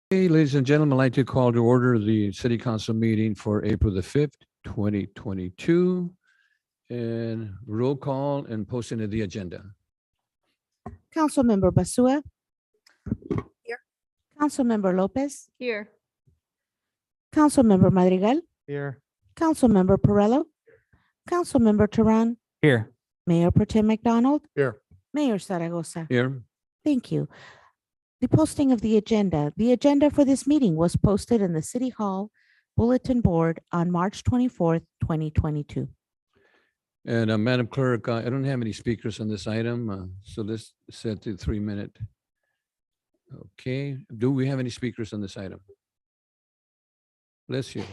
Hey, ladies and gentlemen, I'd like to call to order the City Council meeting for April the 5th, 2022. And roll call and posting of the agenda. Councilmember Basua. Here. Councilmember Lopez. Here. Councilmember Madrigal. Here. Councilmember Perrello. Councilmember Tehran. Here. Mayor Pro Tem McDonald. Here. Mayor Zaragoza. Here, Thank you. The posting of the agenda. The agenda for this meeting was posted in the City Hall bulletin board on March 24th, 2022. and Madam Clerk, I don't have any speakers on this item, so let's set the 3-minute. Okay, do we have any speakers on this item? Bless you.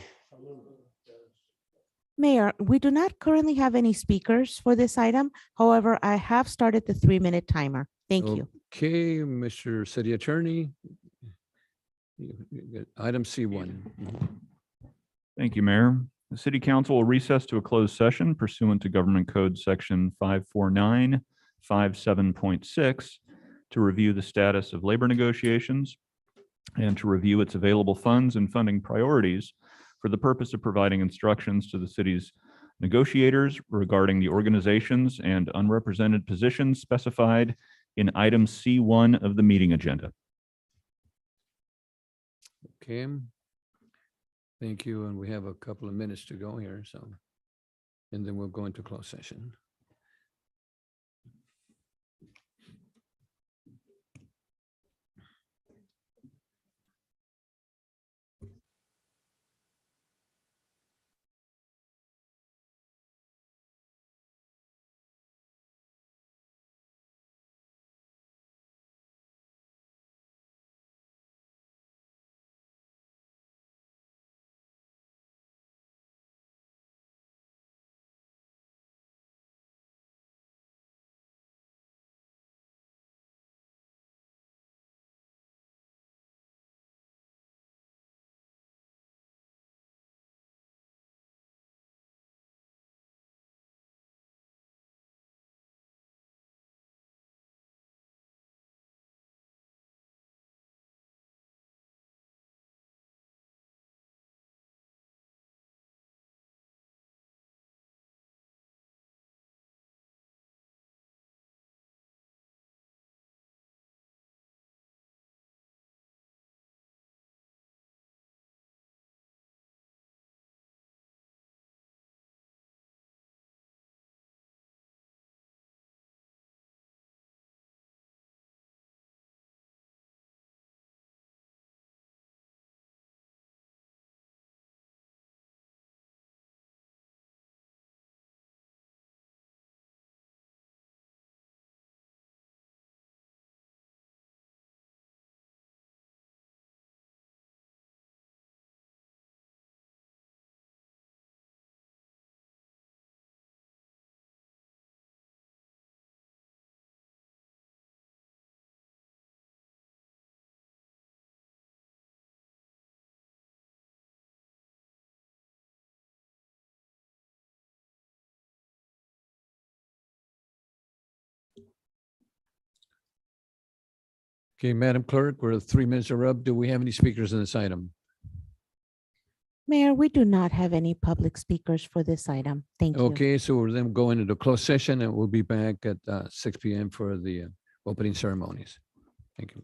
Mayor, we do not currently have any speakers for this item. However, I have started the 3-minute timer. Thank you. Okay, Mr. City Attorney. Item C1. Thank you, Mayor. The City Council will recess to a closed session pursuant to Government Code Section 54957.6 to review the status of labor negotiations and to review its available funds and funding priorities for the purpose of providing instructions to the city's negotiators regarding the organizations and unrepresented positions specified in item C1 of the meeting agenda. Okay. Thank you, and we have a couple of minutes to go here, so, and then we'll go into closed session. Okay, Madam Clerk, we're 3 minutes are up. Do we have any speakers on this item? Mayor, we do not have any public speakers for this item. Thank you. Okay, so we're then going into closed session and we'll be back at 6 p.m. for the opening ceremonies. Thank you.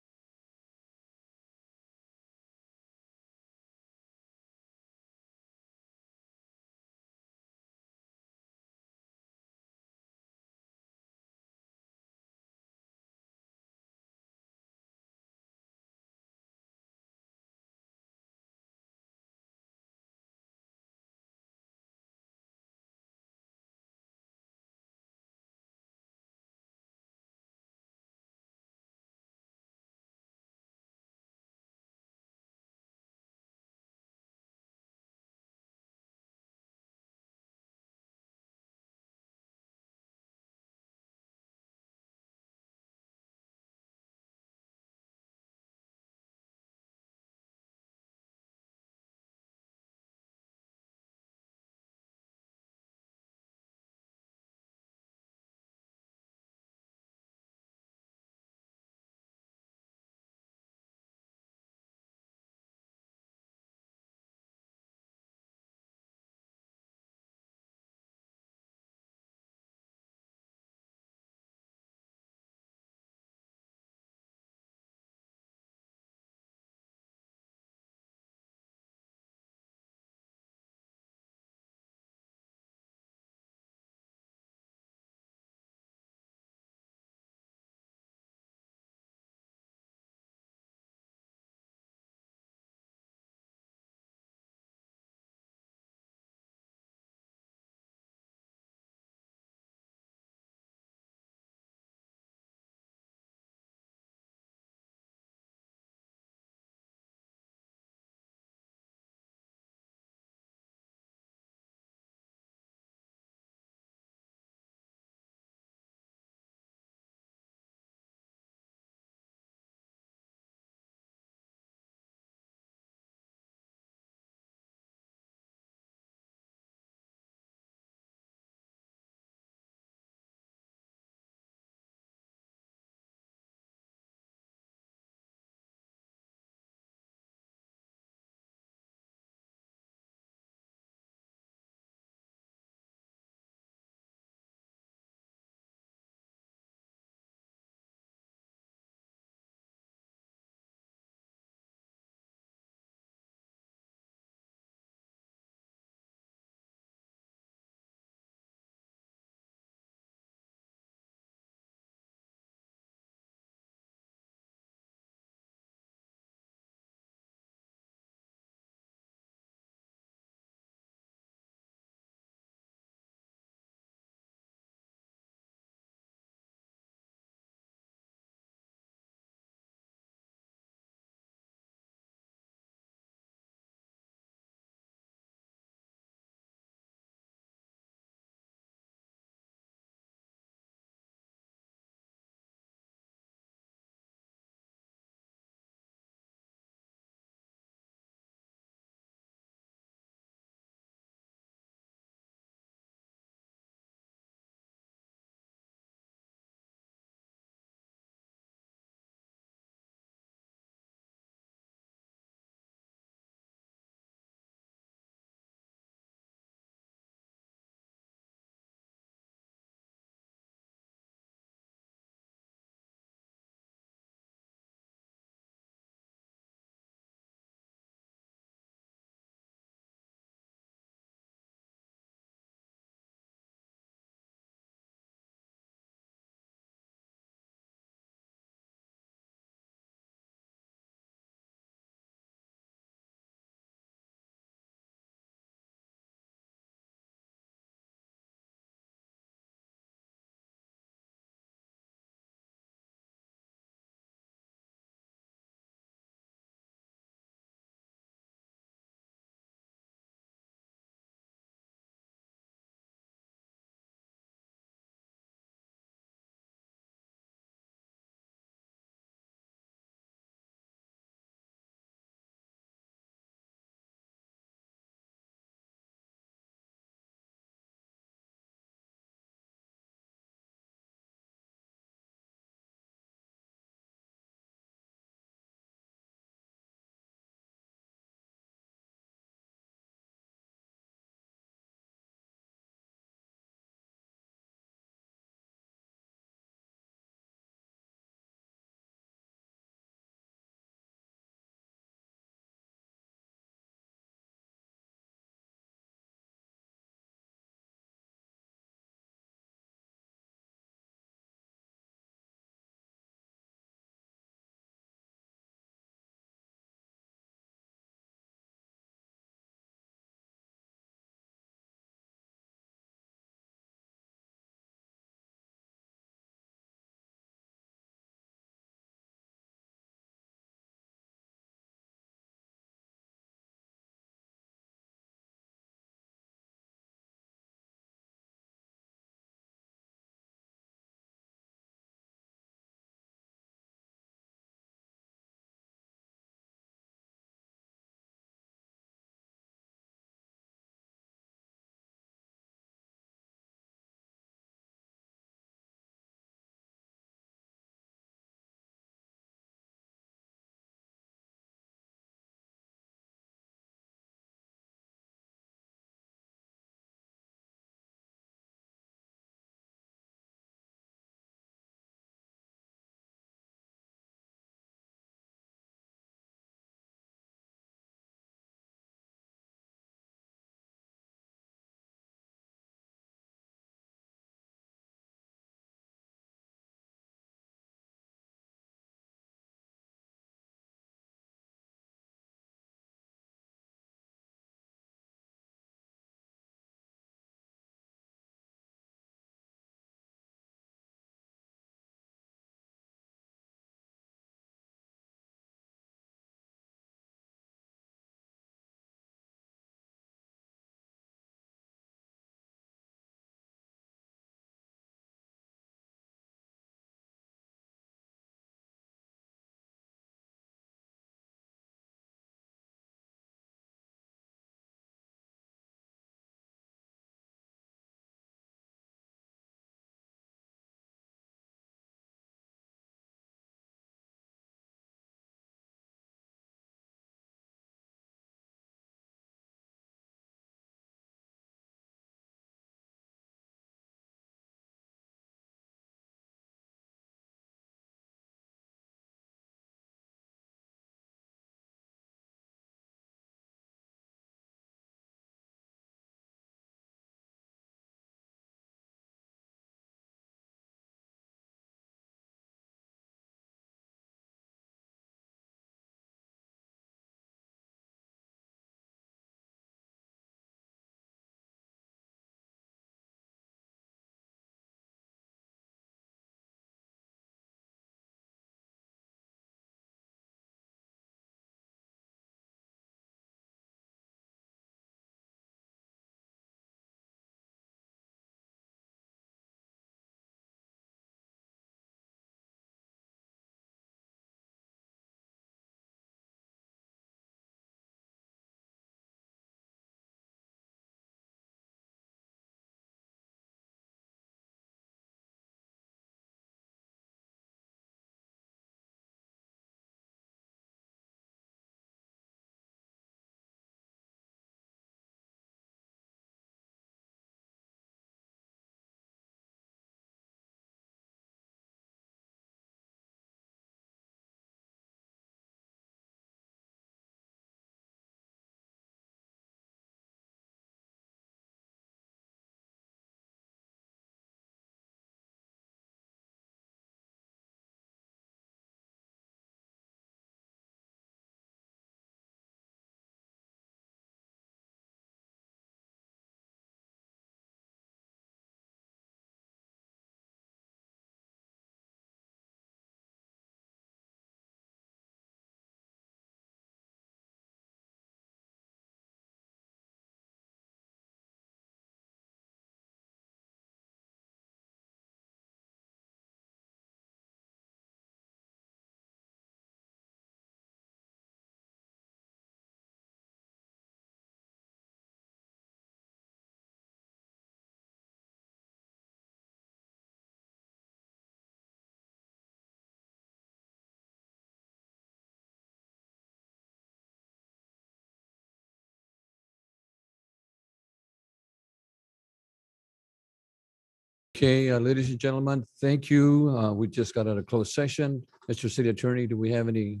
Okay, ladies and gentlemen, thank you. We just got out of closed session. Mr. City Attorney, do we have any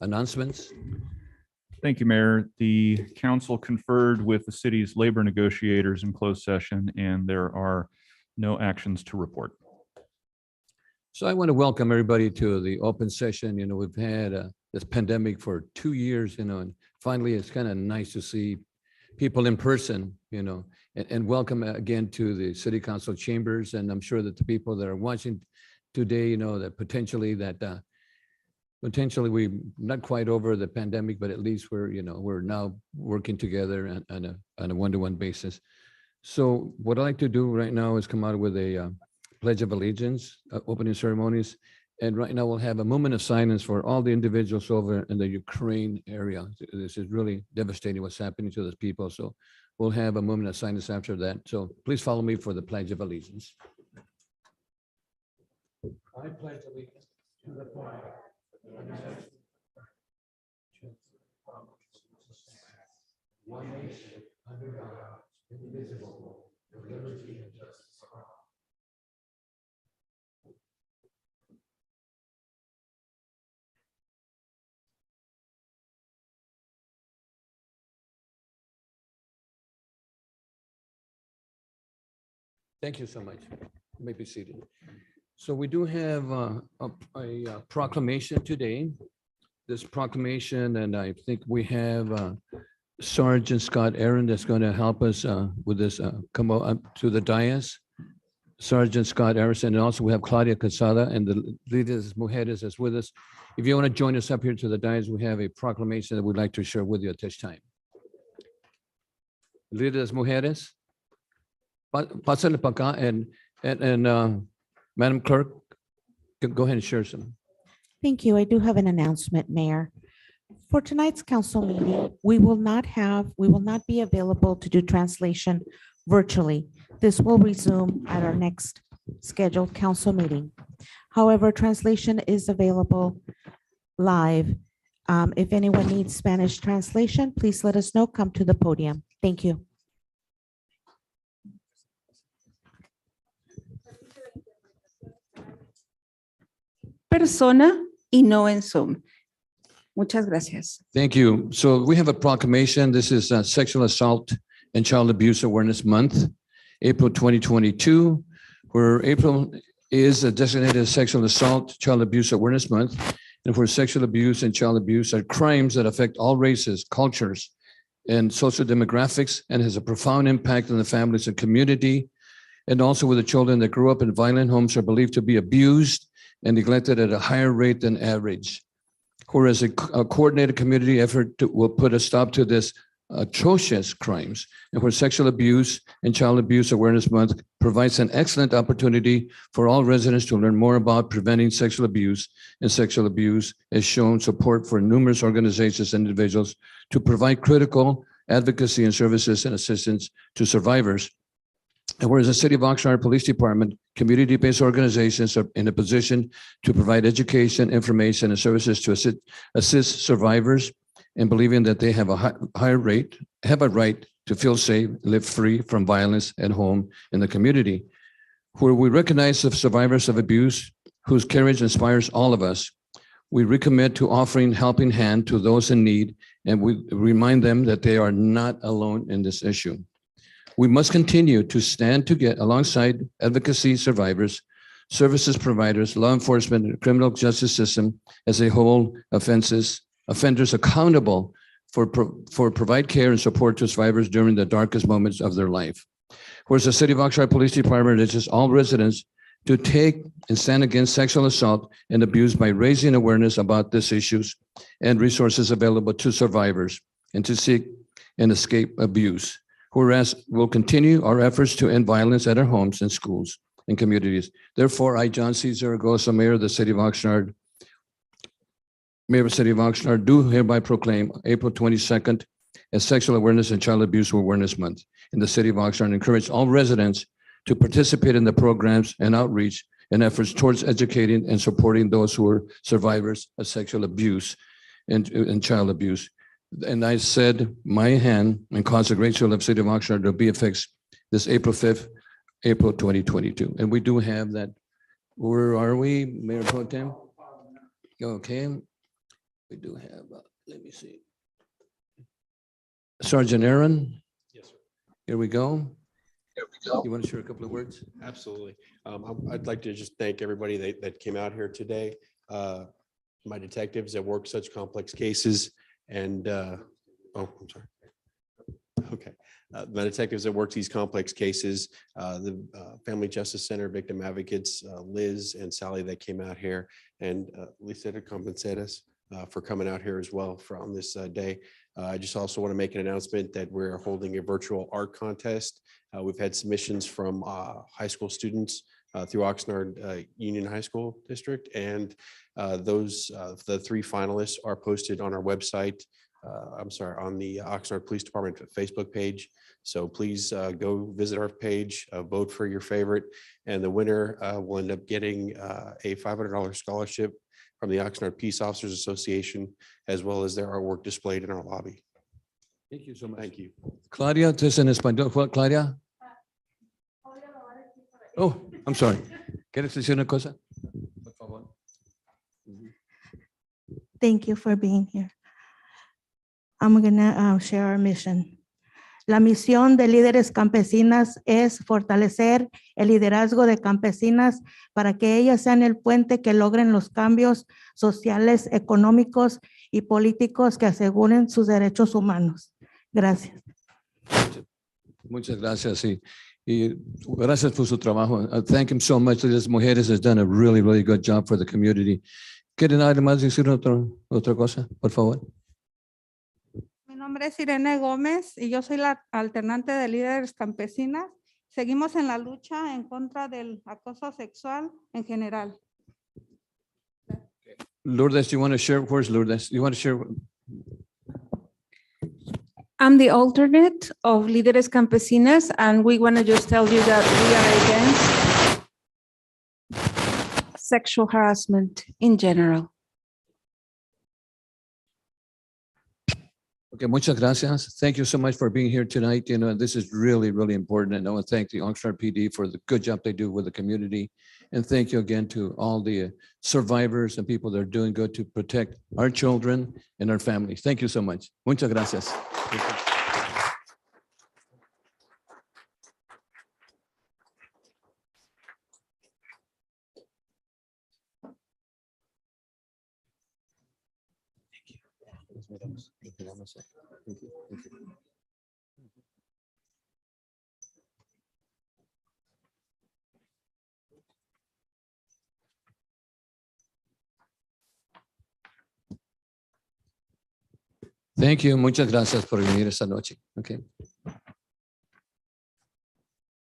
announcements? Thank you, Mayor. The council conferred with the city's labor negotiators in closed session, and there are no actions to report. So I want to welcome everybody to the open session. You know, we've had this pandemic for 2 years, you know, and finally it's kind of nice to see people in person, you know, and welcome again to the city council chambers. And I'm sure that the people that are watching today, you know, that potentially we're not quite over the pandemic, but at least we're now working together on a one-to-one basis. So what I'd like to do right now is come out with a Pledge of Allegiance, opening ceremonies. And right now we'll have a moment of silence for all the individuals over in the Ukraine area. This is really devastating what's happening to those people. So we'll have a moment of silence after that. So please follow me for the Pledge of Allegiance. I pledge allegiance to the flag of the United States of America, one nation under God, indivisible, with liberty and justice for all. Thank you so much. You may be seated. So we do have a proclamation today. This proclamation, and I think we have Sergeant Scott Aaron that's going to help us with this, come up to the dais. Sergeant Scott Aaron, and also we have Claudia Casada and the leaders Mujeres is with us. If you want to join us up here to the dais, we have a proclamation that we'd like to share with you at this time. Leaders Mujeres. Pásale para acá, and Madam Clerk, go ahead and share some. Thank you. I do have an announcement, Mayor. For tonight's council meeting, we will not be available to do translation virtually. This will resume at our next scheduled council meeting. However, translation is available live. If anyone needs Spanish translation, please let us know. Come to the podium. Thank you. Persona y no en Zoom. Muchas gracias. Thank you. So we have a proclamation. This is Sexual Assault and Child Abuse Awareness Month, April 2022, where April is designated Sexual Assault, Child Abuse Awareness Month, and where sexual abuse and child abuse are crimes that affect all races, cultures, and social demographics, and has a profound impact on the families and community, and also with the children that grew up in violent homes are believed to be abused and neglected at a higher rate than average. Whereas a coordinated community effort will put a stop to this atrocious crimes, and where Sexual Abuse and Child Abuse Awareness Month provides an excellent opportunity for all residents to learn more about preventing sexual abuse and sexual abuse, has shown support for numerous organizations and individuals to provide critical advocacy and services and assistance to survivors. And whereas the City of Oxnard Police Department, community-based organizations are in a position to provide education, information, and services to assist survivors, and believing that they have a right to feel safe, live free from violence at home in the community. Where we recognize the survivors of abuse whose courage inspires all of us, we recommit to offering helping hand to those in need, and we remind them that they are not alone in this issue. We must continue to stand together alongside advocacy survivors, services providers, law enforcement, and criminal justice system as a whole, offenders accountable for provide care and support to survivors during the darkest moments of their life. Whereas the City of Oxnard Police Department urges all residents to take and stand against sexual assault and abuse by raising awareness about these issues and resources available to survivors and to seek and escape abuse. Whereas we'll continue our efforts to end violence at our homes and schools and communities. Therefore, I, John C. Zaragoza, Mayor of the City of Oxnard, do hereby proclaim April 22nd as Sexual Awareness and Child Abuse Awareness Month in the City of Oxnard, and encourage all residents to participate in the programs and outreach and efforts towards educating and supporting those who are survivors of sexual abuse and child abuse. And I said my hand in consecration of the City of Oxnard to be affixed this April 5th April 2022. And we do have that. Where are we, Mayor Pro Tem? Okay. We do have, let me see. Sergeant Aaron, Yes, sir. here we go. You want to share a couple of words? Absolutely. I'd like to just thank everybody that came out here today. My detectives that work such complex cases and, I'm sorry. Okay. My detectives that work these complex cases, the Family Justice Center victim advocates, Liz and Sally that came out here, and Lisa de Compenseras for coming out here as well on this day. I just also want to make an announcement that we're holding a virtual art contest. We've had submissions from high school students through Oxnard Union High School District, and the 3 finalists are posted on our website. On the Oxnard Police Department Facebook page. So please go visit our page, vote for your favorite, and the winner will end up getting a $500 scholarship from the Oxnard Peace Officers Association, as well as their artwork displayed in our lobby. Thank you so much. Thank you. Claudia, ¿es en español? ¿Cuál, Claudia? Oh, I'm sorry. ¿Quieres decir una cosa? Por favor. Thank you for being here. I'm gonna share our mission. La misión de Líderes Campesinas es fortalecer el liderazgo de campesinas para que ellas sean el puente que logren los cambios sociales, económicos y políticos que aseguren sus derechos humanos. Gracias. Muchas gracias. Y gracias por su trabajo. Thank him so much. Las mujeres has done a really, really good job for the community. ¿Quieren además decir otra cosa, por favor? Mi nombre es Irene Gómez y yo soy la alternante de Líderes Campesinas. Seguimos en la lucha en contra del acoso sexual en general. Lourdes, do you want to share? Where's Lourdes? You want to share? I'm the alternate of Líderes Campesinas, and we want to just tell you that we are against sexual harassment in general. Okay, muchas gracias. Thank you so much for being here tonight. You know, this is really, really important. And I want to thank the Oxnard PD for the good job they do with the community. And thank you again to all the survivors and people that are doing good to protect our children and our families. Thank you so much. Muchas gracias. Thank you. Muchas gracias por venir esta noche. Okay.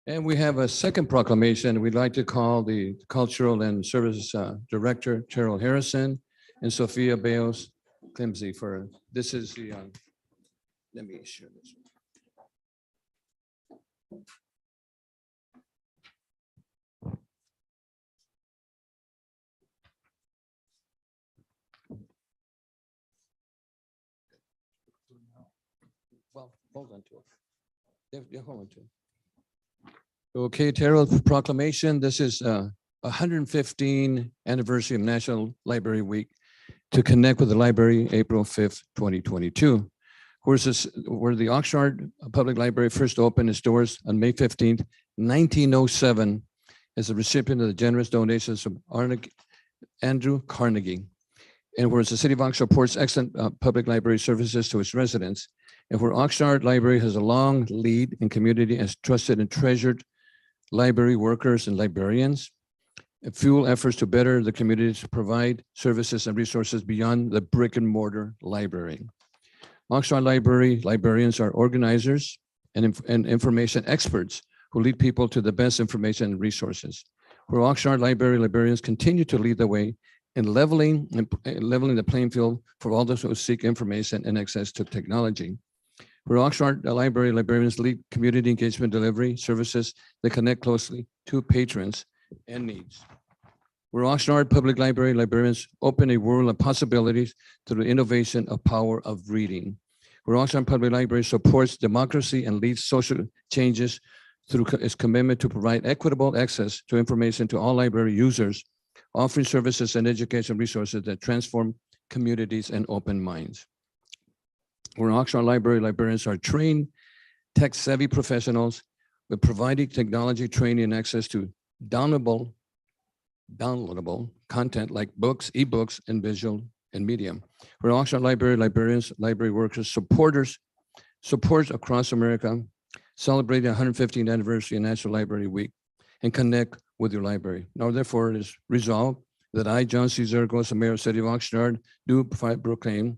And we have a second proclamation. We'd like to call the Cultural and Services Director, Cheryl Harrison, and Sophia Beos Clemsey for, this is the, let me share this. Well, hold on to it. Yeah, hold on to it. Okay, Terrell, proclamation. This is 115 anniversary of National Library Week to connect with the library, April 5th, 2022. Where the Oxnard Public Library first opened its doors on May 15th, 1907, as a recipient of the generous donations from Andrew Carnegie. And whereas the city of Oxnard supports excellent public library services to its residents, and where Oxnard Library has a long lead in community as trusted and treasured library workers and librarians, and fuel efforts to better the community to provide services and resources beyond the brick and mortar library. Oxnard Library librarians are organizers and information experts who lead people to the best information and resources. Where Oxnard Library librarians continue to lead the way in leveling the playing field for all those who seek information and access to technology. Where Oxnard Library librarians lead community engagement delivery services that connect closely to patrons and needs. Where Oxnard Public Library librarians open a world of possibilities through the innovation of power of reading. Where Oxnard Public Library supports democracy and leads social changes through its commitment to provide equitable access to information to all library users, offering services and education resources that transform communities and open minds. Where Oxnard Library librarians are trained, tech-savvy professionals with providing technology training and access to downloadable content like books, ebooks, and visual and medium. Where Oxnard Library librarians, library workers, supports across America, celebrate the 115th anniversary of National Library Week, and connect with your library. Now, therefore, it is resolved that I, John C. Zergos, the mayor of the city of Oxnard, do proclaim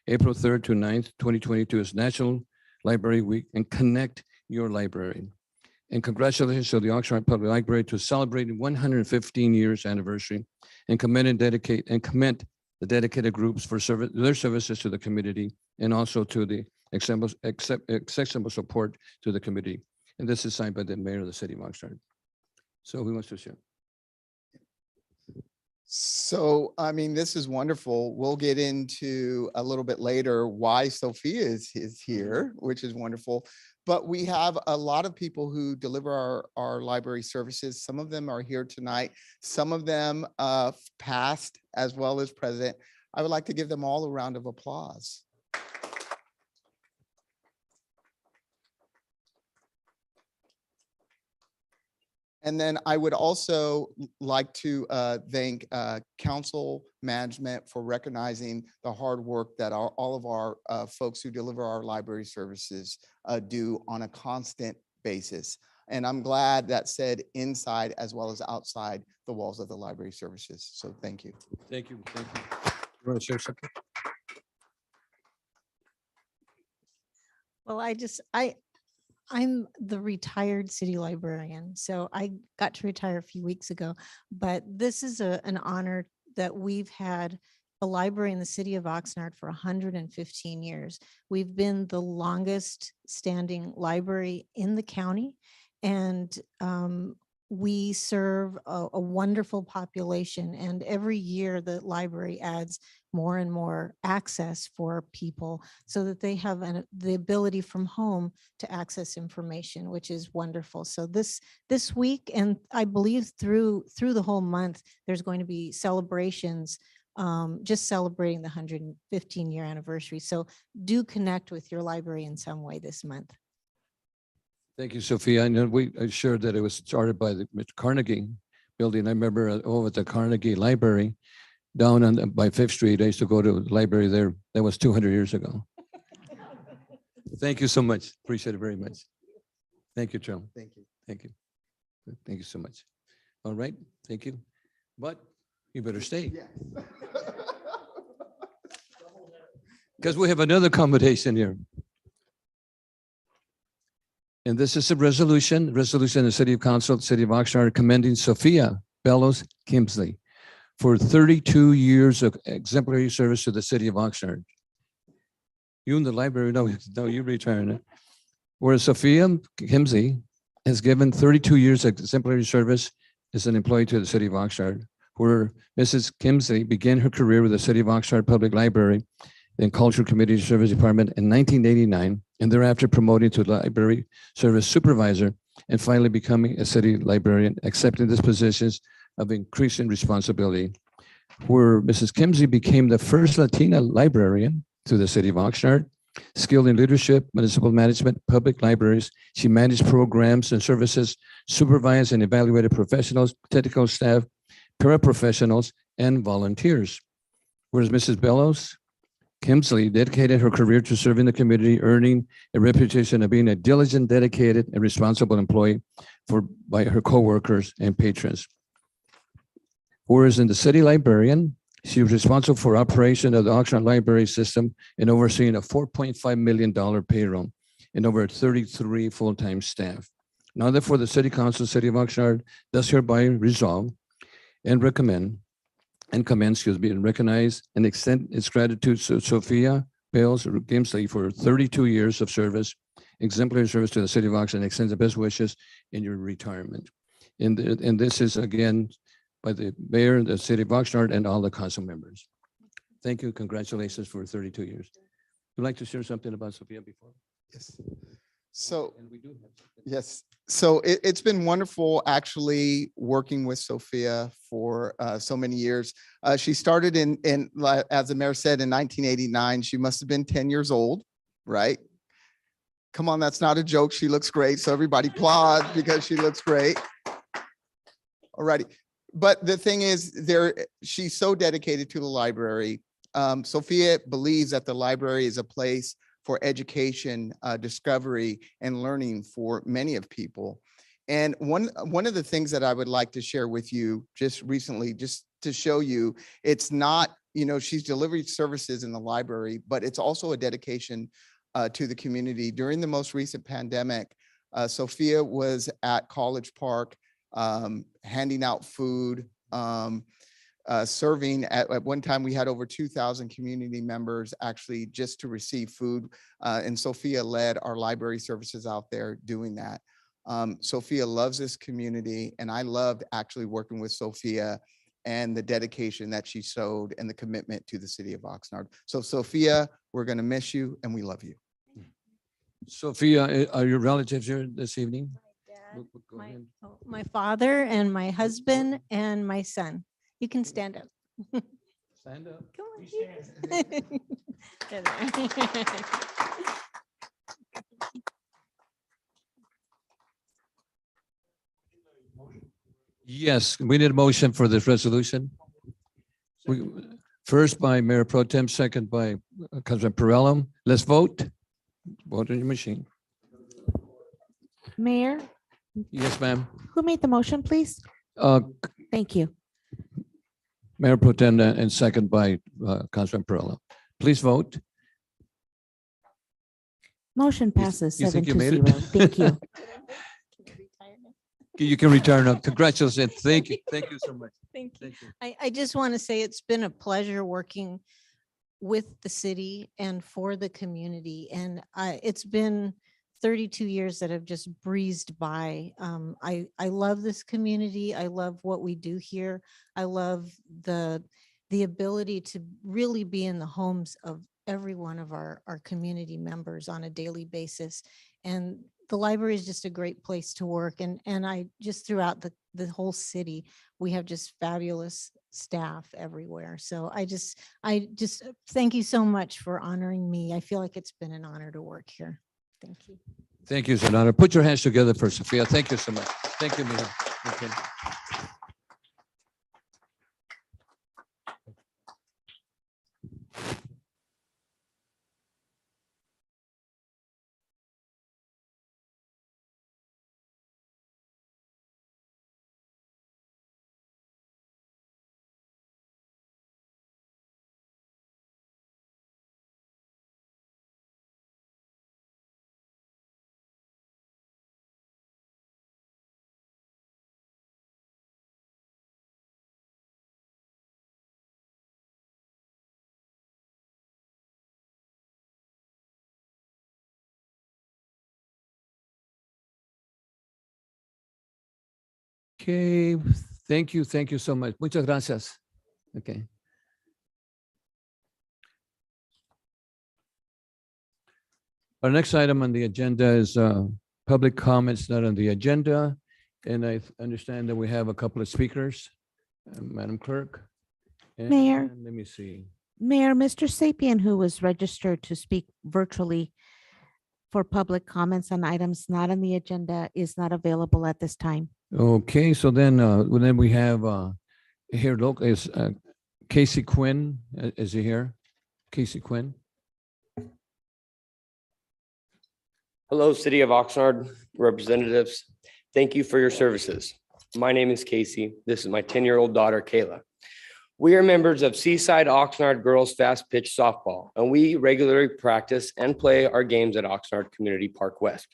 April 3rd to 9th, 2022 as National Library Week and connect your library. And congratulations to the Oxnard Public Library to celebrating 115 years anniversary and commend the dedicated groups for their services to the community and also to the accessible support to the community. And this is signed by the mayor of the city of Oxnard. So who wants to share? So, I mean, this is wonderful. We'll get into a little bit later why Sophia is here, which is wonderful. But we have a lot of people who deliver our library services. Some of them are here tonight. Some of them past as well as present. I would like to give them all a round of applause. And then I would also like to thank council management for recognizing the hard work that all of our folks who deliver our library services do on a constant basis. And I'm glad that said inside as well as outside the walls of the library services. So thank you. Thank you. Thank you. You want to share something? Well, I'm the retired city librarian, so I got to retire a few weeks ago, but this is an honor that we've had a library in the city of Oxnard for 115 years. We've been the longest standing library in the county, and we serve a wonderful population, and every year the library adds more and more access for people so that they have the ability from home to access information, which is wonderful. So this week, and I believe through the whole month, there's going to be celebrations just celebrating the 115-year anniversary. So do connect with your library in some way this month. Thank you, Sophia. I know we shared that it was started by the Carnegie building. I remember over at the Carnegie Library down by 5th Street. I used to go to the library there. That was 200 years ago. Thank you so much. Appreciate it very much. Thank you, Charles. Thank you. Thank you. Thank you so much. All right. Thank you. But you better stay Yes. because we have another accommodation here. And this is a resolution of the City of Council, City of Oxnard, commending Sophia Bellows Kimsley for 32 years of exemplary service to the City of Oxnard. You in the library, no, you're retiring. Whereas Sophia Kimsley has given 32 years of exemplary service as an employee to the City of Oxnard, where Mrs. Kimsley began her career with the City of Oxnard Public Library and Cultural Community Service Department in 1989, and thereafter promoted to library service supervisor, and finally becoming a city librarian, accepting these positions of increasing responsibility, where Mrs. Kimsley became the first Latina librarian to the City of Oxnard, skilled in leadership, municipal management, public libraries. She managed programs and services, supervised and evaluated professionals, technical staff, paraprofessionals, and volunteers. Whereas Mrs. Bellows Kimsley dedicated her career to serving the community, earning a reputation of being a diligent, dedicated, and responsible employee by her coworkers and patrons. Whereas in the city librarian, she was responsible for operation of the Oxnard library system and overseeing a $4.5 million payroll and over 33 full-time staff. Now therefore, the City Council, City of Oxnard, does hereby resolve and and recognize and extend its gratitude to Sophia Bellows Kimsley for 32 years of service, exemplary service to the City of Oxnard, and extends the best wishes in your retirement. And this is again by the mayor, the City of Oxnard, and all the council members. Thank you. Congratulations for 32 years. Would you like to share something about Sophia before? Yes. So, And we do have something. yes, so it's been wonderful actually working with Sophia for so many years. She started as the mayor said, in 1989. She must have been 10 years old, right? Come on, that's not a joke. She looks great. So everybody applaud because she looks great. All righty. But the thing is, she's so dedicated to the library. Sophia believes that the library is a place for education, discovery, and learning for many of people. And one of the things that I would like to share with you just recently, just to show you, it's not, she's delivering services in the library, but it's also a dedication to the community. During the most recent pandemic, Sophia was at College Park, handing out food, serving. At one time, we had over 2,000 community members actually just to receive food. And Sophia led our library services out there doing that. Sophia loves this community, and I loved actually working with Sophia and the dedication that she showed and the commitment to the city of Oxnard. So Sophia, we're going to miss you and we love you. Sophia, are your relatives here this evening? Go My, ahead. my father and my husband and my son. You can stand up. Stand up. Come on. There they are. Yes, we need a motion for this resolution. First by Mayor Pro Tem, second by Councilman Perrello. Let's vote. Vote on your machine. Mayor, Yes, ma'am. who made the motion, please? Thank you. Mayor Pro Tem and second by Councilman Perrello. Please vote. Motion passes you think 7 you to made it? 0. Thank you. You can retire now. Congratulations. Thank you. Thank you so much. Thank you. Thank you. I just want to say it's been a pleasure working with the city and for the community. And it's been 32 years that have just breezed by. I love this community. I love what we do here. I love the ability to really be in the homes of every one of our community members on a daily basis. And the library is just a great place to work. And I just throughout the whole city, we have just fabulous staff everywhere. So I just thank you so much for honoring me. I feel like it's been an honor to work here. Thank you. Thank you, Zanana. Put your hands together for Sophia. Thank you so much. Thank you, Mira. Okay. Okay, thank you so much. Muchas gracias. Okay. Our next item on the agenda is public comments not on the agenda. And I understand that we have a couple of speakers, Madam Clerk. Mayor. And let me see. Mayor, Mr. Sapien, who was registered to speak virtually for public comments on items not on the agenda, is not available at this time. Okay, so then we have here local is Casey Quinn. Is he here? Casey Quinn. Hello, City of Oxnard representatives. Thank you for your services. My name is Casey. This is my 10-year-old daughter, Kayla. We are members of Seaside Oxnard Girls Fast Pitch Softball, and we regularly practice and play our games at Oxnard Community Park West.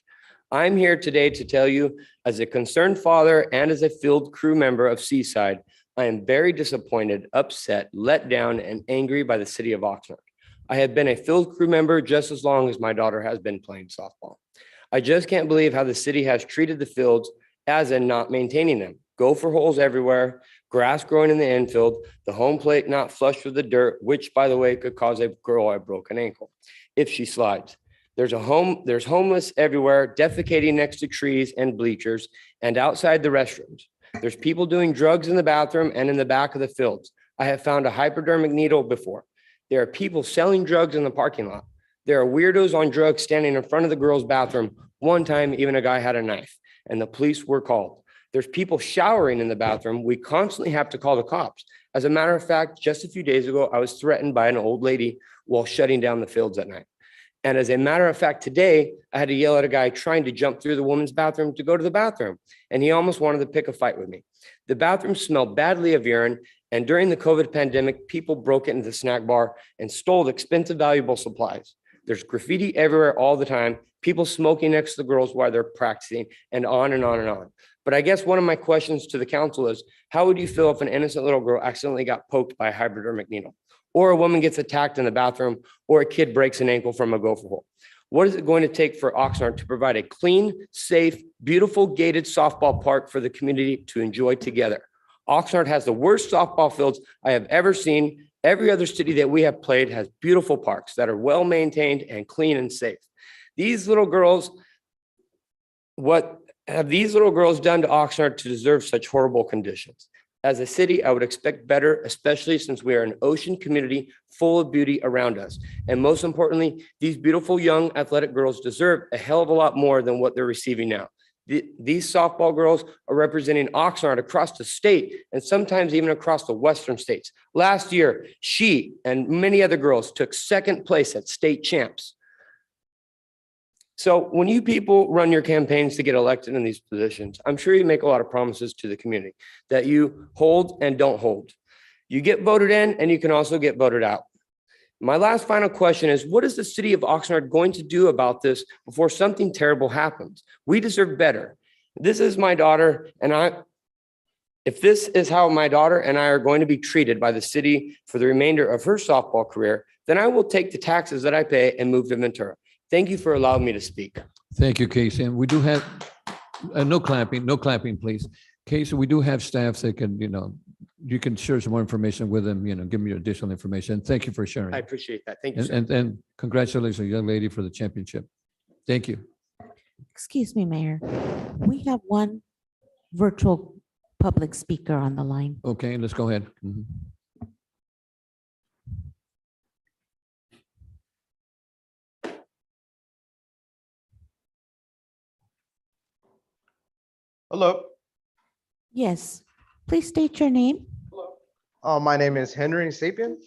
I'm here today to tell you, as a concerned father and as a field crew member of Seaside, I am very disappointed, upset, let down, and angry by the City of Oxnard. I have been a field crew member just as long as my daughter has been playing softball. I just can't believe how the city has treated the fields as in not maintaining them. Gopher holes everywhere, grass growing in the infield, the home plate not flush with the dirt, which by the way could cause a girl a broken ankle if she slides. There's homeless everywhere, defecating next to trees and bleachers and outside the restrooms. There's people doing drugs in the bathroom and in the back of the fields. I have found a hypodermic needle before. There are people selling drugs in the parking lot. There are weirdos on drugs standing in front of the girls' bathroom. One time, even a guy had a knife and the police were called. There's people showering in the bathroom. We constantly have to call the cops. As a matter of fact, just a few days ago, I was threatened by an old lady while shutting down the fields at night. And as a matter of fact, today, I had to yell at a guy trying to jump through the woman's bathroom to go to the bathroom. And he almost wanted to pick a fight with me. The bathroom smelled badly of urine. And during the COVID pandemic, people broke into the snack bar and stole expensive, valuable supplies. There's graffiti everywhere all the time, people smoking next to the girls while they're practicing, and on and on and on. But I guess one of my questions to the council is, how would you feel if an innocent little girl accidentally got poked by a hypodermic needle? Or a woman gets attacked in the bathroom, or a kid breaks an ankle from a gopher hole? What is it going to take for Oxnard to provide a clean, safe, beautiful gated softball park for the community to enjoy together? Oxnard has the worst softball fields I have ever seen. Every other city that we have played has beautiful parks that are well maintained and clean and safe. These little girls, what have these little girls done to Oxnard to deserve such horrible conditions? As a city, I would expect better, especially since we are an ocean community full of beauty around us. And most importantly, these beautiful young athletic girls deserve a hell of a lot more than what they're receiving now. These softball girls are representing Oxnard across the state and sometimes even across the western states. Last year, she and many other girls took second place at state champs. So when you people run your campaigns to get elected in these positions, I'm sure you make a lot of promises to the community that you hold and don't hold. You get voted in and you can also get voted out. My last final question is, what is the city of Oxnard going to do about this before something terrible happens? We deserve better. This is my daughter, and if this is how my daughter and I are going to be treated by the city for the remainder of her softball career, then I will take the taxes that I pay and move to Ventura. Thank you for allowing me to speak. Thank you, Casey. And we do have, no clapping, please. Casey, we do have staff that can, you can share some more information with them, give me additional information. Thank you for sharing. I appreciate that. Thank you, sir. And congratulations, young lady, for the championship. Thank you. Excuse me, Mayor. We have one virtual public speaker on the line. Okay, let's go ahead. Mhm. Hello. Yes, please state your name. My name is Henry Sapien.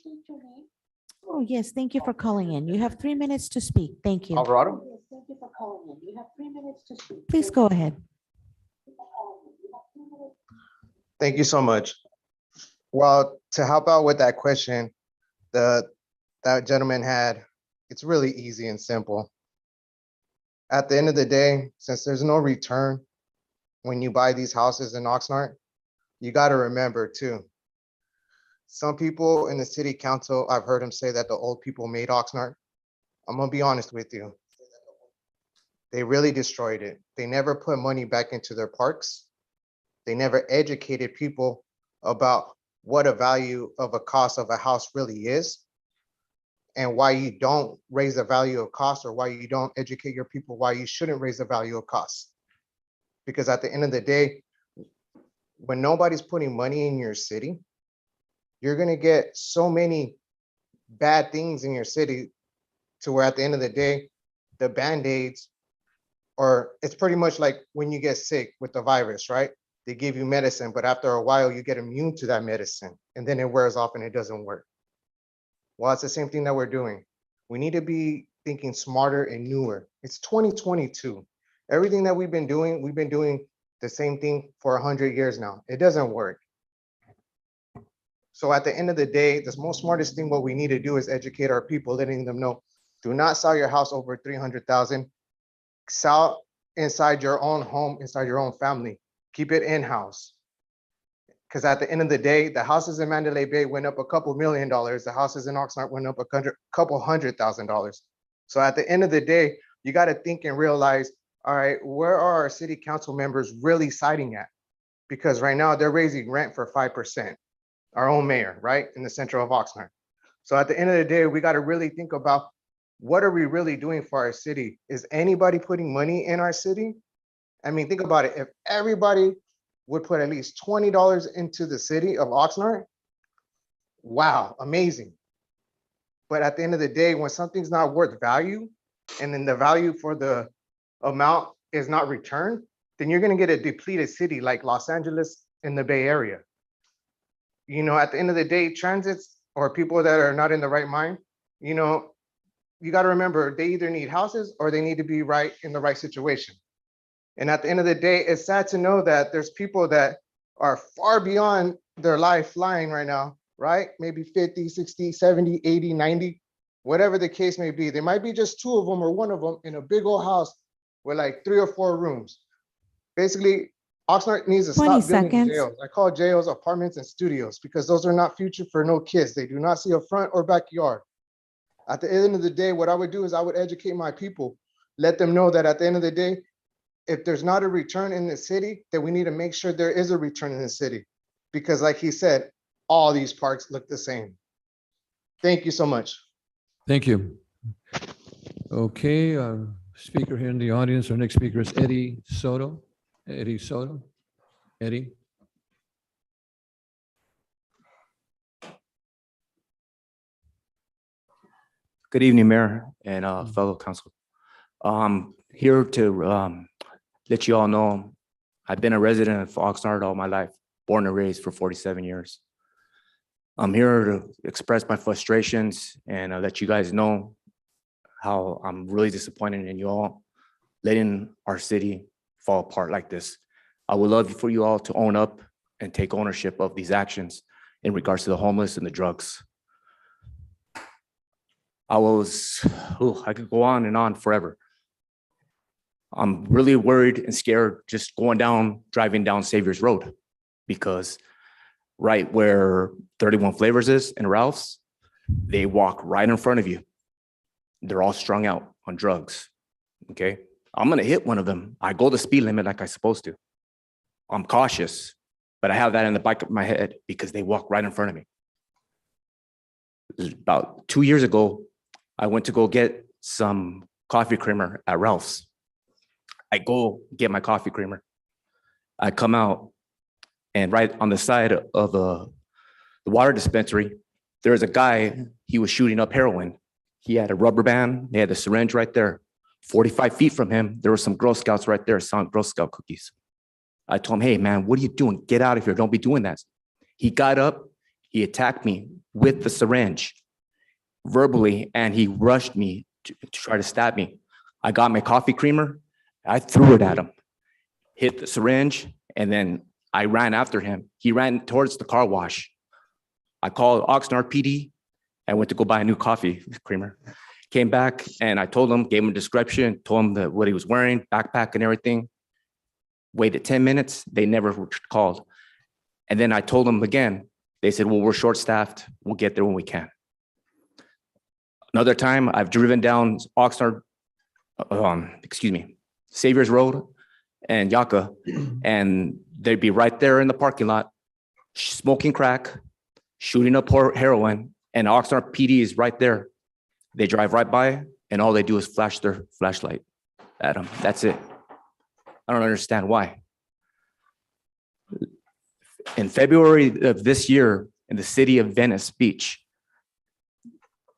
Oh, yes, thank you for calling in. You have 3 minutes to speak. Thank you. Alvarado. Please go ahead. Thank you so much. Well, to help out with that question that gentleman had, it's really easy and simple. At the end of the day, since there's no return when you buy these houses in Oxnard, you got to remember too, some people in the city council, I've heard them say that the old people made Oxnard. I'm gonna be honest with you. They really destroyed it. They never put money back into their parks. They never educated people about what a value of a cost of a house really is and why you don't raise the value of cost, or why you don't educate your people why you shouldn't raise the value of costs. Because at the end of the day, when nobody's putting money in your city, you're gonna get so many bad things in your city to where at the end of the day, the Band-Aids, or it's pretty much like when you get sick with the virus, right? They give you medicine, but after a while you get immune to that medicine and then it wears off and it doesn't work. Well, it's the same thing that we're doing. We need to be thinking smarter and newer. It's 2022. Everything that we've been doing the same thing for 100 years now. It doesn't work. So at the end of the day, the most smartest thing what we need to do is educate our people, letting them know, do not sell your house over 300,000. Sell inside your own home, inside your own family. Keep it in-house. Because at the end of the day, the houses in Mandalay Bay went up a couple $1 million. The houses in Oxnard went up a couple $100,000. So at the end of the day, you got to think and realize, all right, where are our city council members really siding at? Because right now they're raising rent for 5%. Our own mayor, right, in the center of Oxnard. So at the end of the day, we got to really think about what are we really doing for our city? Is anybody putting money in our city? I mean, think about it. If everybody would put at least $20 into the city of Oxnard, wow, amazing. But at the end of the day, when something's not worth value, and then the value for the amount is not returned, then you're gonna get a depleted city like Los Angeles in the Bay Area. You know, at the end of the day, transits or people that are not in the right mind, you know, you gotta remember, they either need houses or they need to be right in the right situation. And at the end of the day, it's sad to know that there's people that are far beyond their lifeline right now, right? Maybe 50, 60, 70, 80, 90, whatever the case may be. There might be just two of them or one of them in a big old house with like 3 or 4 rooms. Basically, Oxnard needs to 20 stop building seconds. jails. I call jails apartments and studios because those are not future for no kids. They do not see a front or backyard. At the end of the day, what I would do is I would educate my people, let them know that at the end of the day, if there's not a return in the city, then we need to make sure there is a return in the city. Because like he said, all these parks look the same. Thank you so much. Thank you. Okay, speaker here in the audience, our next speaker is Eddie Soto. Eddie Soto. Eddie. Good evening, Mayor and fellow council. Here to let you all know, I've been a resident of Oxnard all my life, born and raised for 47 years. I'm here to express my frustrations and let you guys know how I'm really disappointed in you all letting our city fall apart like this. I would love for you all to own up and take ownership of these actions in regards to the homeless and the drugs. I could go on and on forever. I'm really worried and scared just driving down Savior's Road, because right where 31 Flavors is and Ralph's, they walk right in front of you. They're all strung out on drugs, okay? I'm gonna hit one of them. I go the speed limit like I'm supposed to. I'm cautious, but I have that in the back of my head because they walk right in front of me. About 2 years ago, I went to go get some coffee creamer at Ralph's. I go get my coffee creamer. I come out, and right on the side of the water dispensary, there's a guy, he was shooting up heroin. He had a rubber band, he had a syringe right there. 45 feet from him, there were some Girl Scouts right there selling Girl Scout cookies. I told him, hey man, what are you doing? Get out of here, don't be doing that. He got up, he attacked me with the syringe verbally, and he rushed me to try to stab me. I got my coffee creamer, I threw it at him, hit the syringe, and then I ran after him. He ran towards the car wash. I called Oxnard PD and went to go buy a new coffee creamer. Came back and I told him, gave him a description, told him what he was wearing, backpack and everything. Waited 10 minutes, they never called. And then I told them again, they said, well, we're short-staffed, we'll get there when we can. Another time, I've driven down Oxnard, Savior's Road and Yaca, and they'd be right there in the parking lot, smoking crack, shooting up heroin, and Oxnard PD is right there. They drive right by, and all they do is flash their flashlight at them. That's it. I don't understand why. In February of this year, in the city of Venice Beach,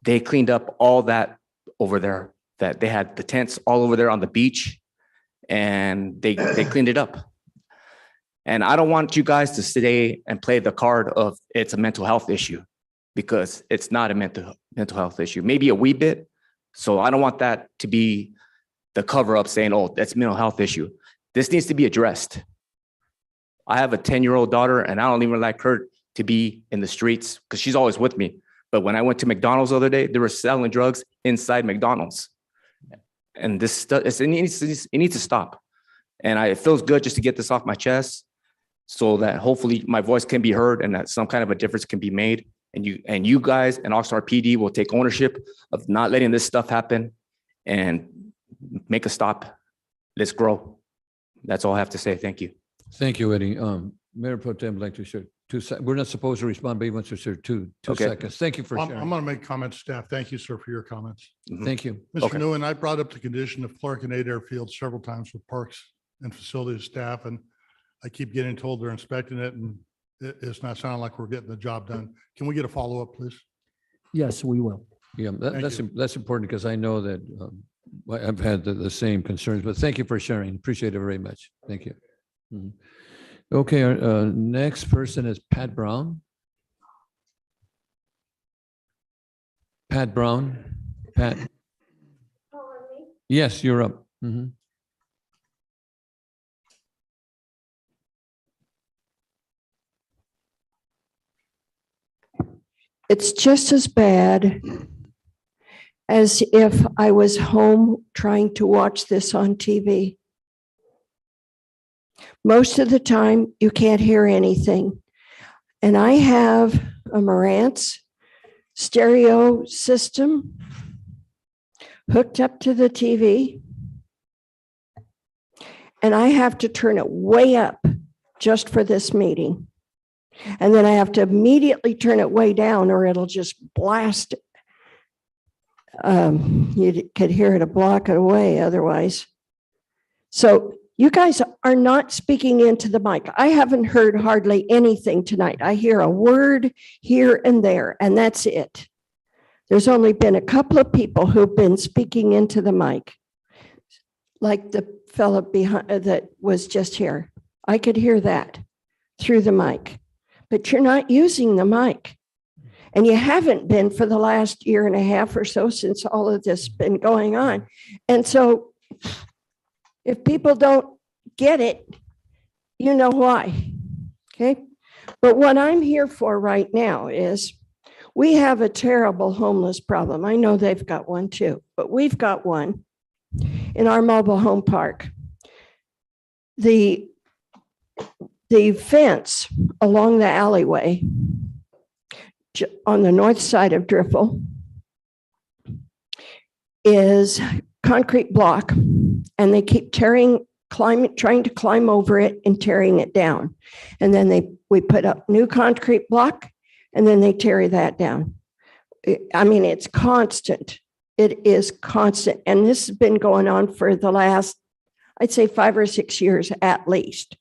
they cleaned up all that over there, that they had the tents all over there on the beach, and they cleaned it up. And I don't want you guys to stay and play the card of it's a mental health issue, because it's not a mental health issue, maybe a wee bit. So I don't want that to be the cover up saying, oh, that's a mental health issue. This needs to be addressed. I have a 10-year-old daughter, and I don't even like her to be in the streets because she's always with me. But when I went to McDonald's the other day, they were selling drugs inside McDonald's. And this stuff, it needs to stop. And it feels good just to get this off my chest so that hopefully my voice can be heard and that some kind of a difference can be made. And you guys and Oxnard PD will take ownership of not letting this stuff happen and make a stop. Let's grow. That's all I have to say. Thank you. Thank you, Eddie. Mayor Pro Tem would like to We're not supposed to respond, but he wants to serve two Okay. seconds. Thank you for I'm sharing. going to make comments, staff. Thank you, sir, for your comments. Mhm. Thank you. Mr. Okay. Nguyen, I brought up the condition of Clark and Adair Field several times with Parks and Facilities staff, and I keep getting told they're inspecting it, and it's not sounding like we're getting the job done. Can we get a follow-up, please? Yes, we will. Yeah, Thank that's important because I know that I've had the same concerns, but thank you for sharing. Appreciate it very much. Thank you. Mhm. Okay, our next person is Pat Brown. Pat Brown, Pat. Yes, you're up. Mhm. It's just as bad as if I was home trying to watch this on TV. Most of the time, you can't hear anything. And I have a Marantz stereo system hooked up to the TV. And I have to turn it way up just for this meeting. And then I have to immediately turn it way down or it'll just blast. You could hear it a block away otherwise. So you guys are not speaking into the mic. I haven't heard hardly anything tonight. I hear a word here and there, and that's it. There's only been a couple of people who've been speaking into the mic, like the fellow behind that was just here. I could hear that through the mic, but you're not using the mic. And you haven't been for the last year and a half or so since all of this has been going on. And so if people don't get it, you know why, okay? But what I'm here for right now is we have a terrible homeless problem. I know they've got one too, but we've got one in our mobile home park. The fence along the alleyway on the north side of Driffle is concrete block, and they keep trying to climb over it and tearing it down. And then we put up new concrete block, and then they tear that down. I mean, it's constant. It is constant. And this has been going on for the last, I'd say 5 or 6 years at least.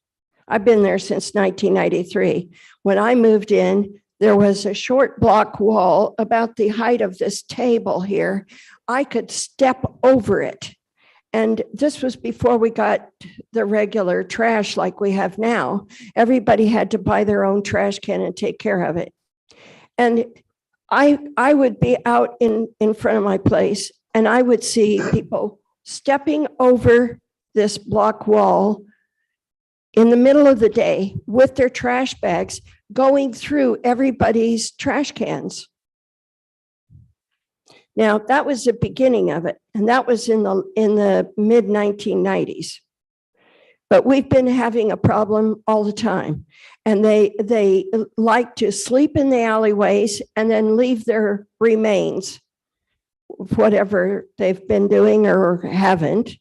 I've been there since 1993. When I moved in, there was a short block wall about the height of this table here. I could step over it. And this was before we got the regular trash like we have now. Everybody had to buy their own trash can and take care of it. And I would be out in front of my place and I would see people stepping over this block wall in the middle of the day with their trash bags going through everybody's trash cans. Now, that was the beginning of it, and that was in the mid 1990s. But we've been having a problem all the time, and they like to sleep in the alleyways and then leave their remains, whatever they've been doing or haven't.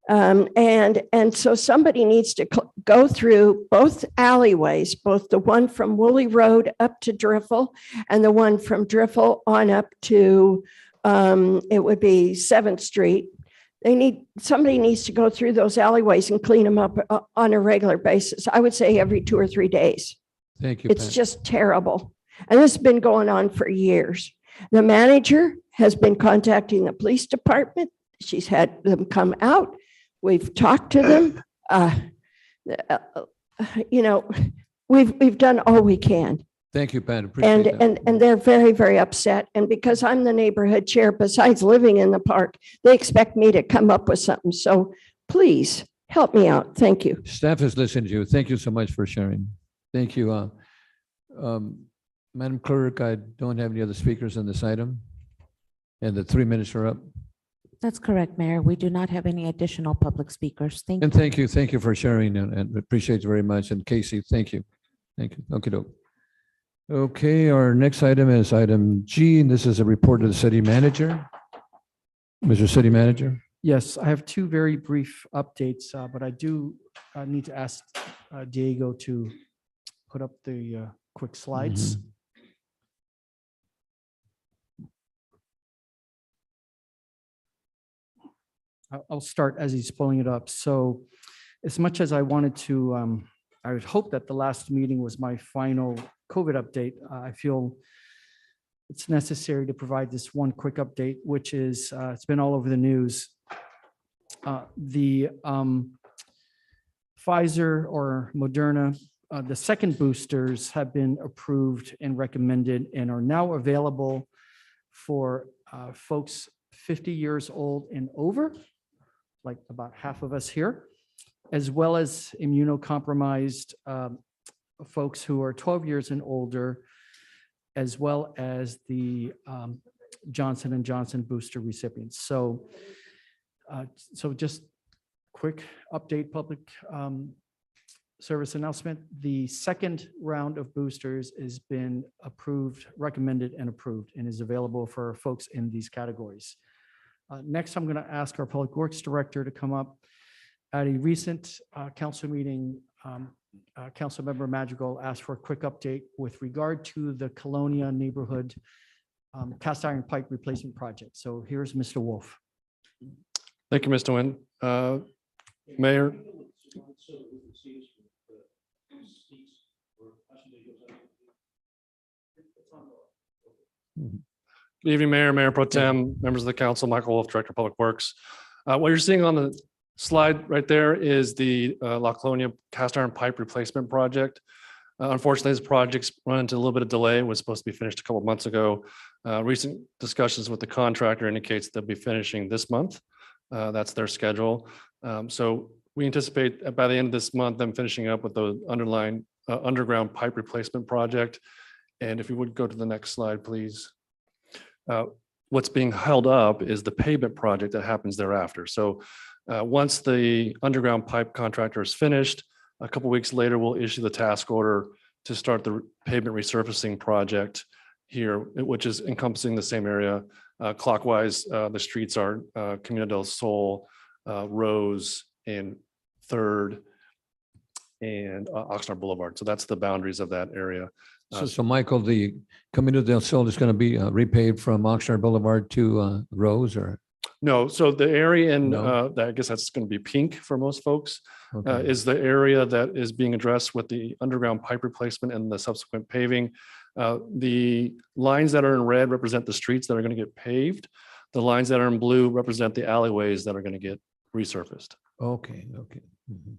And so somebody needs to go through both alleyways, both the one from Woolley Road up to Driffle and the one from Driffle on up to, it would be 7th Street. Somebody needs to go through those alleyways and clean them up on a regular basis. I would say every 2 or 3 days. Thank you. It's Pat. just terrible. And this has been going on for years. The manager has been contacting the police department. She's had them come out. We've talked to them. We've done all we can. Thank you, Pat. Appreciate that. And they're very, very upset. And because I'm the neighborhood chair, besides living in the park, they expect me to come up with something. So please help me out. Thank you. Staff has listened to you. Thank you so much for sharing. Thank you. Madam Clerk, I don't have any other speakers on this item. And the 3 minutes are up. That's correct, Mayor. We do not have any additional public speakers. Thank you. And thank you for sharing and appreciate it very much. And Casey, thank you. Thank you. Okay, our next item is item G, and this is a report of the city manager. Mr. City Manager. Yes, I have 2 very brief updates, but I do need to ask Diego to put up the quick slides. I'll start as he's pulling it up. So as much as I wanted to, I would hope that the last meeting was my final COVID update. I feel it's necessary to provide this one quick update, which is, it's been all over the news. The Pfizer or Moderna, the second boosters have been approved and recommended and are now available for folks 50 years old and over, like about half of us here, as well as immunocompromised folks who are 12 years and older, as well as the Johnson & Johnson booster recipients. So just quick update, public service announcement. The second round of boosters has been approved, recommended and approved, and is available for folks in these categories. Next, I'm going to ask our Public Works Director to come up. At a recent council meeting, Councilmember Madrigal asked for a quick update with regard to the Colonia neighborhood cast iron pipe replacement project. So here's Mr. Wolf. Thank you, Mr. Nguyen. Mayor. Good evening, Mayor, Mayor Pro Tem, members of the council, Michael Wolf, Director of Public Works. What you're seeing on the slide right there is the La Colonia cast iron pipe replacement project. Unfortunately, this project's run into a little bit of delay. It was supposed to be finished a couple of months ago. Recent discussions with the contractor indicates they'll be finishing this month. That's their schedule. So we anticipate by the end of this month, them finishing up with the underlying underground pipe replacement project. And if you would go to the next slide, please. What's being held up is the pavement project that happens thereafter. So once the underground pipe contractor is finished, a couple weeks later, we'll issue the task order to start the pavement resurfacing project here, which is encompassing the same area. Clockwise, the streets are Camino del Sol, Rose, and Third, and Oxnard Boulevard. So that's the boundaries of that area. So Michael, the Camino del Sol is going to be repaved from Oxnard Boulevard to Rose, or? No, so the area in, No. I guess that's going to be pink for most folks, Okay. is the area that is being addressed with the underground pipe replacement and the subsequent paving. The lines that are in red represent the streets that are going to get paved. The lines that are in blue represent the alleyways that are going to get resurfaced. Okay, okay. Mhm.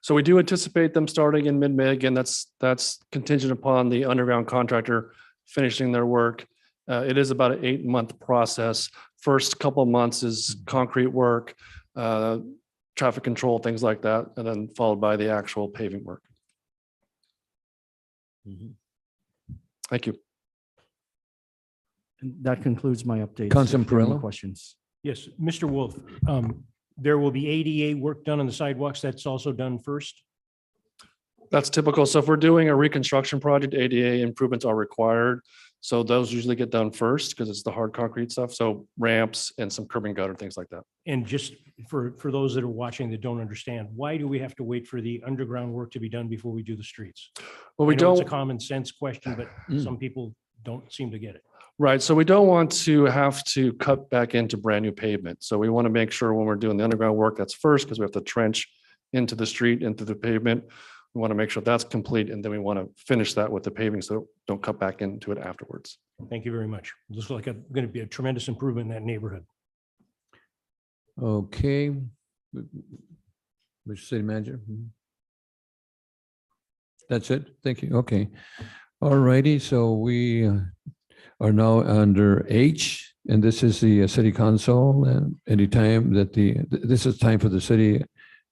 So we do anticipate them starting in mid-May. Again, that's contingent upon the underground contractor finishing their work. It is about an 8-month process. First couple of months is concrete work, traffic control, things like that, and then followed by the actual paving work. Mhm. Thank you. And that concludes my update. Councilman Perillo? Questions? Yes, Mr. Wolf, there will be ADA work done on the sidewalks. That's also done first. That's typical. So if we're doing a reconstruction project, ADA improvements are required. So those usually get done first because it's the hard concrete stuff. So ramps and some curb and gutter, things like that. And just for those that are watching that don't understand, why do we have to wait for the underground work to be done before we do the streets? Well, we I know it's a don't. common sense question, but some people don't seem to get it. Right. So we don't want to have to cut back into brand new pavement. So we want to make sure when we're doing the underground work, that's first because we have to trench into the street, into the pavement. We want to make sure that's complete. And then we want to finish that with the paving. So don't cut back into it afterwards. Thank you very much. Looks like going to be a tremendous improvement in that neighborhood. Okay. Mr. City Manager? That's it? Thank you. Okay. All righty. So we are now under H, and this is the city council. And anytime that this is time for the city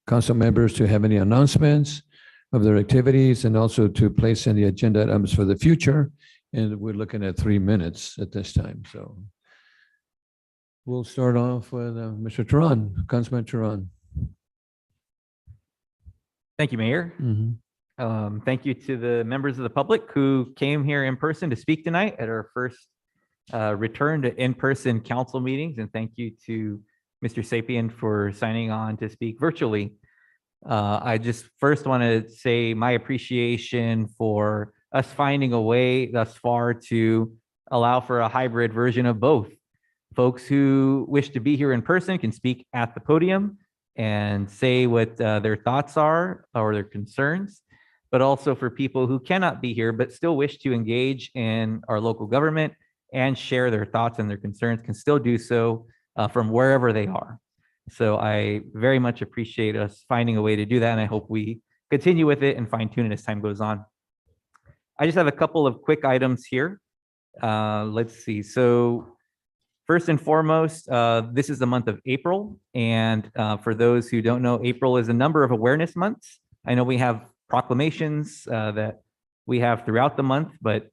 council members to have any announcements of their activities and also to place any agenda items for the future. And we're looking at 3 minutes at this time. So we'll start off with Mr. Turan, Councilman Turan. Thank you, Mayor. Thank you to the members of the public who came here in person to speak tonight at our first return to in-person council meetings. And thank you to Mr. Sapien for signing on to speak virtually. I just first want to say my appreciation for us finding a way thus far to allow for a hybrid version of both. Folks who wish to be here in person can speak at the podium and say what their thoughts are or their concerns, but also for people who cannot be here but still wish to engage in our local government and share their thoughts and their concerns can still do so from wherever they are. So I very much appreciate us finding a way to do that, and I hope we continue with it and fine tune it as time goes on. I just have a couple of quick items here. Let's see. So first and foremost, this is the month of April. And for those who don't know, April is a number of awareness months. I know we have proclamations that we have throughout the month, but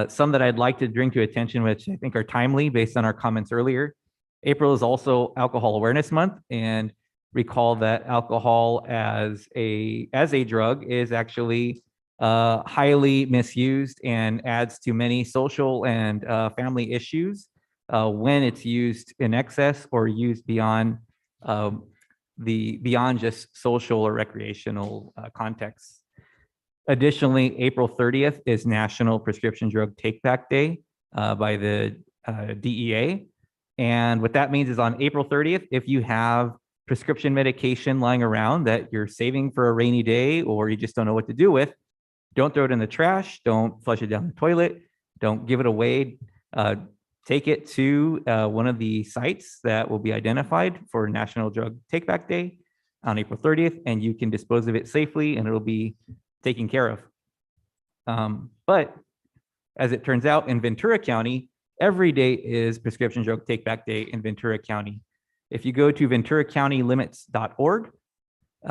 some that I'd like to bring to attention, which I think are timely based on our comments earlier. April is also Alcohol Awareness Month, and recall that alcohol as a drug is actually highly misused and adds to many social and family issues when it's used in excess or used beyond beyond just social or recreational contexts. Additionally, April 30th is National Prescription Drug Take Back Day by the DEA. And what that means is on April 30th, if you have prescription medication lying around that you're saving for a rainy day or you just don't know what to do with, don't throw it in the trash, don't flush it down the toilet, don't give it away. Take it to one of the sites that will be identified for National Drug Take Back Day on April 30th, and you can dispose of it safely and it'll be taken care of. But as it turns out, in Ventura County, every day is Prescription Drug Take Back Day in Ventura County. If you go to venturacountylimits.org,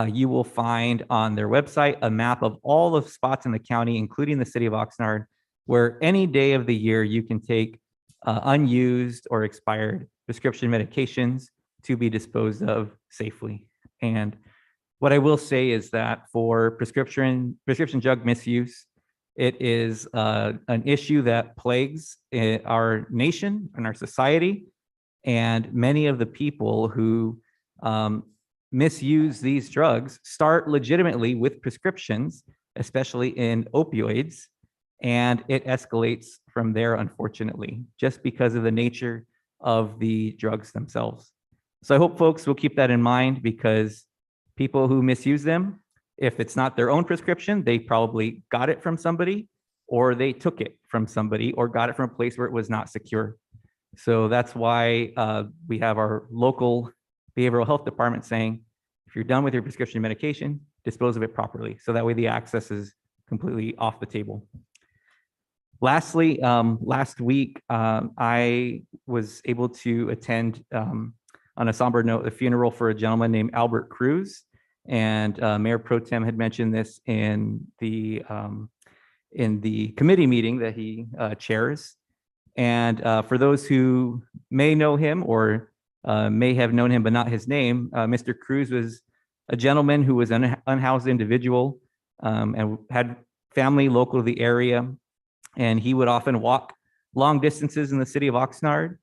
you will find on their website a map of all the spots in the county, including the city of Oxnard, where any day of the year you can take unused or expired prescription medications to be disposed of safely. And what I will say is that for prescription drug misuse, it is an issue that plagues our nation and our society. And many of the people who misuse these drugs start legitimately with prescriptions, especially in opioids, and it escalates from there, unfortunately, just because of the nature of the drugs themselves. So I hope folks will keep that in mind, because people who misuse them, if it's not their own prescription, they probably got it from somebody, or they took it from somebody, or got it from a place where it was not secure. So that's why we have our local behavioral health department saying, if you're done with your prescription medication, dispose of it properly. So that way the access is completely off the table. Lastly, last week, I was able to attend, on a somber note, the funeral for a gentleman named Albert Cruz. And Mayor Pro Tem had mentioned this in the committee meeting that he chairs. And for those who may know him or may have known him but not his name, Mr. Cruz was a gentleman who was an unhoused individual and had family local to the area. And he would often walk long distances in the city of Oxnard.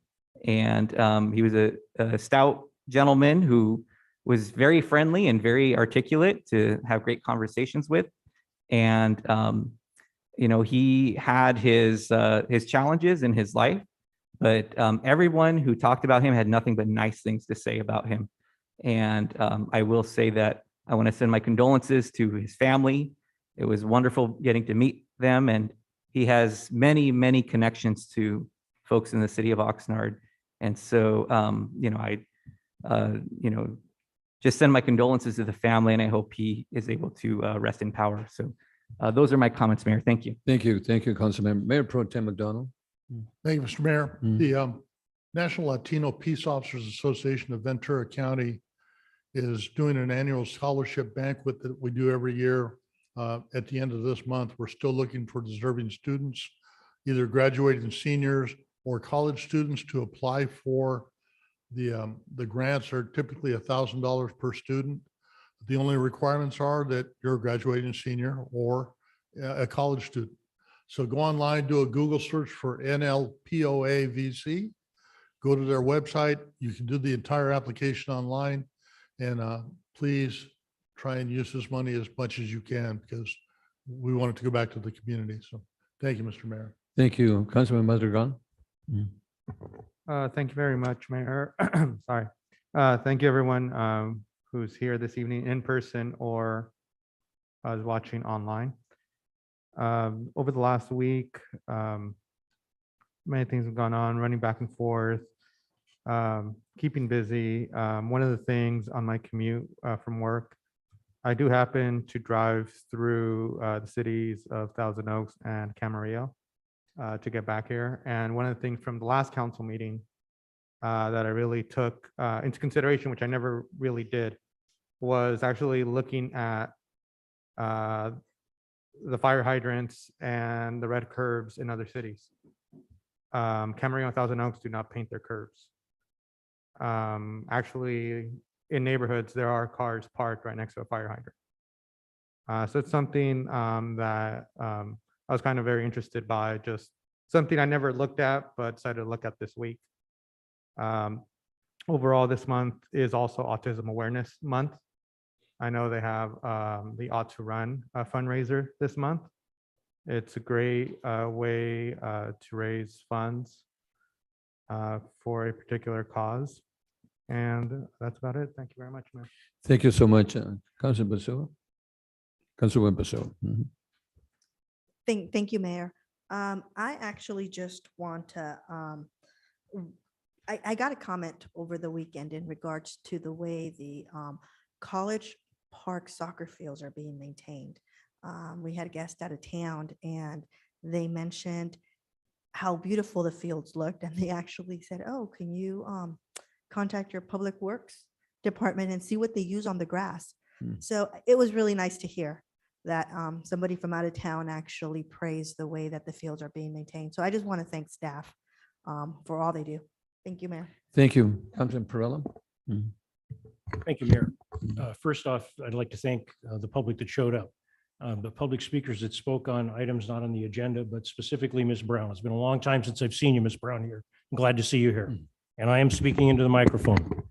And he was a stout gentleman who was very friendly and very articulate to have great conversations with. And you know, he had his challenges in his life, but everyone who talked about him had nothing but nice things to say about him. And I will say that I want to send my condolences to his family. It was wonderful getting to meet them, and he has many, many connections to folks in the city of Oxnard. And so, you know, you know, just send my condolences to the family, and I hope he is able to rest in power. So those are my comments, Mayor. Thank you. Thank you. Thank you, Councilmember. Mayor Pro Tem McDonald. Thank you, Mr. Mayor. The National Latino Peace Officers Association of Ventura County is doing an annual scholarship banquet that we do every year. At the end of this month, we're still looking for deserving students, either graduating seniors or college students, to apply for the grants. Are typically $1,000 per student. The only requirements are that you're a graduating senior or a college student. So go online, do a Google search for NLPOA VC, go to their website. You can do the entire application online, and please try and use this money as much as you can because we want it to go back to the community. So thank you, Mr. Mayor. Thank you. Councilman Madrigal. Thank you very much, Mayor. Sorry. Thank you, everyone who's here this evening in person or is watching online. Over the last week, many things have gone on, running back and forth, keeping busy. One of the things on my commute from work, I do happen to drive through the cities of Thousand Oaks and Camarillo to get back here. And one of the things from the last council meeting that I really took into consideration, which I never really did, was actually looking at the fire hydrants and the red curbs in other cities. Camarillo and Thousand Oaks do not paint their curbs. Actually, in neighborhoods, there are cars parked right next to a fire hydrant. So it's something that I was kind of very interested by, just something I never looked at, but decided to look at this week. Overall, this month is also Autism Awareness Month. I know they have the Ought to Run fundraiser this month. It's a great way to raise funds for a particular cause. And that's about it. Thank you very much, Mayor. Thank you so much, Councilman Pessoa. Councilwoman Pessoa. Thank you, Mayor. I actually just want to, I got a comment over the weekend in regards to the way the College Park soccer fields are being maintained. We had a guest out of town and they mentioned how beautiful the fields looked. And they actually said, oh, can you contact your Public Works Department and see what they use on the grass? So it was really nice to hear that somebody from out of town actually praised the way that the fields are being maintained. So I just want to thank staff for all they do. Thank you, Mayor. Thank you, Councilman Perrella. Thank you, Mayor. First off, I'd like to thank the public that showed up. The public speakers that spoke on items not on the agenda, but specifically Ms. Brown. It's been a long time since I've seen you, Ms. Brown, here. I'm glad to see you here. And I am speaking into the microphone.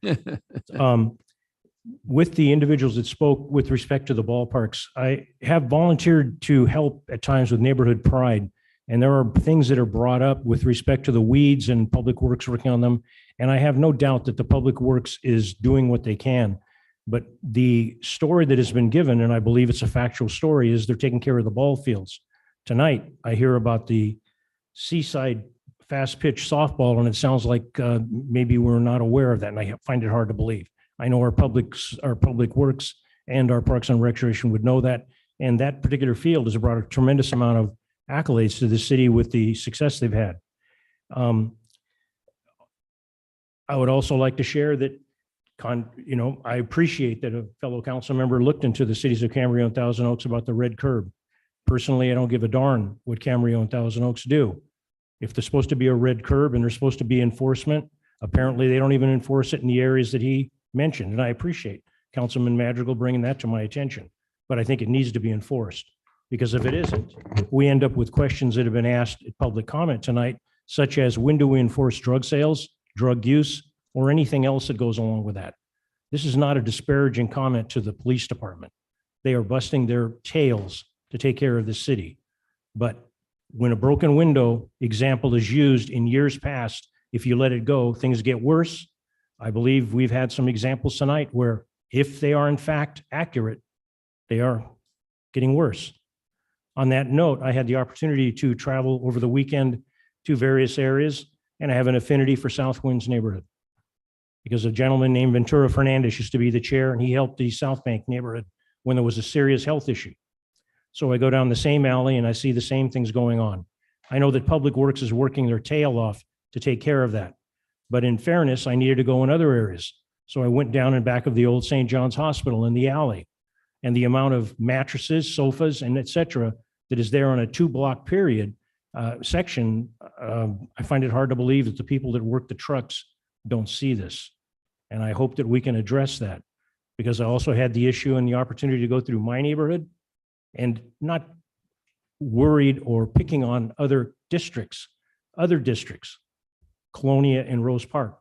With the individuals that spoke with respect to the ballparks, I have volunteered to help at times with neighborhood pride. And there are things that are brought up with respect to the weeds and Public Works working on them. And I have no doubt that the Public Works is doing what they can. But the story that has been given, and I believe it's a factual story, is they're taking care of the ball fields. Tonight, I hear about the Seaside fast pitch softball, and it sounds like maybe we're not aware of that, and I find it hard to believe. I know our Public Works and our Parks and Recreation would know that, and that particular field has brought a tremendous amount of accolades to the city with the success they've had. I would also like to share that, I appreciate that a fellow council member looked into the cities of Camarillo and Thousand Oaks about the red curb. Personally, I don't give a darn what Camarillo and Thousand Oaks do. If there's supposed to be a red curb and there's supposed to be enforcement, apparently they don't even enforce it in the areas that he mentioned. And I appreciate Councilman Madrigal bringing that to my attention, but I think it needs to be enforced, because if it isn't, we end up with questions that have been asked at public comment tonight, such as when do we enforce drug sales, drug use, or anything else that goes along with that. This is not a disparaging comment to the police department. They are busting their tails to take care of the city. But when a broken window example is used in years past, if you let it go, things get worse. I believe we've had some examples tonight where if they are in fact accurate, they are getting worse. On that note, I had the opportunity to travel over the weekend to various areas, and I have an affinity for South Winds neighborhood, because a gentleman named Ventura Fernandez used to be the chair, and he helped the South Bank neighborhood when there was a serious health issue. So I go down the same alley and I see the same things going on. I know that Public Works is working their tail off to take care of that. But in fairness, I needed to go in other areas. So I went down in back of the old St. John's Hospital in the alley, and the amount of mattresses, sofas, and et cetera that is there on a 2-block period section, I find it hard to believe that the people that work the trucks don't see this. And I hope that we can address that, because I also had the issue and the opportunity to go through my neighborhood, and not worried or picking on other districts, Colonia and Rose Park,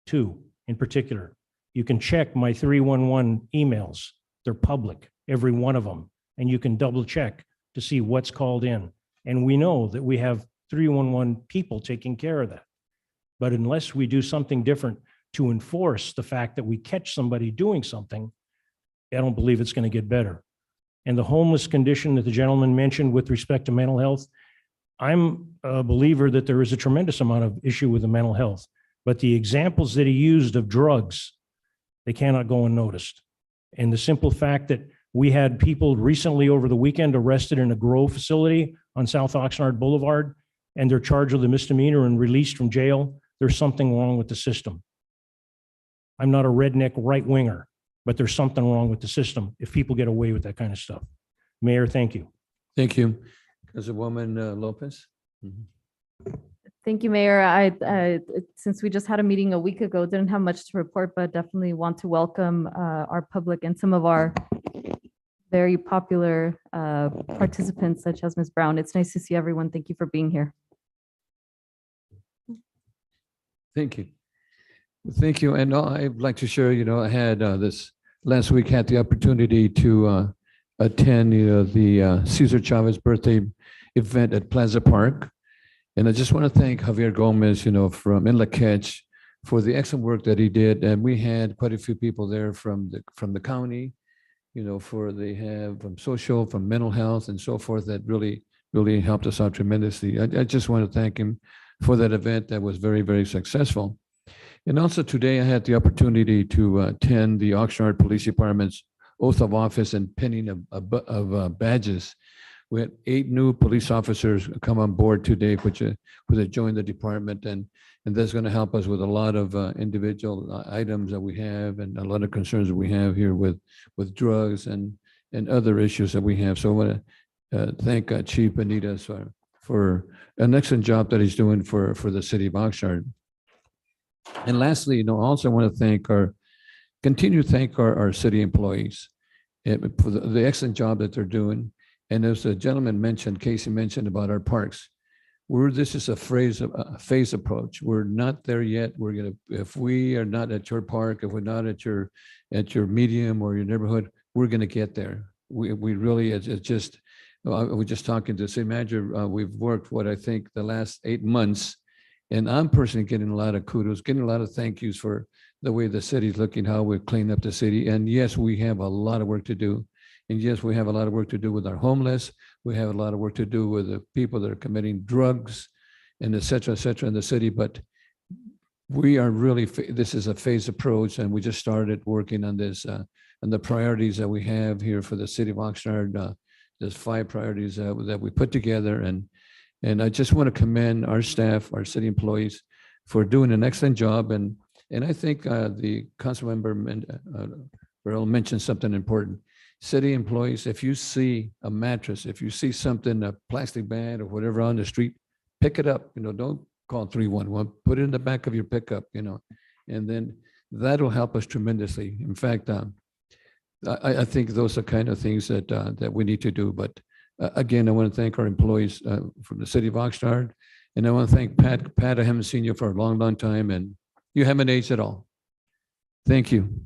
2 in particular. You can check my 311 emails. They're public, every one of them. And you can double check to see what's called in. And we know that we have 311 people taking care of that. But unless we do something different to enforce the fact that we catch somebody doing something, I don't believe it's going to get better. And the homeless condition that the gentleman mentioned with respect to mental health, I'm a believer that there is a tremendous amount of issue with the mental health. But the examples that he used of drugs, they cannot go unnoticed. And the simple fact that we had people recently over the weekend arrested in a grow facility on South Oxnard Boulevard, and they're charged with a misdemeanor and released from jail, there's something wrong with the system. I'm not a redneck right winger, but there's something wrong with the system if people get away with that kind of stuff. Mayor, thank you. Thank you. Councilwoman Lopez. Thank you, Mayor. Since we just had a meeting a week ago, didn't have much to report, but definitely want to welcome our public and some of our very popular participants, such as Ms. Brown. It's nice to see everyone. Thank you for being here. Thank you. Thank you. And I'd like to share, I had this last week, had the opportunity to attend, the Cesar Chavez birthday event at Plaza Park. And I just want to thank Javier Gomez, from In La Catch for the excellent work that he did. And we had quite a few people there from the county, they have from social, from mental health and so forth that really, really helped us out tremendously. I just want to thank him for that event that was very, very successful. And also today I had the opportunity to attend the Oxnard Police Department's oath of office and pinning of badges. We had 8 new police officers come on board today, which joined the department, and that's going to help us with a lot of individual items that we have and a lot of concerns that we have here with drugs and other issues that we have. So I want to thank Chief Benitez for an excellent job that he's doing for the city of Oxnard. And lastly, also want to continue to thank our city employees for the excellent job that they're doing. And as the gentleman mentioned, Casey mentioned about our parks, this is a phase approach. We're not there yet. If we are not at your park, if we're not at your medium or your neighborhood, we're going to get there. We really, it's just, we're just talking to city manager. We've worked I think the last 8 months, and I'm personally getting a lot of kudos, getting a lot of thank yous for the way the city's looking, how we've cleaned up the city. And yes, we have a lot of work to do. And yes, we have a lot of work to do with our homeless. We have a lot of work to do with the people that are committing drugs and et cetera in the city. But we are really, this is a phased approach, and we just started working on this and the priorities that we have here for the city of Oxnard. There's 5 priorities that we put together. And I just want to commend our staff, our city employees for doing an excellent job. And I think the council member Burrell mentioned something important. City employees, if you see a mattress, if you see something, a plastic bag or whatever on the street, pick it up. Don't call 311. Put it in the back of your pickup. And then that'll help us tremendously. In fact, I think those are kind of things that we need to do. But again, I want to thank our employees from the city of Oxnard, and I want to thank Pat. Pat, I haven't seen you for a long, long time, and you haven't aged at all. Thank you.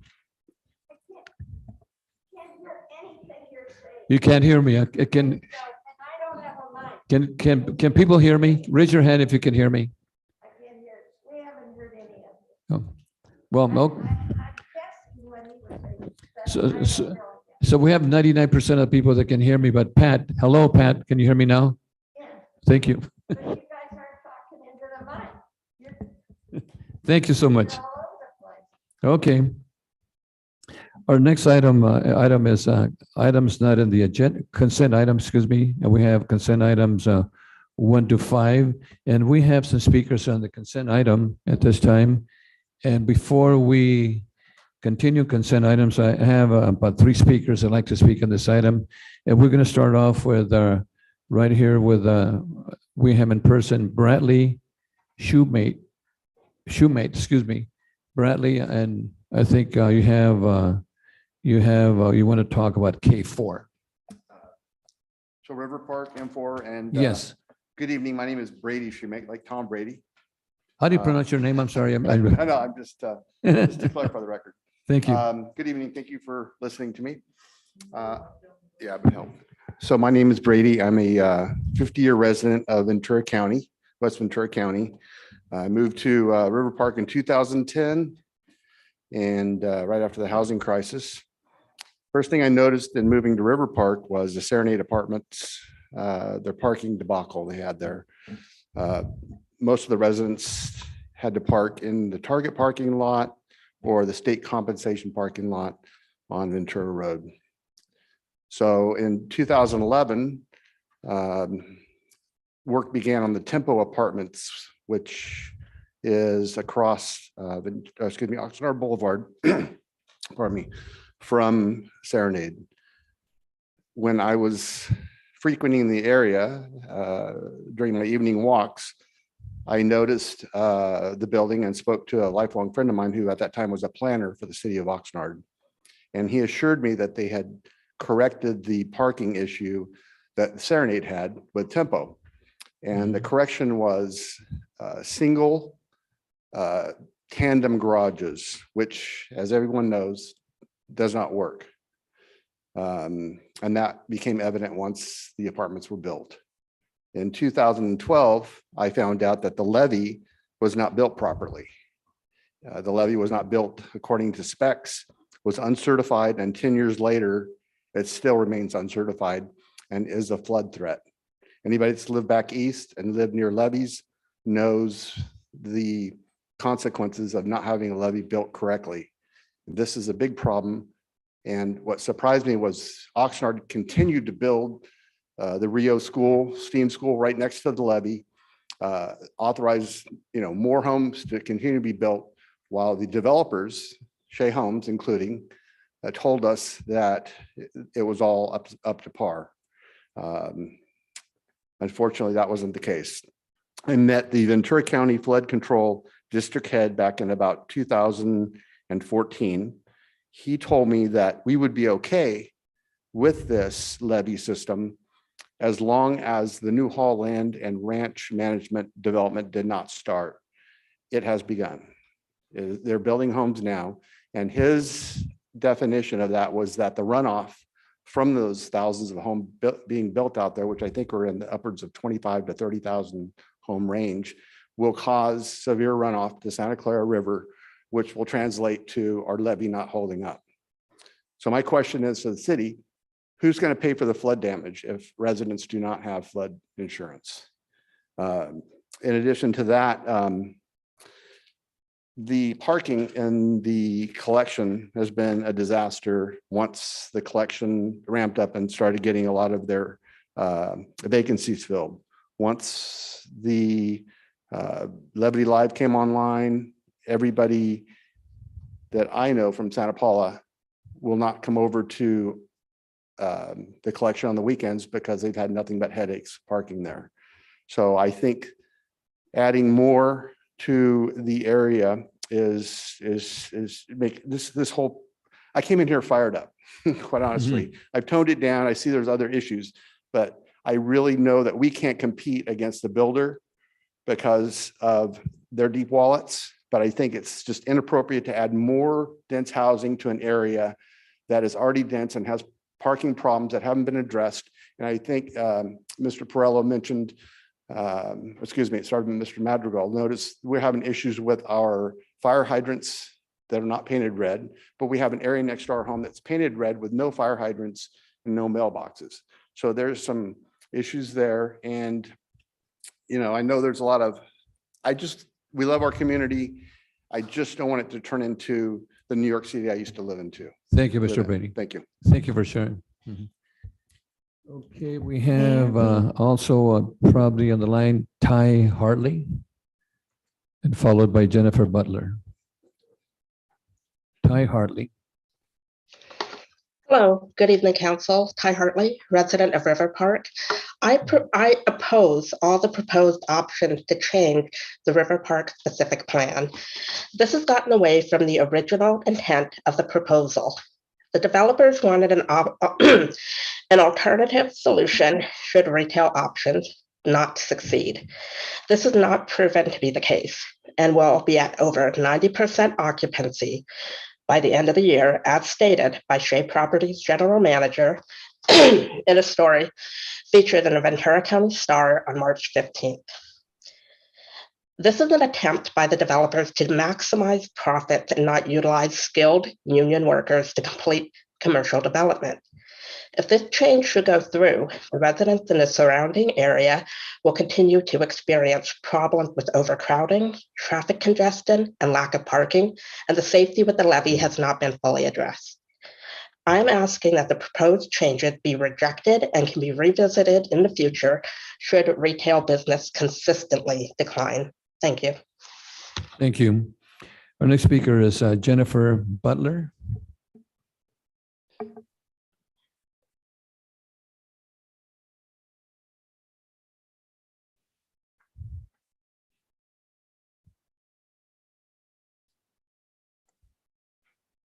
You can't hear me. Can people hear me? Raise your hand if you can hear me. Oh. Well, no. So we have 99% of people that can hear me, but Pat, hello, Pat, can you hear me now? Thank you. Thank you so much. Okay. Our next item is items not in the agenda, consent items, excuse me. And we have consent items 1 to 5. And we have some speakers on the consent item at this time. And before we continue consent items, I have about 3 speakers that like to speak on this item. And we're going to start off with right here with, we have in person Bradley Shoemate, excuse me, Bradley. And I think you want to talk about K4. So River Park, M4, and yes. Good evening. My name is Brady Shoemake, like Tom Brady. How do you pronounce your name? I'm sorry. I know. I'm just to clarify the record. Thank you. Good evening. Thank you for listening to me. Yeah, it would help. So my name is Brady. I'm a 50-year resident of Ventura County, West Ventura County. I moved to River Park in 2010 and right after the housing crisis. First thing I noticed in moving to River Park was the Serenade Apartments, their parking debacle they had there. Most of the residents had to park in the Target parking lot or the state compensation parking lot on Ventura Road. So in 2011, work began on the Tempo Apartments, which is across, Oxnard Boulevard, pardon me, from Serenade. When I was frequenting the area during my evening walks, I noticed the building and spoke to a lifelong friend of mine who at that time was a planner for the city of Oxnard. And he assured me that they had corrected the parking issue that Serenade had with Tempo. And the correction was single tandem garages, which, as everyone knows, does not work. And that became evident once the apartments were built. In 2012, I found out that the levee was not built properly. The levee was not built according to specs, was uncertified, and 10 years later, it still remains uncertified and is a flood threat. Anybody that's lived back east and lived near levees knows the consequences of not having a levee built correctly. This is a big problem. And what surprised me was Oxnard continued to build the Rio School, STEAM School right next to the levee, authorized more homes to continue to be built, while the developers, Shea Homes including, told us that it was all up to par. Unfortunately, that wasn't the case. I met the Ventura County Flood Control District Head back in about 2014. He told me that we would be okay with this levee system as long as the New Hall Land and Ranch Management Development did not start. It has begun. They're building homes now. And his definition of that was that the runoff from those thousands of homes being built out there, which I think are in the upwards of 25 to 30,000 home range, will cause severe runoff to Santa Clara River, which will translate to our levee not holding up. So my question is to the city, who's going to pay for the flood damage if residents do not have flood insurance? In addition to that, the parking and the collection has been a disaster once the collection ramped up and started getting a lot of their vacancies filled. Once the Levity Live came online, everybody that I know from Santa Paula will not come over to the collection on the weekends because they've had nothing but headaches parking there. So I think adding more to the area is make this whole, I came in here fired up, quite honestly. I've toned it down. I see there's other issues, but I really know that we can't compete against the builder because of their deep wallets. But I think it's just inappropriate to add more dense housing to an area that is already dense and has parking problems that haven't been addressed. And I think Mr. Perello mentioned, excuse me, it started with Mr. Madrigal. Notice we're having issues with our fire hydrants that are not painted red, but we have an area next to our home that's painted red with no fire hydrants and no mailboxes. So there's some issues there. And, I know there's a lot of, we love our community. I just don't want it to turn into the New York City I used to live into. Thank you, Mr. Brady. Thank you. Thank you for sharing. Okay, we have also probably on the line, Ty Hartley, and followed by Jennifer Butler. Ty Hartley. Hello, good evening, Council. Ty Hartley, resident of River Park. I oppose all the proposed options to change the River Park specific plan. This has gotten away from the original intent of the proposal. The developers wanted an alternative solution should retail options not succeed. This is not proven to be the case and will be at over 90% occupancy by the end of the year, as stated by Shea Properties General Manager in a story featured in the Ventura County Star on March 15th. This is an attempt by the developers to maximize profits and not utilize skilled union workers to complete commercial development. If this change should go through, the residents in the surrounding area will continue to experience problems with overcrowding, traffic congestion, and lack of parking, and the safety with the levee has not been fully addressed. I'm asking that the proposed changes be rejected and can be revisited in the future should retail business consistently decline. Thank you. Thank you. Our next speaker is Jennifer Butler.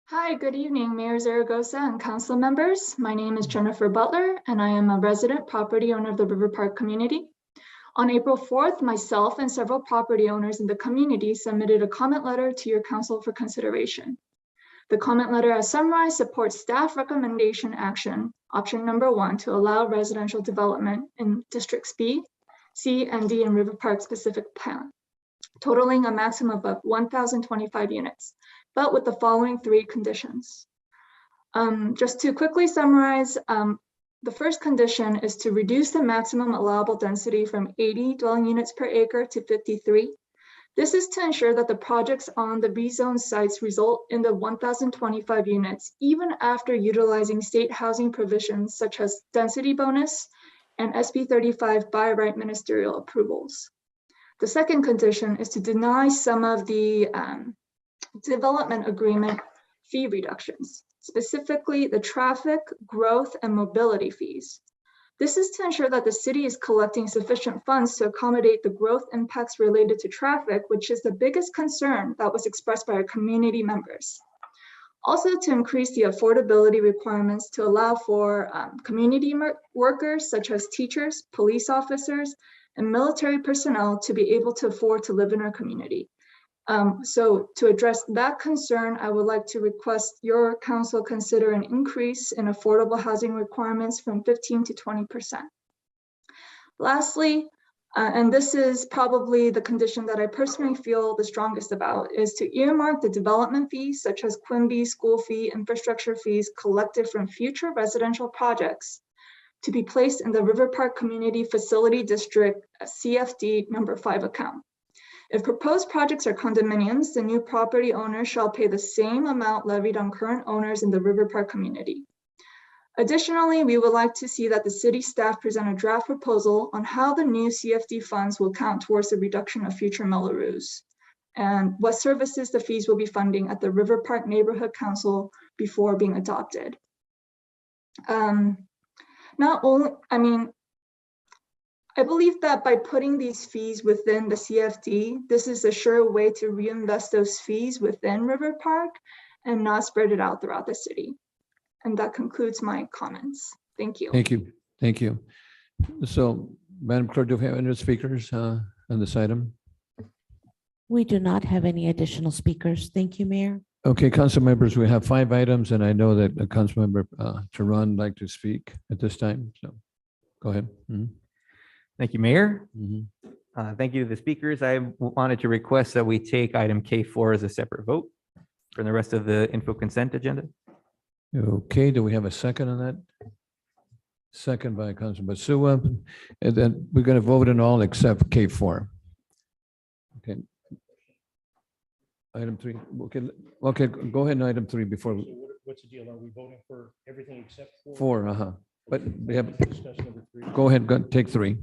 Hi, good evening, Mayor Zaragoza and council members. My name is Jennifer Butler, and I am a resident property owner of the River Park community. On April 4th, myself and several property owners in the community submitted a comment letter to your council for consideration. The comment letter, as summarized, supports staff recommendation action, option number 1, to allow residential development in districts B, C, and D in River Park specific plan, totaling a maximum of 1,025 units, but with the following 3 conditions. Just to quickly summarize, the first condition is to reduce the maximum allowable density from 80 dwelling units per acre to 53. This is to ensure that the projects on the rezoned sites result in the 1,025 units, even after utilizing state housing provisions such as density bonus and SB 35 by right ministerial approvals. The second condition is to deny some of the development agreement fee reductions, specifically the traffic, growth, and mobility fees. This is to ensure that the city is collecting sufficient funds to accommodate the growth impacts related to traffic, which is the biggest concern that was expressed by our community members. Also, to increase the affordability requirements to allow for community workers such as teachers, police officers, and military personnel to be able to afford to live in our community. So to address that concern, I would like to request your council consider an increase in affordable housing requirements from 15 to 20%. Lastly, and this is probably the condition that I personally feel the strongest about, is to earmark the development fees such as Quimby school fee, infrastructure fees collected from future residential projects to be placed in the River Park Community Facility District CFD number 5 account. If proposed projects are condominiums, the new property owner shall pay the same amount levied on current owners in the River Park community. Additionally, we would like to see that the city staff present a draft proposal on how the new CFD funds will count towards the reduction of future Melloroos and what services the fees will be funding at the River Park Neighborhood Council before being adopted. I believe that by putting these fees within the CFD, this is a sure way to reinvest those fees within River Park and not spread it out throughout the city. And that concludes my comments. Thank you. Thank you. Thank you. So, Madam Clerk, do we have any speakers on this item? We do not have any additional speakers. Thank you, Mayor. Okay, council members, we have 5 items, and I know that Councilmember Tehran would like to speak at this time. So, go ahead. Thank you, Mayor. Mm-hmm. Thank you to the speakers. I wanted to request that we take item K4 as a separate vote for the rest of the info consent agenda. Okay, do we have a second on that? Second by Councilman Basua. And then we're going to vote on all except K4. Okay. Item 3. Okay, go ahead on item 3 before. What's the deal? Are we voting for everything except 4? But we have, Discuss number 3. go ahead, take 3.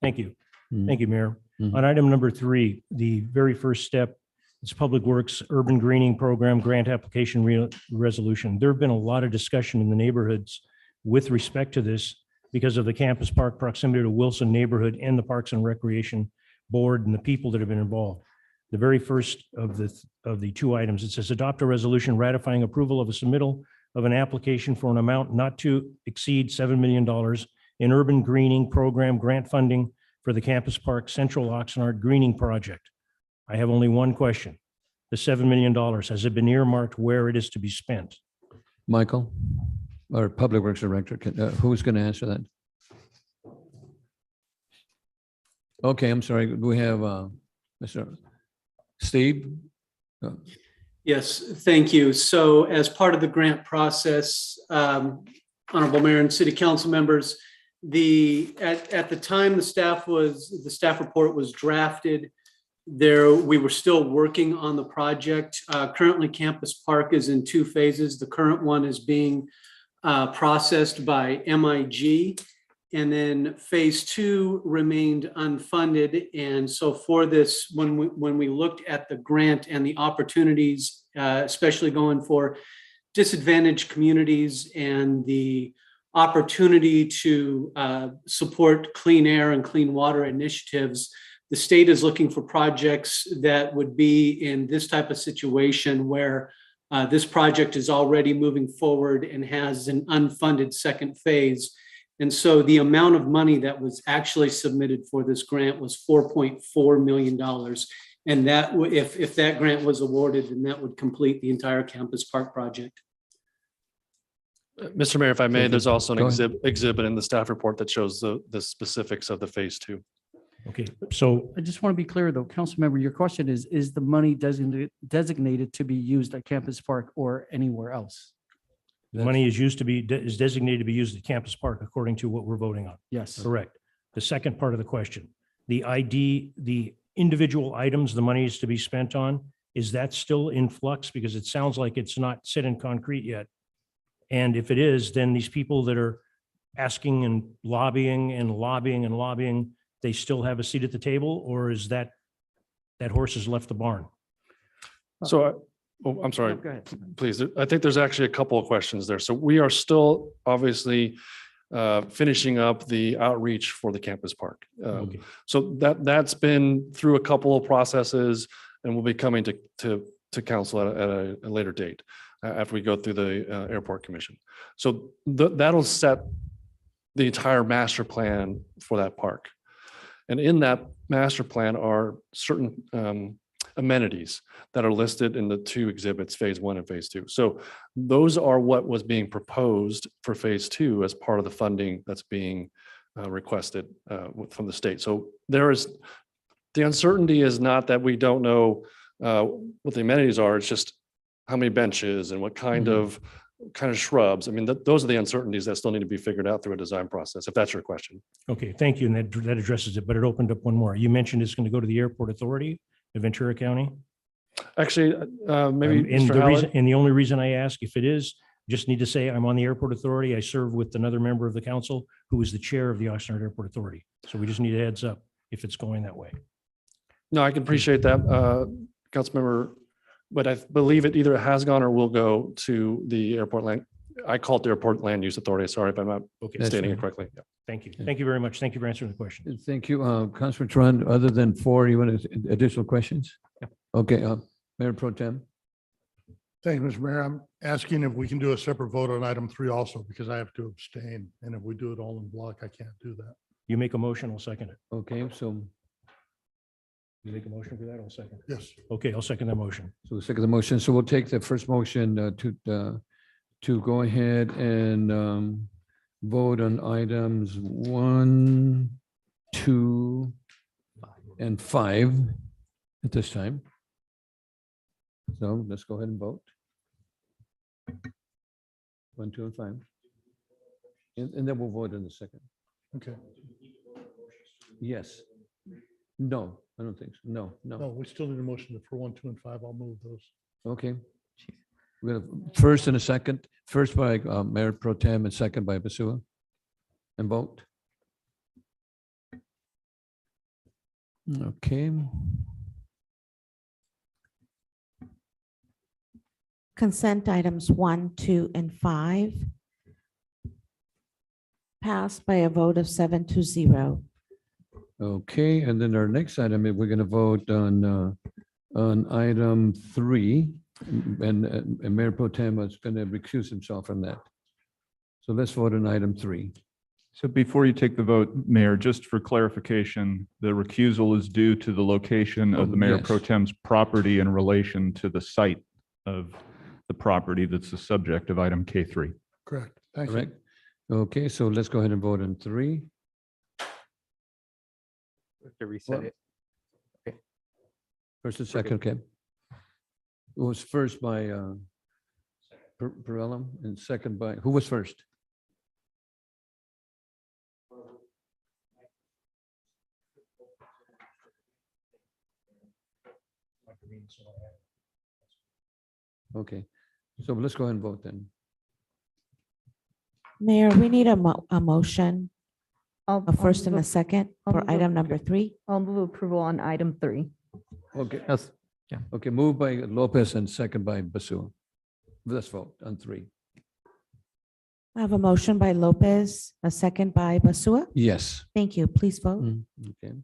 Thank you. Mhm. Thank you, Mayor. Mhm. On item number 3, the very first step, it's Public Works Urban Greening Program Grant Application Resolution. There have been a lot of discussion in the neighborhoods with respect to this because of the campus park proximity to Wilson neighborhood and the Parks and Recreation Board and the people that have been involved. The very first of the 2 items, it says adopt a resolution ratifying approval of a submittal of an application for an amount not to exceed $7 million in urban greening program grant funding for the Campus Park Central Oxnard Greening Project. I have only one question. The $7 million, has it been earmarked where it is to be spent? Michael, our Public Works Director, who's going to answer that? Okay, I'm sorry. We have Mr. Steve. Yes, thank you. So as part of the grant process, Honorable Mayor and City Council members, at the time the staff report was drafted, we were still working on the project. Currently, Campus Park is in 2 phases. The current one is being processed by MIG, and then phase 2 remained unfunded. And so for this, when we looked at the grant and the opportunities, especially going for disadvantaged communities and the opportunity to support clean air and clean water initiatives, the state is looking for projects that would be in this type of situation where this project is already moving forward and has an unfunded second phase. And so the amount of money that was actually submitted for this grant was $4.4 million. And that, if that grant was awarded, then that would complete the entire Campus Park project. Mr. Mayor, if I may, there's also Go an ahead. exhibit in the staff report that shows the specifics of the phase 2. Okay, so I just want to be clear though, council member, your question is the money designated to be used at Campus Park or anywhere else? the money is designated to be used at Campus Park according to what we're voting on. Yes. Correct. The second part of the question, the individual items the money is to be spent on, is that still in flux? Because it sounds like it's not set in concrete yet. And if it is, then these people that are asking and lobbying and lobbying and lobbying, they still have a seat at the table, or is that horse has left the barn? So, I'm sorry, Go ahead. please. I think there's actually a couple of questions there. So we are still obviously finishing up the outreach for the Campus Park. So that's been through a couple of processes and will be coming to council at a later date after we go through the Airport Commission. So that'll set the entire master plan for that park. And in that master plan are certain amenities that are listed in the 2 exhibits, phase 1 and phase 2. So those are what was being proposed for phase 2 as part of the funding that's being requested from the state. So the uncertainty is not that we don't know what the amenities are, it's just how many benches and what kind of shrubs. I mean, those are the uncertainties that still need to be figured out through a design process, if that's your question. Okay, thank you. And that addresses it, but it opened up one more. You mentioned it's going to go to the Airport Authority of Ventura County. Actually, maybe And Mr. the Howard? reason, and the only reason I ask, if it is, just need to say I'm on the Airport Authority. I serve with another member of the council who is the chair of the Oxnard Airport Authority. So we just need a heads up if it's going that way. No, I can appreciate that, Councilmember, but I believe it either has gone or will go to the airport land. I call it the Airport Land Use Authority. Sorry if I'm not Okay. stating it right. correctly. Yeah. Thank you. Thank you very much. Thank you for answering the question. Thank you. Councilor Tron, other than 4, you want additional questions? Yeah. Okay, Mayor Pro Tem. Thank you, Mr. Mayor. I'm asking if we can do a separate vote on item 3 also, because I have to abstain. And if we do it all in block, I can't do that. You make a motion, I'll second it. Okay, so You make a motion for that, I'll second it. Yes. Okay, I'll second that motion. we'll second the motion. So we'll take the first motion to go ahead and vote on items 1, 2, and 5 at this time. So let's go ahead and vote. 1, 2, and 5. And then we'll vote in a second. Okay. Yes. No, I don't think so. No. No, we still need a motion for 1, 2, and 5. I'll move those. Okay. We're gonna first and a second, first by Mayor Pro Tem and second by Basua. And vote. Okay. Consent items 1, 2, and 5 passed by a vote of 7-0. Okay, and then our next item, we're going to vote on item 3, and Mayor Pro Tem is going to recuse himself from that. So let's vote on item 3. So before you take the vote, Mayor, just for clarification, the recusal is due to the location of the Mayor Pro Yes. Tem's property in relation to the site of the property that's the subject of item K3. Correct. Thank you. Correct. Okay, so let's go ahead and vote on 3. To reset it. First and second, okay. It was first by Perellum and second by, who was first? Okay, so let's go ahead and vote then. Mayor, we need a motion, I'll- a I'll first and move a second I'll for move item ap- number 3. I'll move approval on item 3. Okay, Yes. Yeah. okay, moved by Lopez and second by Basua. Let's vote on 3. I have a motion by Lopez, a second by Basua. Yes. Thank you. Please vote. Okay.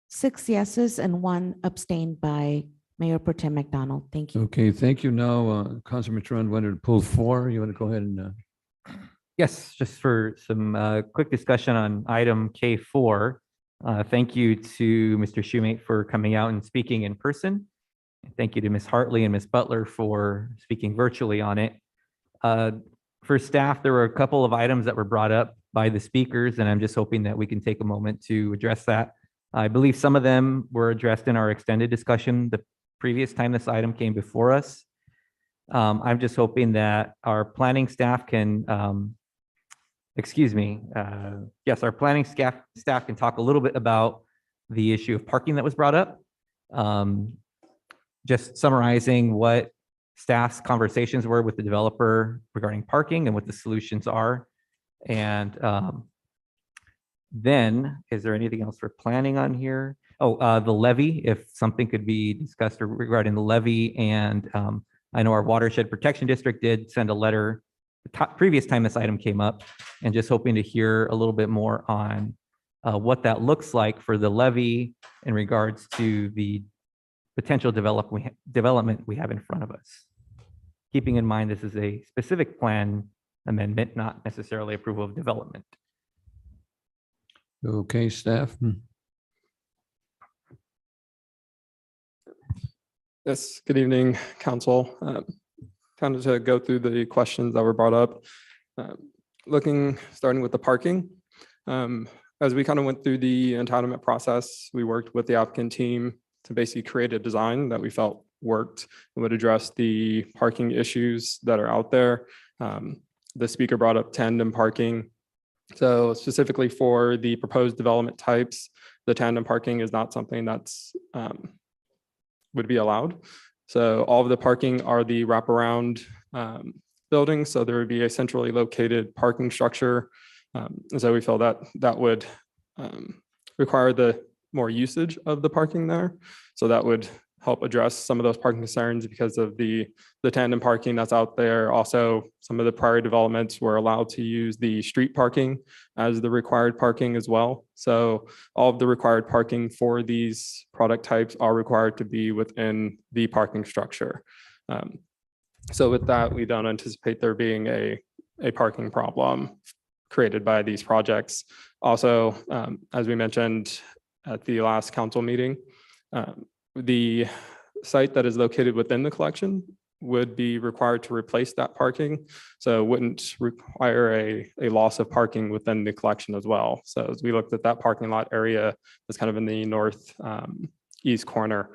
Six yeses and 1 abstained by Mayor Pro Tem McDonald. Thank you. Okay, thank you. Now, Councilor Matron wanted to pull 4. You want to go ahead and, Yes, just for some quick discussion on item K4. Thank you to Mr. Schumate for coming out and speaking in person. Thank you to Ms. Hartley and Ms. Butler for speaking virtually on it. For staff, there were a couple of items that were brought up by the speakers, and I'm just hoping that we can take a moment to address that. I believe some of them were addressed in our extended discussion the previous time this item came before us. I'm just hoping that our planning staff can, yes, our planning staff can talk a little bit about the issue of parking that was brought up. Just summarizing what staff's conversations were with the developer regarding parking and what the solutions are. And then, is there anything else we're planning on here? Oh, the levy, if something could be discussed regarding the levy. And I know our watershed protection district did send a letter the previous time this item came up, and just hoping to hear a little bit more on what that looks like for the levy in regards to the potential development we have in front of us. Keeping in mind, this is a specific plan amendment, not necessarily approval of development. okay, staff? Yes, good evening, council. Kind of to go through the questions that were brought up. Starting with the parking. As we kind of went through the entitlement process, we worked with the applicant team to basically create a design that we felt worked and would address the parking issues that are out there. The speaker brought up tandem parking. So specifically for the proposed development types, the tandem parking is not something that's would be allowed. So all of the parking are the wraparound buildings. So there would be a centrally located parking structure. And so we feel that that would require the more usage of the parking there. So that would help address some of those parking concerns because of the tandem parking that's out there. Also, some of the prior developments were allowed to use the street parking as the required parking as well. So all of the required parking for these product types are required to be within the parking structure. So with that, we don't anticipate there being a parking problem created by these projects. Also, as we mentioned at the last council meeting, the site that is located within the collection would be required to replace that parking. So it wouldn't require a loss of parking within the collection as well. So as we looked at that parking lot area, that's kind of in the north east corner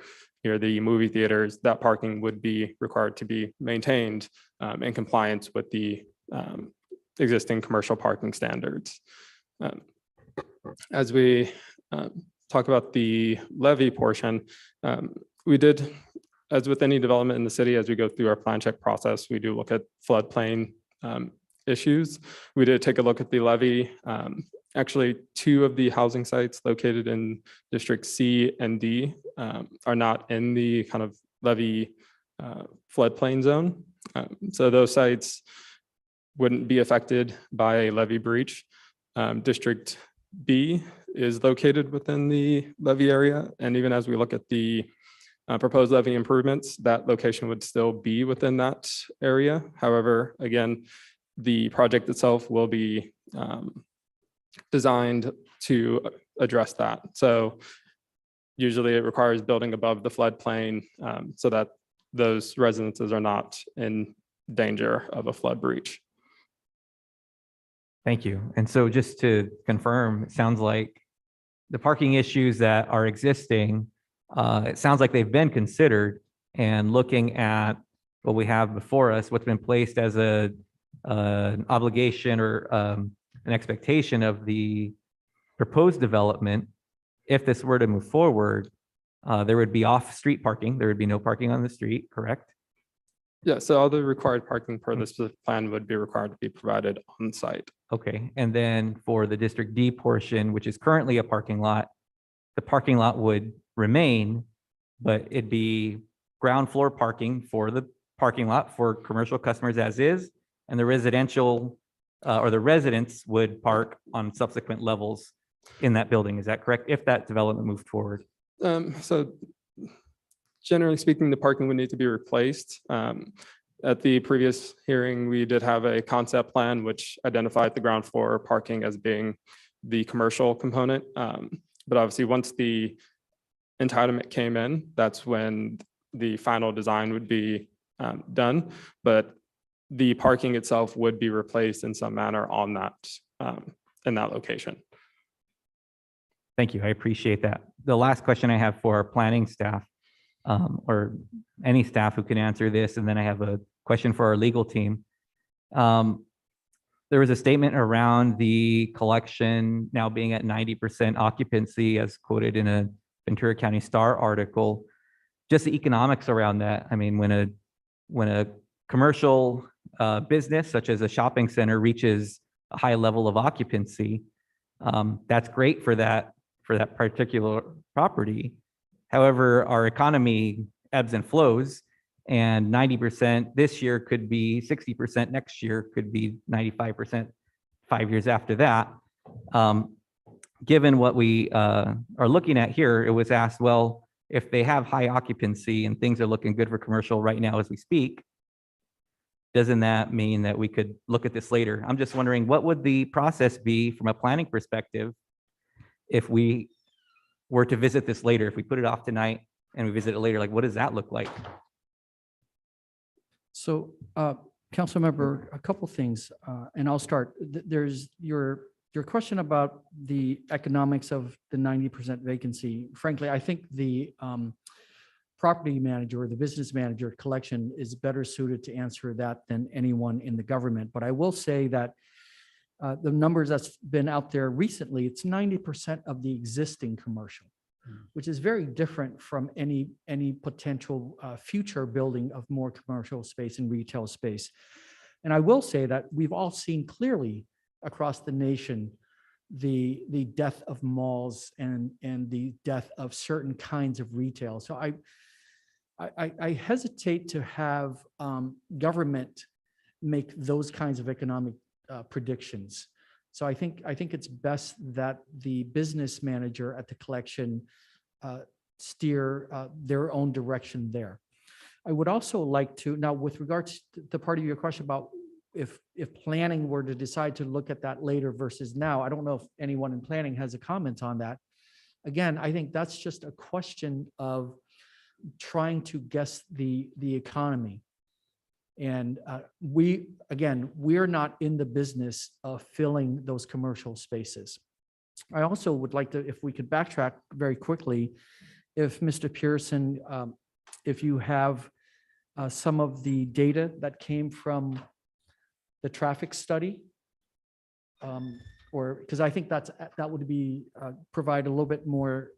near the movie theaters, that parking would be required to be maintained in compliance with the existing commercial parking standards. As we talk about the levy portion, we did, as with any development in the city, as we go through our plan check process, we do look at floodplain issues. We did take a look at the levy. Actually, 2 of the housing sites located in District C and D are not in the kind of levy floodplain zone. So those sites wouldn't be affected by a levy breach. District B is located within the levy area. And even as we look at the proposed levy improvements, that location would still be within that area. However, again, the project itself will be designed to address that. So usually it requires building above the floodplain so that those residences are not in danger of a flood breach. Thank you. And so just to confirm, it sounds like the parking issues that are existing, it sounds like they've been considered, and looking at what we have before us, what's been placed as an obligation or an expectation of the proposed development. If this were to move forward, there would be off-street parking. There would be no parking on the street, correct? Yeah, so all the required parking per this plan would be required to be provided on site. Okay, and then for the District D portion, which is currently a parking lot, the parking lot would remain, but it'd be ground floor parking for the parking lot for commercial customers as is, and the residential or the residents would park on subsequent levels in that building. Is that correct? If that development moved forward? So generally speaking, the parking would need to be replaced. At the previous hearing, we did have a concept plan which identified the ground floor parking as being the commercial component. But obviously, once the entitlement came in, that's when the final design would be done. But the parking itself would be replaced in some manner on that in that location. Thank you. I appreciate that. The last question I have for our planning staff, or any staff who can answer this, and then I have a question for our legal team. There was a statement around the collection now being at 90% occupancy, as quoted in a Ventura County Star article. Just the economics around that. I mean, when a commercial business such as a shopping center reaches a high level of occupancy, that's great for that particular property. However, our economy ebbs and flows, and 90% this year could be 60% next year, could be 95% 5 years after that. Given what we are looking at here, it was asked, well, if they have high occupancy and things are looking good for commercial right now as we speak, doesn't that mean that we could look at this later? I'm just wondering, what would the process be from a planning perspective if we were to visit this later, if we put it off tonight and we visit it later? Like, what does that look like? So, council member, a couple things, and I'll start. There's your question about the economics of the 90% vacancy. Frankly, I think the property manager or the business manager collection is better suited to answer that than anyone in the government. But I will say that the numbers that's been out there recently, it's 90% of the existing commercial, which is very different from any potential future building of more commercial space and retail space. And I will say that we've all seen clearly across the nation the death of malls and the death of certain kinds of retail. So I hesitate to have government make those kinds of economic predictions. So I think it's best that the business manager at the collection steer their own direction there. I would also like to, now with regards to the part of your question about if planning were to decide to look at that later versus now, I don't know if anyone in planning has a comment on that. Again, I think that's just a question of trying to guess the economy. And we're not in the business of filling those commercial spaces. I also would like to, if we could backtrack very quickly, if Mr. Pearson, if you have some of the data that came from the traffic study, or because I think that would be provide a little bit more,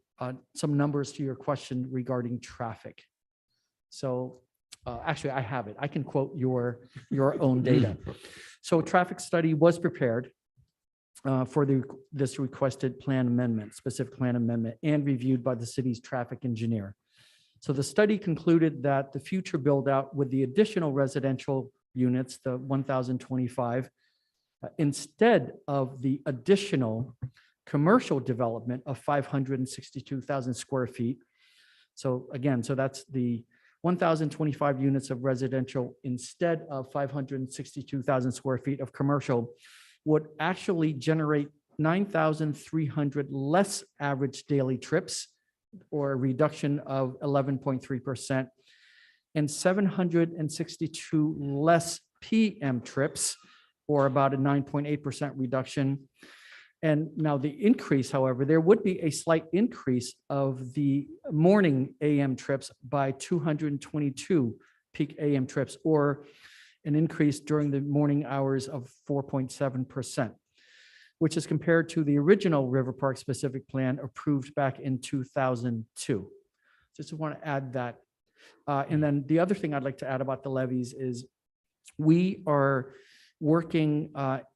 some numbers to your question regarding traffic. So actually, I have it. I can quote your own data. So a traffic study was prepared for this requested plan amendment, specific plan amendment, and reviewed by the city's traffic engineer. So the study concluded that the future build out with the additional residential units, the 1,025, instead of the additional commercial development of 562,000 square feet, So again, so that's the 1,025 units of residential instead of 562,000 square feet of commercial would actually generate 9,300 less average daily trips, or a reduction of 11.3%, and 762 less PM trips, or about a 9.8% reduction. And now the increase, however, there would be a slight increase of the morning AM trips by 222 peak AM trips, or an increase during the morning hours of 4.7%, which is compared to the original River Park specific plan approved back in 2002. Just want to add that. And then the other thing I'd like to add about the levies is we are working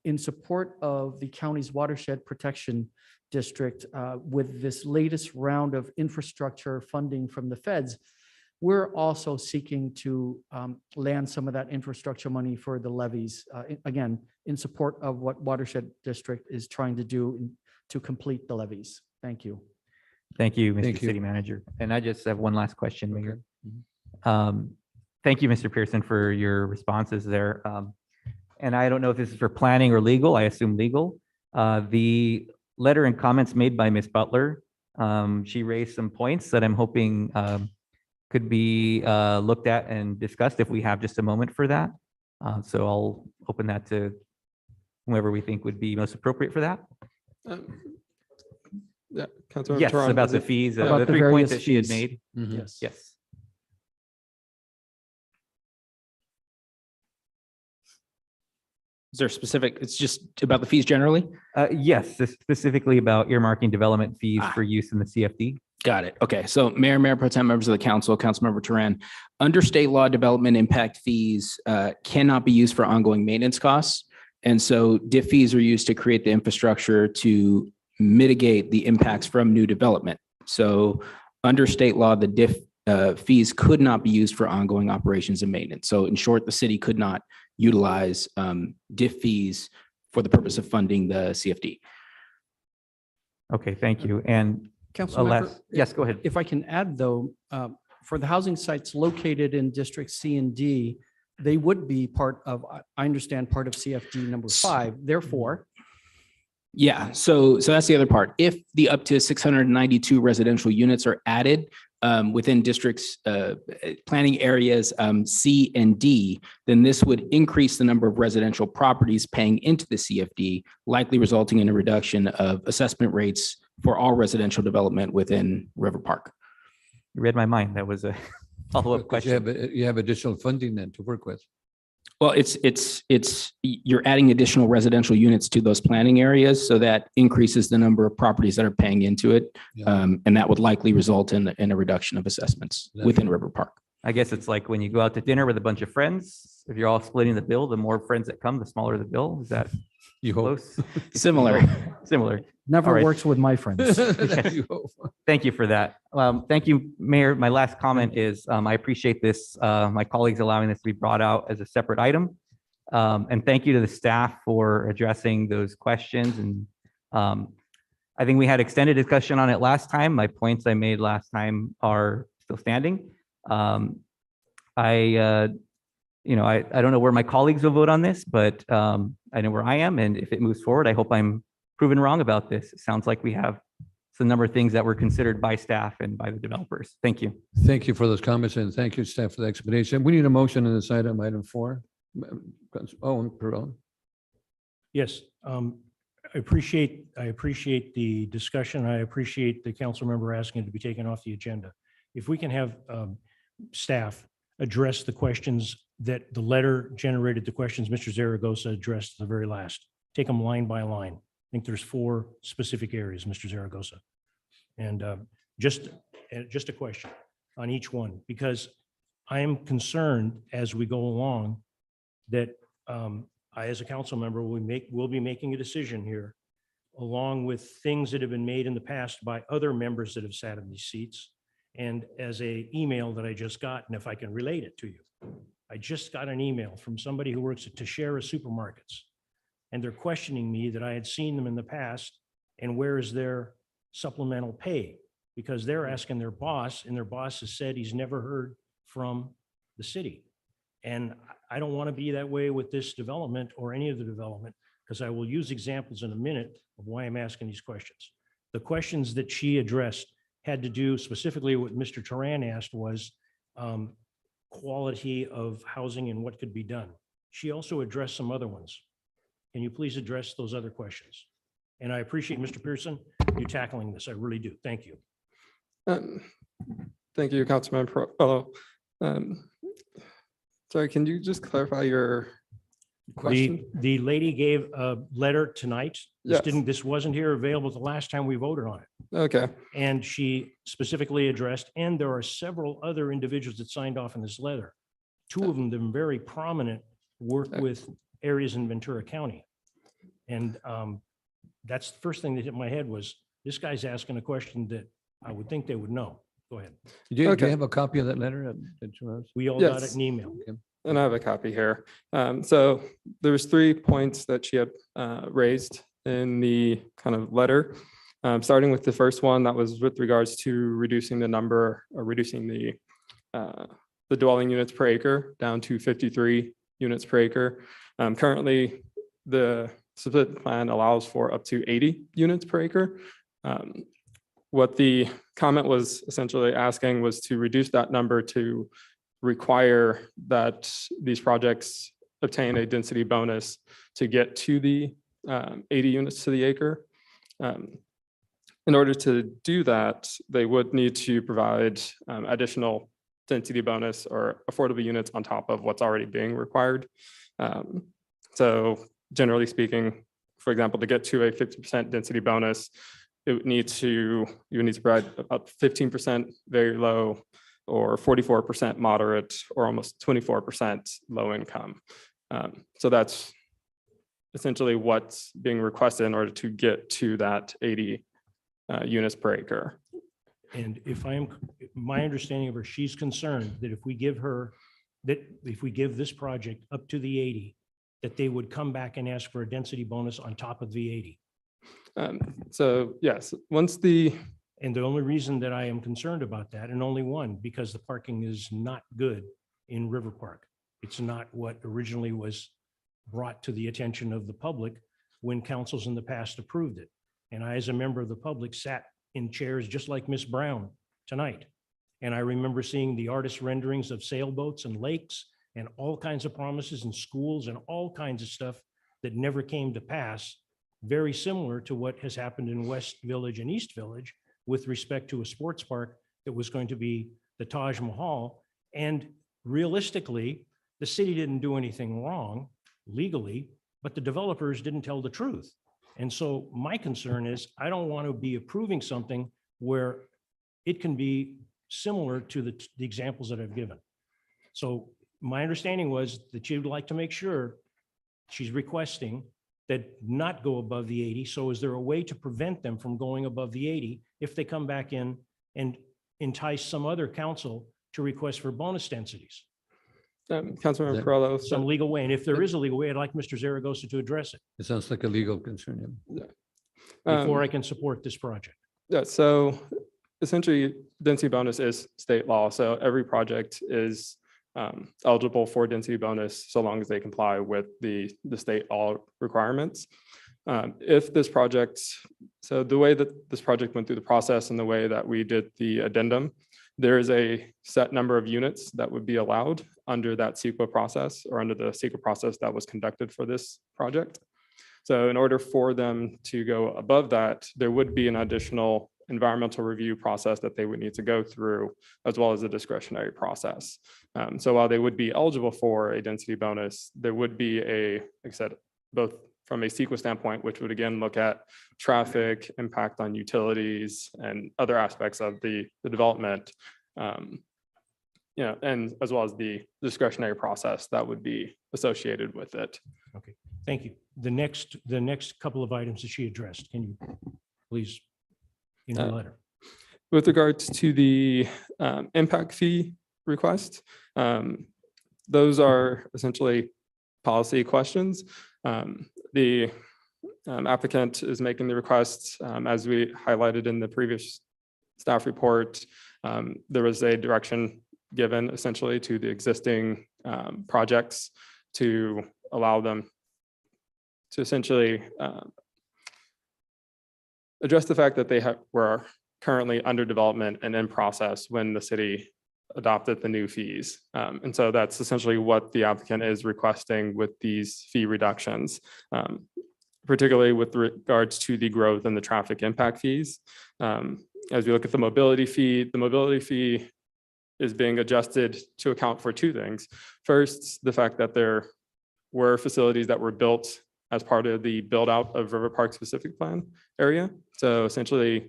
in support of the county's watershed protection district with this latest round of infrastructure funding from the feds. We're also seeking to land some of that infrastructure money for the levies, again, in support of what watershed district is trying to do to complete the levies. Thank you. Thank you, Mr. Thank you. City Manager. And I just have one last question, Mayor. Mhm. Thank you, Mr. Pearson, for your responses there. And I don't know if this is for planning or legal. I assume legal. The letter and comments made by Ms. Butler, she raised some points that I'm hoping could be looked at and discussed if we have just a moment for that. So I'll open that to whoever we think would be most appropriate for that. Yeah, Councilmember Yes, Tehran, about is the it- fees, About the the 3 points various that she had fees. made. Mhm. Yes. Yes. Is there specific, it's just about the fees generally? Yes, specifically about earmarking development fees for use in the CFD. Got it. Okay. So Mayor Pro Tem, members of the council, Councilmember Turan, under state law, development impact fees cannot be used for ongoing maintenance costs. And so DIF fees are used to create the infrastructure to mitigate the impacts from new development. So under state law, the DIF fees could not be used for ongoing operations and maintenance. So in short, the city could not utilize DIF fees for the purpose of funding the CFD. Okay, thank you. And Councilmember, yes, go ahead. If I can add, though, for the housing sites located in District C and D, they would be part of, I understand, part of CFD number 5. Therefore, Yeah, so that's the other part. If the up to 692 residential units are added within districts, planning areas C and D, then this would increase the number of residential properties paying into the CFD, likely resulting in a reduction of assessment rates for all residential development within River Park. You read my mind. That was a follow-up Because you question. you have additional funding then to work with. Well, you're adding additional residential units to those planning areas, so that increases the number of properties that are paying into it. Yeah. And that would likely result in a reduction of assessments within River Park. I guess it's like when you go out to dinner with a bunch of friends, if you're all splitting the bill, the more friends that come, the smaller the bill. Is that You hope. close? Similar. Similar. never All right. works with my friends. You hope. Thank you for that. Thank you, Mayor. My last comment is I appreciate this, my colleagues allowing this to be brought out as a separate item. And thank you to the staff for addressing those questions. And I think we had extended discussion on it last time. My points I made last time are still standing. I don't know where my colleagues will vote on this, but I know where I am. And if it moves forward, I hope I'm proven wrong about this. It sounds like we have some number of things that were considered by staff and by the developers. Thank you. Thank you for those comments and thank you, staff, for the explanation. We need a motion on this item, item 4. Oh, Perone. Yes, I appreciate the discussion. I appreciate the council member asking it to be taken off the agenda. If we can have staff address the questions that the letter generated, the questions Mr. Zaragoza addressed at the very last. Take them line by line. I think there's 4 specific areas, Mr. Zaragoza. And just a question on each one, because I am concerned as we go along that I, as a council member, will be making a decision here along with things that have been made in the past by other members that have sat in these seats. And as a email that I just got, and if I can relate it to you, I just got an email from somebody who works at Teixeira Supermarkets. And they're questioning me that I had seen them in the past and where is their supplemental pay? because they're asking their boss, and their boss has said he's never heard from the city. And I don't want to be that way with this development or any of the development, because I will use examples in a minute of why I'm asking these questions. The questions that she addressed had to do specifically what Mr. Turan asked was quality of housing and what could be done. She also addressed some other ones. Can you please address those other questions? And I appreciate, Mr. Pearson, you tackling this. I really do. Thank you. Thank you, Councilman Pro. Sorry, can you just clarify your question? The lady gave a letter tonight. Yes. This wasn't here available the last time we voted on it. Okay. And she specifically addressed, and there are several other individuals that signed off on this letter. Two of them very prominent, work with areas in Ventura County. And that's the first thing that hit my head was, this guy's asking a question that I would think they would know. Go ahead. Do you have a copy of that letter that you have? We all got it in email. Okay. And I have a copy here. So there was 3 points that she had raised in the kind of letter. Starting with the first one, that was with regards to reducing the number or reducing the dwelling units per acre down to 53 units per acre. Currently, the split plan allows for up to 80 units per acre. What the comment was essentially asking was to reduce that number to require that these projects obtain a density bonus to get to the 80 units to the acre. In order to do that, they would need to provide additional density bonus or affordable units on top of what's already being required. So generally speaking, for example, to get to a 50% density bonus, you would need to provide up 15% very low, or 44% moderate, or almost 24% low income. So that's essentially what's being requested in order to get to that 80 units per acre. And my understanding of her, she's concerned that if we give this project up to the 80, that they would come back and ask for a density bonus on top of the 80. So yes, And the only reason that I am concerned about that, and only one, because the parking is not good in River Park. It's not what originally was brought to the attention of the public when councils in the past approved it. And I, as a member of the public, sat in chairs just like Miss Brown tonight. And I remember seeing the artist renderings of sailboats and lakes and all kinds of promises and schools and all kinds of stuff that never came to pass, very similar to what has happened in West Village and East Village with respect to a sports park that was going to be the Taj Mahal. And realistically, the city didn't do anything wrong legally, but the developers didn't tell the truth. And so my concern is I don't want to be approving something where it can be similar to the examples that I've given. So my understanding was that you'd like to make sure she's requesting that not go above the 80. So is there a way to prevent them from going above the 80 if they come back in and entice some other council to request for bonus densities? Councilmember Perrello. Some legal way. And if there is a legal way, I'd like Mr. Zaragoza to address it. It sounds like a legal concern. Yeah. Before I can support this project. Yeah, so essentially density bonus is state law. So every project is eligible for density bonus so long as they comply with the state law requirements. If this project, so the way that this project went through the process and the way that we did the addendum, there is a set number of units that would be allowed under that CEQA process or under the CEQA process that was conducted for this project. So in order for them to go above that, there would be an additional environmental review process that they would need to go through, as well as a discretionary process. So while they would be eligible for a density bonus, there would be like I said, both from a CEQA standpoint, which would again look at traffic, impact on utilities, and other aspects of the development, and as well as the discretionary process that would be associated with it. Okay, thank you. The next couple of items that she addressed, can you please in her letter? With regards to the impact fee request, those are essentially policy questions. The applicant is making the request, as we highlighted in the previous staff report, there was a direction given essentially to the existing projects to allow them to essentially address the fact that they were currently under development and in process when the city adopted the new fees. And so that's essentially what the applicant is requesting with these fee reductions, particularly with regards to the growth and the traffic impact fees. As we look at the mobility fee is being adjusted to account for two things. First, the fact that there were facilities that were built as part of the build out of River Park specific plan area. So essentially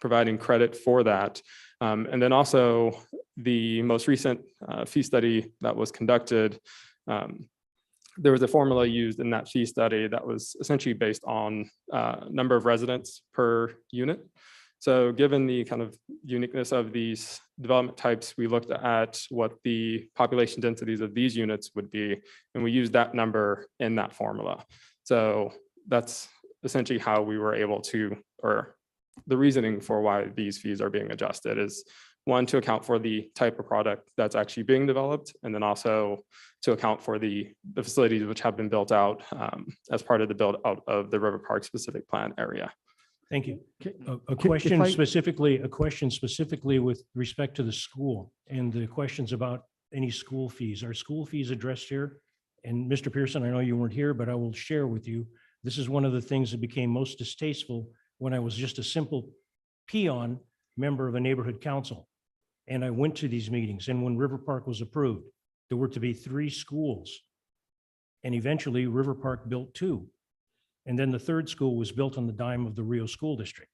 providing credit for that. And then also the most recent fee study that was conducted, there was a formula used in that fee study that was essentially based on number of residents per unit. So given the kind of uniqueness of these development types, we looked at what the population densities of these units would be, and we used that number in that formula. So that's essentially how we were able to, or the reasoning for why these fees are being adjusted is one, to account for the type of product that's actually being developed, and then also to account for the facilities which have been built out as part of the build out of the River Park specific plan area. Thank you. A question specifically with respect to the school and the questions about any school fees. Are school fees addressed here? And Mr. Pearson, I know you weren't here, but I will share with you. This is one of the things that became most distasteful when I was just a simple peon member of a neighborhood council. And I went to these meetings, and when River Park was approved, there were to be 3 schools. And eventually River Park built 2. And then the 3rd school was built on the dime of the Rio School District.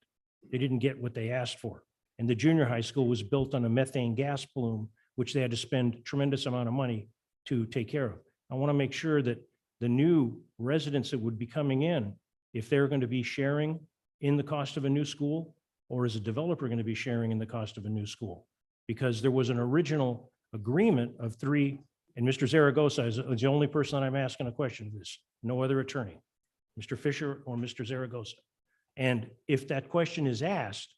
They didn't get what they asked for. And the junior high school was built on a methane gas plume, which they had to spend a tremendous amount of money to take care of. I want to make sure that the new residents that would be coming in, if they're going to be sharing in the cost of a new school, or is a developer going to be sharing in the cost of a new school? Because there was an original agreement of 3, and Mr. Zaragoza is the only person that I'm asking a question of this, no other attorney, Mr. Fisher or Mr. Zaragoza. And if that question is asked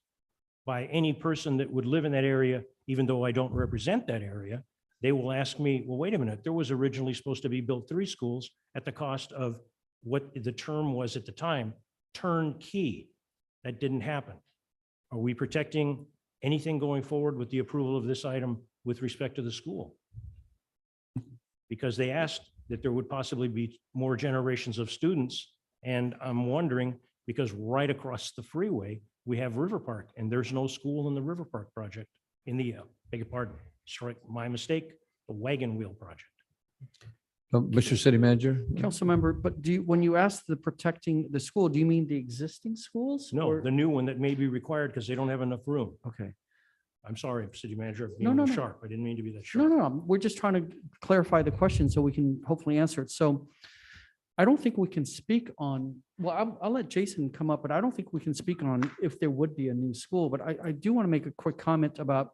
by any person that would live in that area, even though I don't represent that area, they will ask me, well, wait a minute, there was originally supposed to be built 3 schools at the cost of what the term was at the time, turnkey. That didn't happen. Are we protecting anything going forward with the approval of this item with respect to the school? Because they asked that there would possibly be more generations of students. And I'm wondering, because right across the freeway, we have River Park, and there's no school in the River Park project, in the, beg your pardon, strike my mistake, the wagon wheel project. Mr. City Manager? Councilmember, but when you ask the protecting the school, do you mean the existing schools? No, or- the new one that may be required because they don't have enough room. Okay. I'm sorry, City Manager, No, being no, no, no. sharp. I didn't mean to be that No, sharp. no, we're just trying to clarify the question so we can hopefully answer it. So I don't think we can speak on, well, I'll let Jason come up, but I don't think we can speak on if there would be a new school. But I do want to make a quick comment about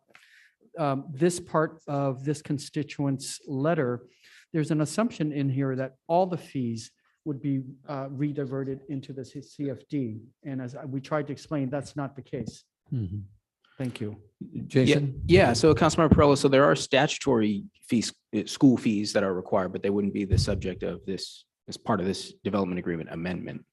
this part of this constituent's letter. There's an assumption in here that all the fees would be rediverted into the CFD. And as we tried to explain, that's not the case. Mhm. Thank you. Jason? Yeah, so Councilmember Perrello, so there are statutory fees, school fees that are required, but they wouldn't be the subject of this, as part of this development agreement amendment.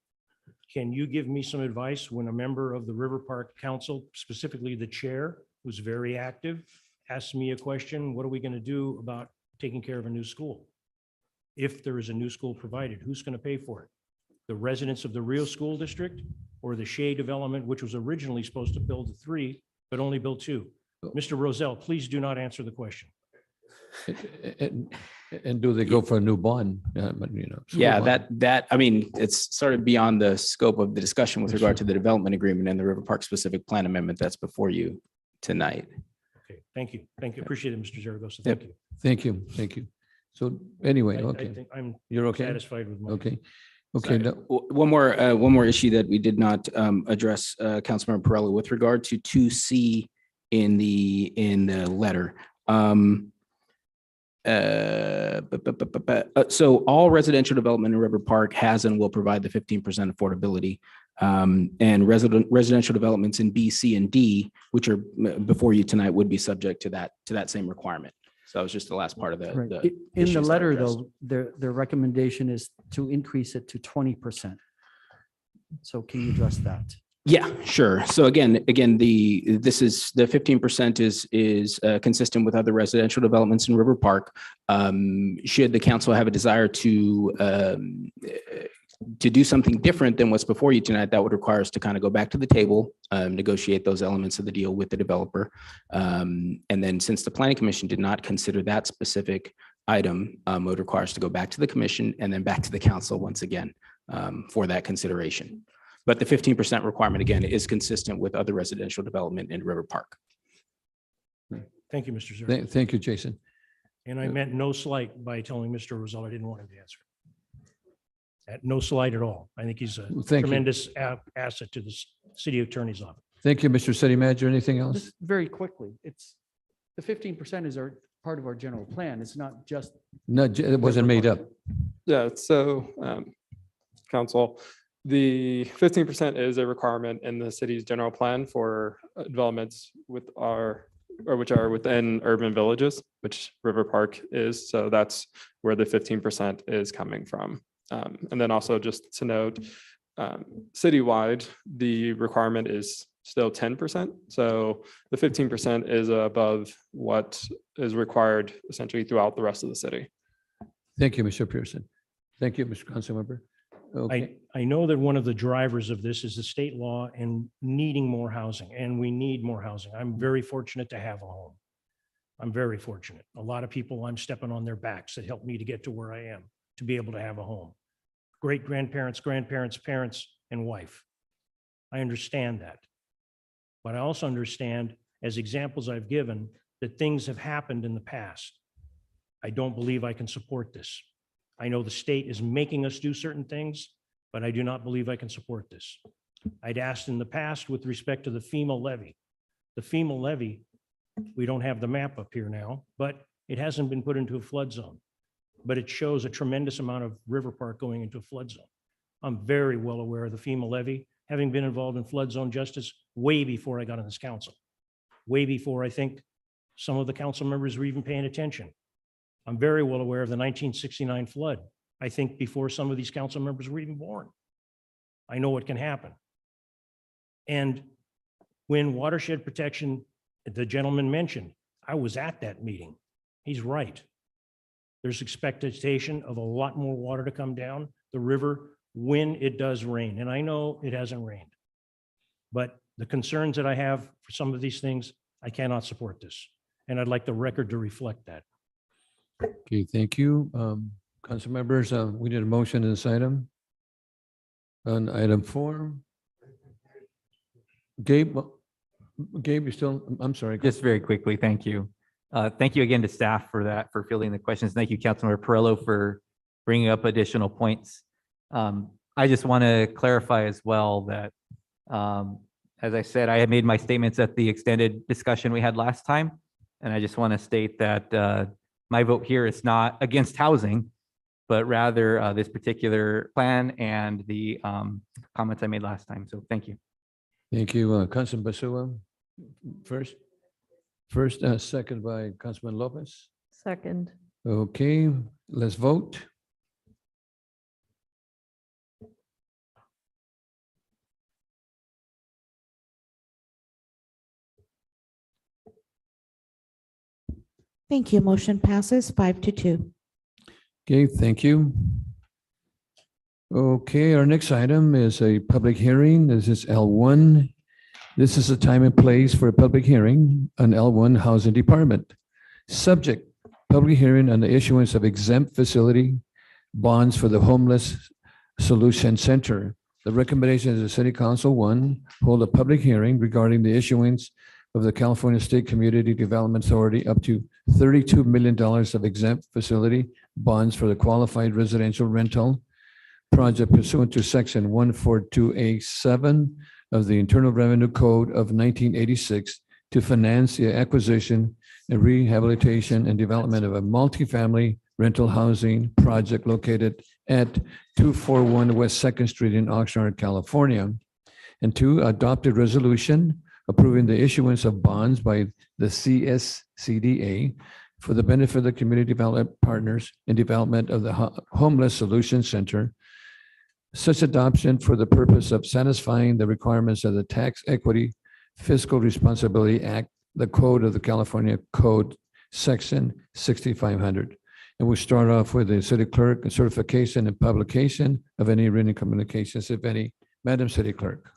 Can you give me some advice when a member of the River Park Council, specifically the chair, who's very active, asks me a question, what are we going to do about taking care of a new school? If there is a new school provided, who's going to pay for it? The residents of the Rio School District or the Shea Development, which was originally supposed to build 3, but only built 2? Mr. Roselle, please do not answer the question. And do they go for a new bond? But, school Yeah, bond. that, I mean, it's sort of beyond the scope of the discussion with regard to the development agreement and the River Park specific plan amendment that's before you tonight. Okay, thank you. Thank you. Appreciate it, Mr. Zaragoza. Yep. Thank you. Thank you, thank you. So anyway, I okay. think I'm You're okay? satisfied with my. Okay. Okay. now- One more issue that we did not address, Councilmember Perrello, with regard to 2C in the letter. So all residential development in River Park has and will provide the 15% affordability. And residential developments in B, C, and D, which are before you tonight, would be subject to that same requirement. So that was just the last part of the. Right. the In the issues that I letter, addressed. though, their recommendation is to increase it to 20%. So can you address that? Yeah, sure. So again, the 15% is consistent with other residential developments in River Park. Should the council have a desire to do something different than what's before you tonight, that would require us to kind of go back to the table, negotiate those elements of the deal with the developer. And then since the planning commission did not consider that specific item, it would require us to go back to the commission and then back to the council once again for that consideration. But the 15% requirement, again, is consistent with other residential development in River Park. Thank you, Mr. Zerko. Thank you, Jason. And I meant no slight by telling Mr. Rosell I didn't want him to answer. No slight at all. I think he's a Thank you. tremendous asset to the city attorney's office. Thank you, Mr. City Manager. Anything else? Just very quickly, it's the 15% is part of our general plan. It's not just. No, it wasn't made up. Yeah, so council, the 15% is a requirement in the city's general plan for developments which are within urban villages, which River Park is. So that's where the 15% is coming from. And then also just to note, citywide, the requirement is still 10%. So the 15% is above what is required essentially throughout the rest of the city. Thank you, Mr. Pearson. Thank you, Mr. Councilmember. Okay. I know that one of the drivers of this is the state law and needing more housing, and we need more housing. I'm very fortunate to have a home. I'm very fortunate. A lot of people, I'm stepping on their backs that helped me to get to where I am, to be able to have a home. Great grandparents, parents, and wife. I understand that. But I also understand, as examples I've given, that things have happened in the past. I don't believe I can support this. I know the state is making us do certain things, but I do not believe I can support this. I'd asked in the past with respect to the FEMA levy. The FEMA levy, we don't have the map up here now, but it hasn't been put into a flood zone. But it shows a tremendous amount of River Park going into a flood zone. I'm very well aware of the FEMA levy, having been involved in flood zone justice way before I got on this council. Way before I think some of the council members were even paying attention. I'm very well aware of the 1969 flood. I think before some of these council members were even born. I know what can happen. And when watershed protection, the gentleman mentioned, I was at that meeting. He's right. There's expectation of a lot more water to come down the river when it does rain. And I know it hasn't rained. But the concerns that I have for some of these things, I cannot support this. And I'd like the record to reflect that. Okay, thank you. Council members, we need a motion in this item. On item 4. Gabe, you still, I'm sorry. Just very quickly, thank you. Thank you again to staff for fielding the questions. Thank you, Councilmember Perillo, for bringing up additional points. I just want to clarify as well that, as I said, I had made my statements at the extended discussion we had last time. And I just want to state that my vote here is not against housing, but rather this particular plan and the comments I made last time. So thank you. Thank you, Councilman Basua. First, second by Councilman Lopez. Second. Okay, let's vote. Thank you. Motion passes 5-2. Okay, thank you. Okay, our next item is a public hearing. This is L1. This is a time and place for a public hearing on L1 Housing Department. Subject, public hearing on the issuance of exempt facility bonds for the Homeless Solution Center. The recommendation is the City Council, 1, hold a public hearing regarding the issuance of the California State Community Development Authority up to $32 million of exempt facility bonds for the qualified residential rental project pursuant to section 142A7 of the Internal Revenue Code of 1986 to finance the acquisition and rehabilitation and development of a multifamily rental housing project located at 241 West 2nd Street in Oxnard, California. And two, adopted resolution approving the issuance of bonds by the CSCDA for the benefit of the community development partners in development of the Homeless Solution Center. Such adoption for the purpose of satisfying the requirements of the Tax Equity Fiscal Responsibility Act, the Code of the California Code, Section 6500. And we start off with the city clerk and certification and publication of any written communications, if any. Madam City Clerk.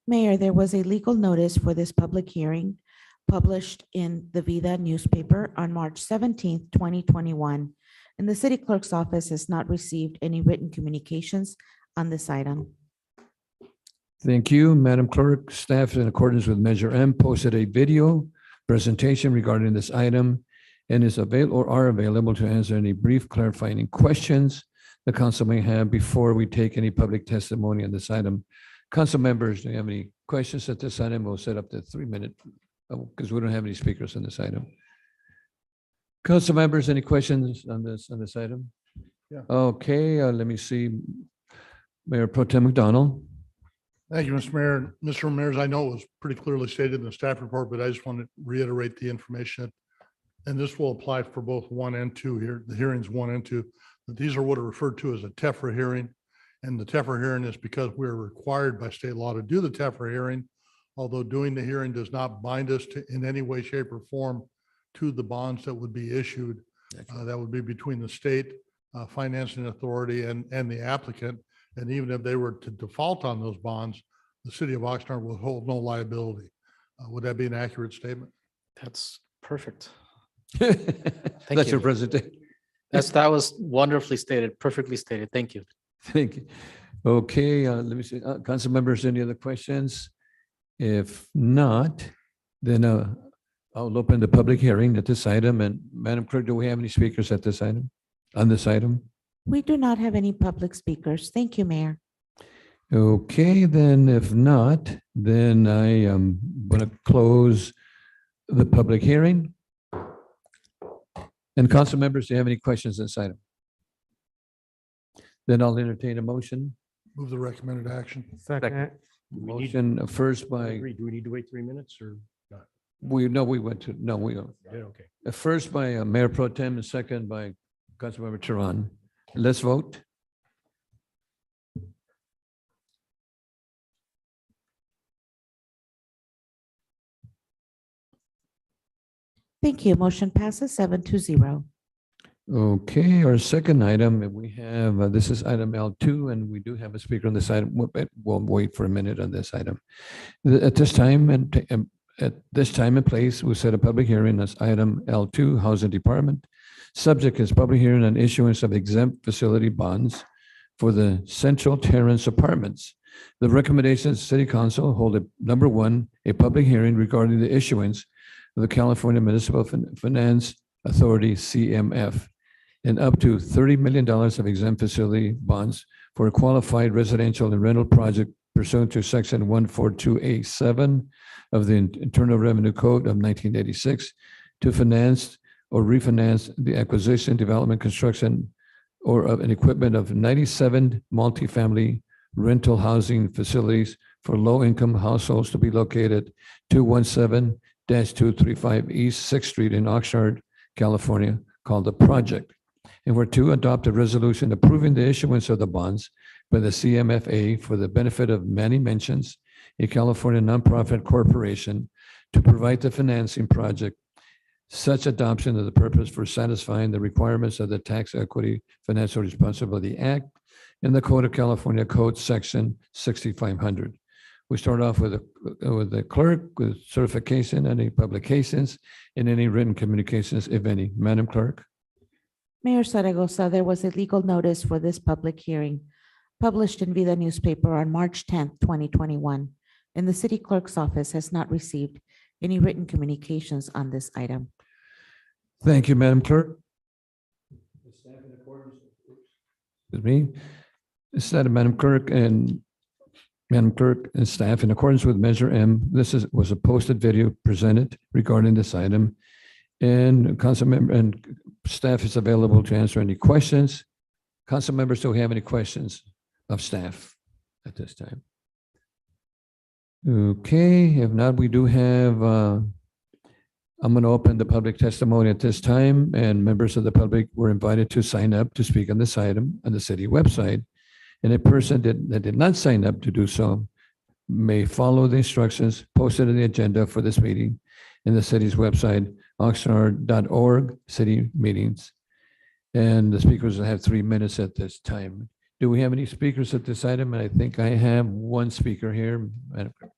Mayor, there was a legal notice for this public hearing published in the Vida newspaper on March 17th, 2021. And the city clerk's office has not received any written communications on this item. Thank you, Madam Clerk. Staff, in accordance with Measure M, posted a video presentation regarding this item and is available or are available to answer any brief clarifying questions the council may have before we take any public testimony on this item. Council members, do you have any questions at this item? We'll set up the 3-minute, because we don't have any speakers on this item. Council members, any questions on this item? Yeah. Okay, let me see. Mayor Pro Tem McDonald. Thank you, Mr. Mayor. Mr. Ramirez, I know it was pretty clearly stated in the staff report, but I just want to reiterate the information. And this will apply for both 1 and 2 here, the hearings 1 and 2. That these are what are referred to as a TEFRA hearing. And the TEFRA hearing is because we're required by state law to do the TEFRA hearing, although doing the hearing does not bind us to in any way, shape, or form to the bonds that would be issued. That would be between the state financing authority and the applicant. And even if they were to default on those bonds, the city of Oxnard will hold no liability. Would that be an accurate statement? That's perfect. That's your presentation. That was wonderfully stated, perfectly stated. Thank you. Thank you. Okay, let me see. Council members, any other questions? If not, then I'll open the public hearing at this item. And Madam Clerk, do we have any speakers at this item, on this item? We do not have any public speakers. Thank you, Mayor. Okay, then if not, then I am going to close the public hearing. And council members, do you have any questions on this item? Then I'll entertain a motion. Move the recommended action. Second. Motion first I by, agree. Do we need to wait 3 minutes or not? we don't. Yeah, okay. First by Mayor Pro Tem and second by Councilmember Tehran. Let's vote. Thank you. Motion passes 7-0. Okay, our second item, we have, this is item L2, and we do have a speaker on this item. We'll wait for a minute on this item. At this time and place, we set a public hearing as item L2, Housing Department. Subject is public hearing on issuance of exempt facility bonds for the Central Terrace Apartments. The recommendations, City Council hold number 1, a public hearing regarding the issuance of the California Municipal Finance Authority, CMF, and up to $30 million of exempt facility bonds for a qualified residential and rental project pursuant to Section 142A7 of the Internal Revenue Code of 1986 to finance or refinance the acquisition, development, construction, or of an equipment of 97 multifamily rental housing facilities for low-income households to be located 217-235 East 6th Street in Oxnard, California, called the project. And we're to adopt a resolution approving the issuance of the bonds by the CMFA for the benefit of Manny Mentions, a California nonprofit corporation, to provide the financing project. Such adoption of the purpose for satisfying the requirements of the Tax Equity Financial Responsibility Act and the Code of California Code Section 6500. We start off with the clerk with certification, any publications, and any written communications, if any. Madam Clerk. Mayor Zaragoza, there was a legal notice for this public hearing published in Vida newspaper on March 10th, 2021, and the city clerk's office has not received any written communications on this item. Thank you, Madam Clerk. Excuse me. This is Madam Clerk and staff, in accordance with Measure M, was a posted video presented regarding this item, and council member and staff is available to answer any questions. Council members, do we have any questions of staff at this time? Okay, if not, we do have, I'm going to open the public testimony at this time, and members of the public were invited to sign up to speak on this item on the city website. And a person that did not sign up to do so may follow the instructions posted in the agenda for this meeting in the city's website, oxnard.org, city meetings. And the speakers will have 3 minutes at this time. Do we have any speakers at this item? And I think I have one speaker here. Madam Clerk.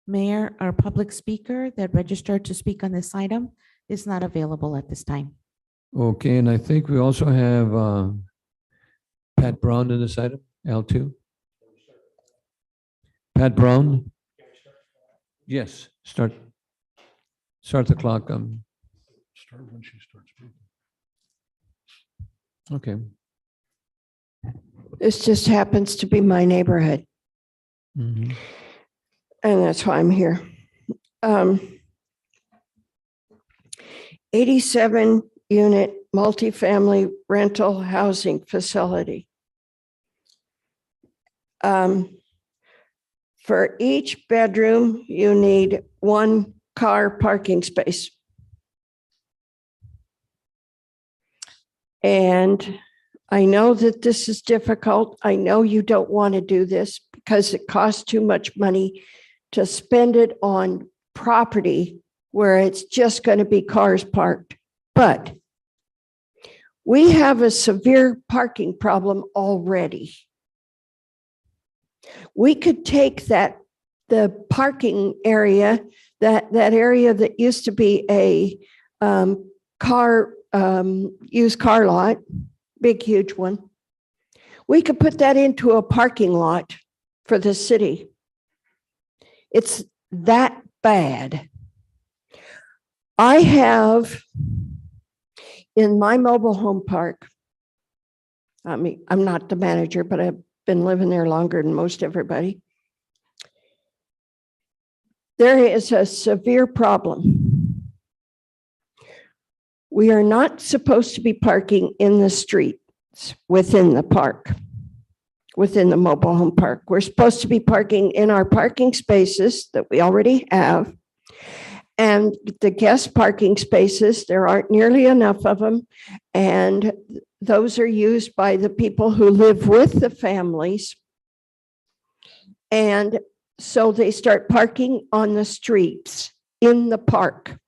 Mayor, our public speaker that registered to speak on this item is not available at this time. Okay, and I think we also have Pat Brown in this item, L2. Pat Brown? Yes, start the clock. Start when she starts speaking. Okay. This just happens to be my neighborhood. Mhm. And that's why I'm here. 87 unit multifamily rental housing facility. For each bedroom, you need 1 car parking space. And I know that this is difficult. I know you don't want to do this because it costs too much money to spend it on property where it's just going to be cars parked. But we have a severe parking problem already. We could take the parking area, that area that used to be a used car lot, big, huge one. We could put that into a parking lot for the city. It's that bad. I have in my mobile home park, I mean, I'm not the manager, but I've been living there longer than most everybody. There is a severe problem. We are not supposed to be parking in the streets within the park, within the mobile home park. We're supposed to be parking in our parking spaces that we already have. And the guest parking spaces, there aren't nearly enough of them. And those are used by the people who live with the families. And so they start parking on the streets in the park.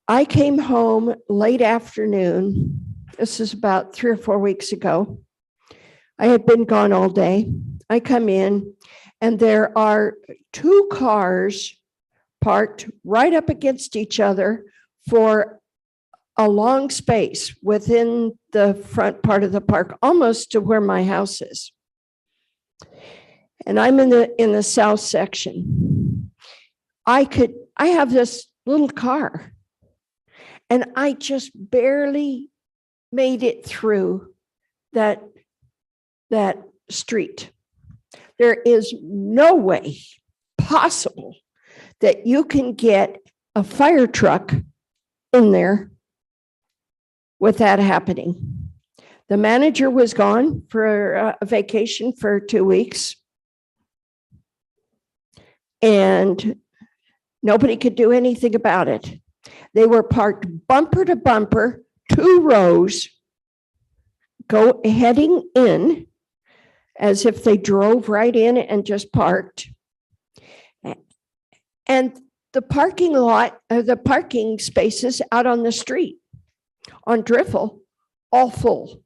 I came home late afternoon. This is about 3 or 4 weeks ago. I had been gone all day. I come in and there are 2 cars parked right up against each other for a long space within the front part of the park, almost to where my house is. And I'm in the south section. I have this little car and I just barely made it through that street. There is no way possible that you can get a fire truck in there with that happening. The manager was gone for a vacation for 2 weeks. And nobody could do anything about it. They were parked bumper to bumper, 2 rows, heading in as if they drove right in and just parked. And the parking lot, the parking spaces out on the street on Driffle, all full.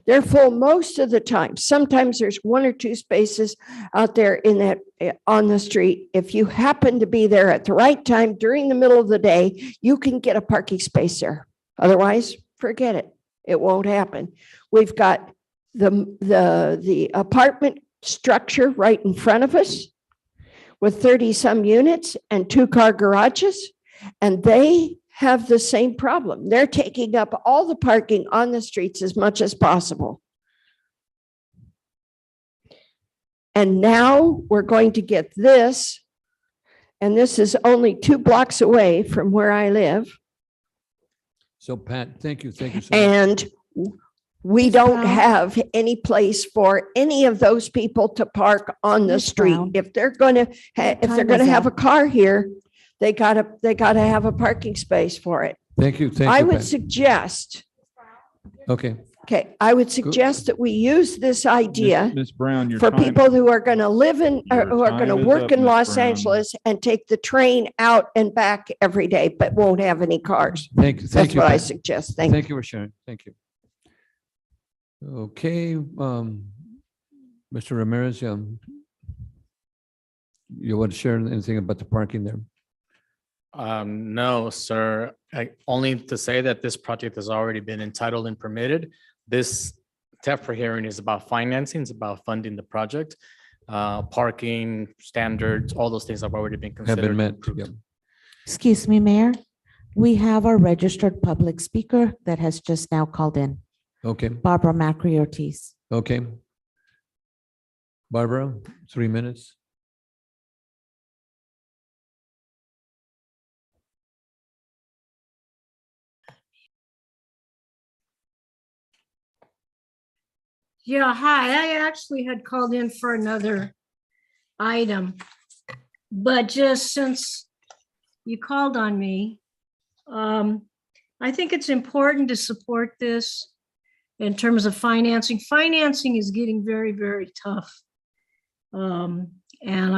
They're full most of the time. Sometimes there's 1 or 2 spaces out there in that on the street. If you happen to be there at the right time during the middle of the day, you can get a parking space there. Otherwise, forget it. It won't happen. We've got the apartment structure right in front of us with 30-some units and 2-car garages, and they have the same problem. They're taking up all the parking on the streets as much as possible. And now we're going to get this, and this is only 2 blocks away from where I live. So Pat, thank you so much. And We Ms. don't Brown? have any place for any of those people to park on the Ms. street. Brown, If they're gonna, if they're time gonna is have a up. car here, they gotta have a parking space for it. Thank you. Thank I you. would Pat. suggest, Okay. I would suggest that we use this idea Ms. Brown, your for time, people who are gonna live in, or your who are gonna time is work up, in Ms. Los Brown. Angeles and take the train out and back every day, but won't have any cars. Thank you. Thank That's you. what I Pat. suggest. Thank you. Thank you for sharing. Thank you. Okay, Mr. Ramirez, you want to share anything about the parking there? No, sir. Only to say that this project has already been entitled and permitted. This TEFRA hearing is about financing, it's about funding the project. Parking standards, all those things have already been Have considered. been and met. approved. Yep. Excuse me, Mayor. We have our registered public speaker that has just now called in, Okay, Barbara Macri Ortiz. okay. Barbara, 3 minutes. Yeah, hi. I actually had called in for another item, but just since you called on me, I think it's important to support this in terms of financing. Financing is getting very, very tough. And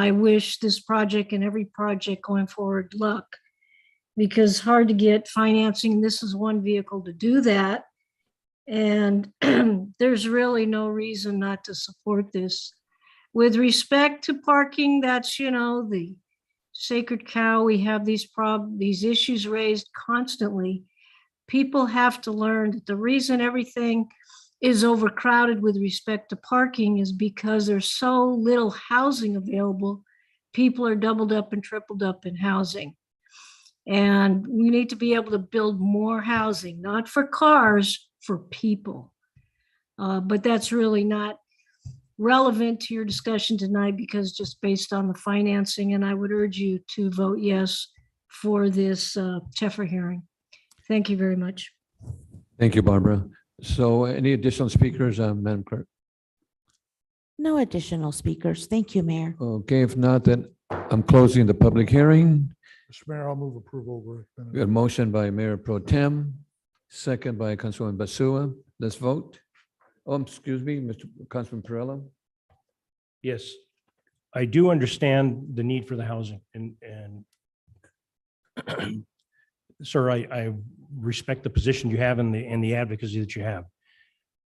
I wish this project and every project going forward luck, because it's hard to get financing. This is one vehicle to do that. And there's really no reason not to support this. With respect to parking, that's, the sacred cow. We have these issues raised constantly. People have to learn that the reason everything is overcrowded with respect to parking is because there's so little housing available. People are doubled up and tripled up in housing. And we need to be able to build more housing, not for cars, for people. But that's really not relevant to your discussion tonight because just based on the financing, and I would urge you to vote yes for this TEFRA hearing. Thank you very much. Thank you, Barbara. So any additional speakers, Madam Clerk? No additional speakers. Thank you, Mayor. Okay, if not, then I'm closing the public hearing. Mr. Mayor, I'll move approval. We got a motion by Mayor Pro Tem, second by Councilwoman Basua. Let's vote. Oh, excuse me, Mr. Councilman Perrella. Yes, I do understand the need for the housing and sir, I respect the position you have and the advocacy that you have.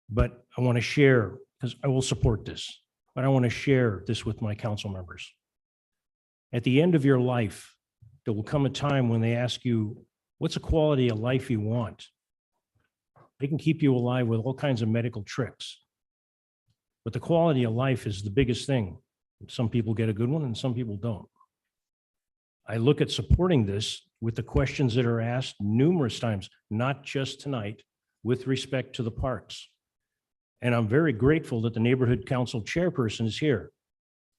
But I want to share, because I will support this, but I want to share this with my council members. At the end of your life, there will come a time when they ask you, what's the quality of life you want? They can keep you alive with all kinds of medical tricks. But the quality of life is the biggest thing. Some people get a good one and some people don't. I look at supporting this with the questions that are asked numerous times, not just tonight, with respect to the parks. And I'm very grateful that the neighborhood council chairperson is here.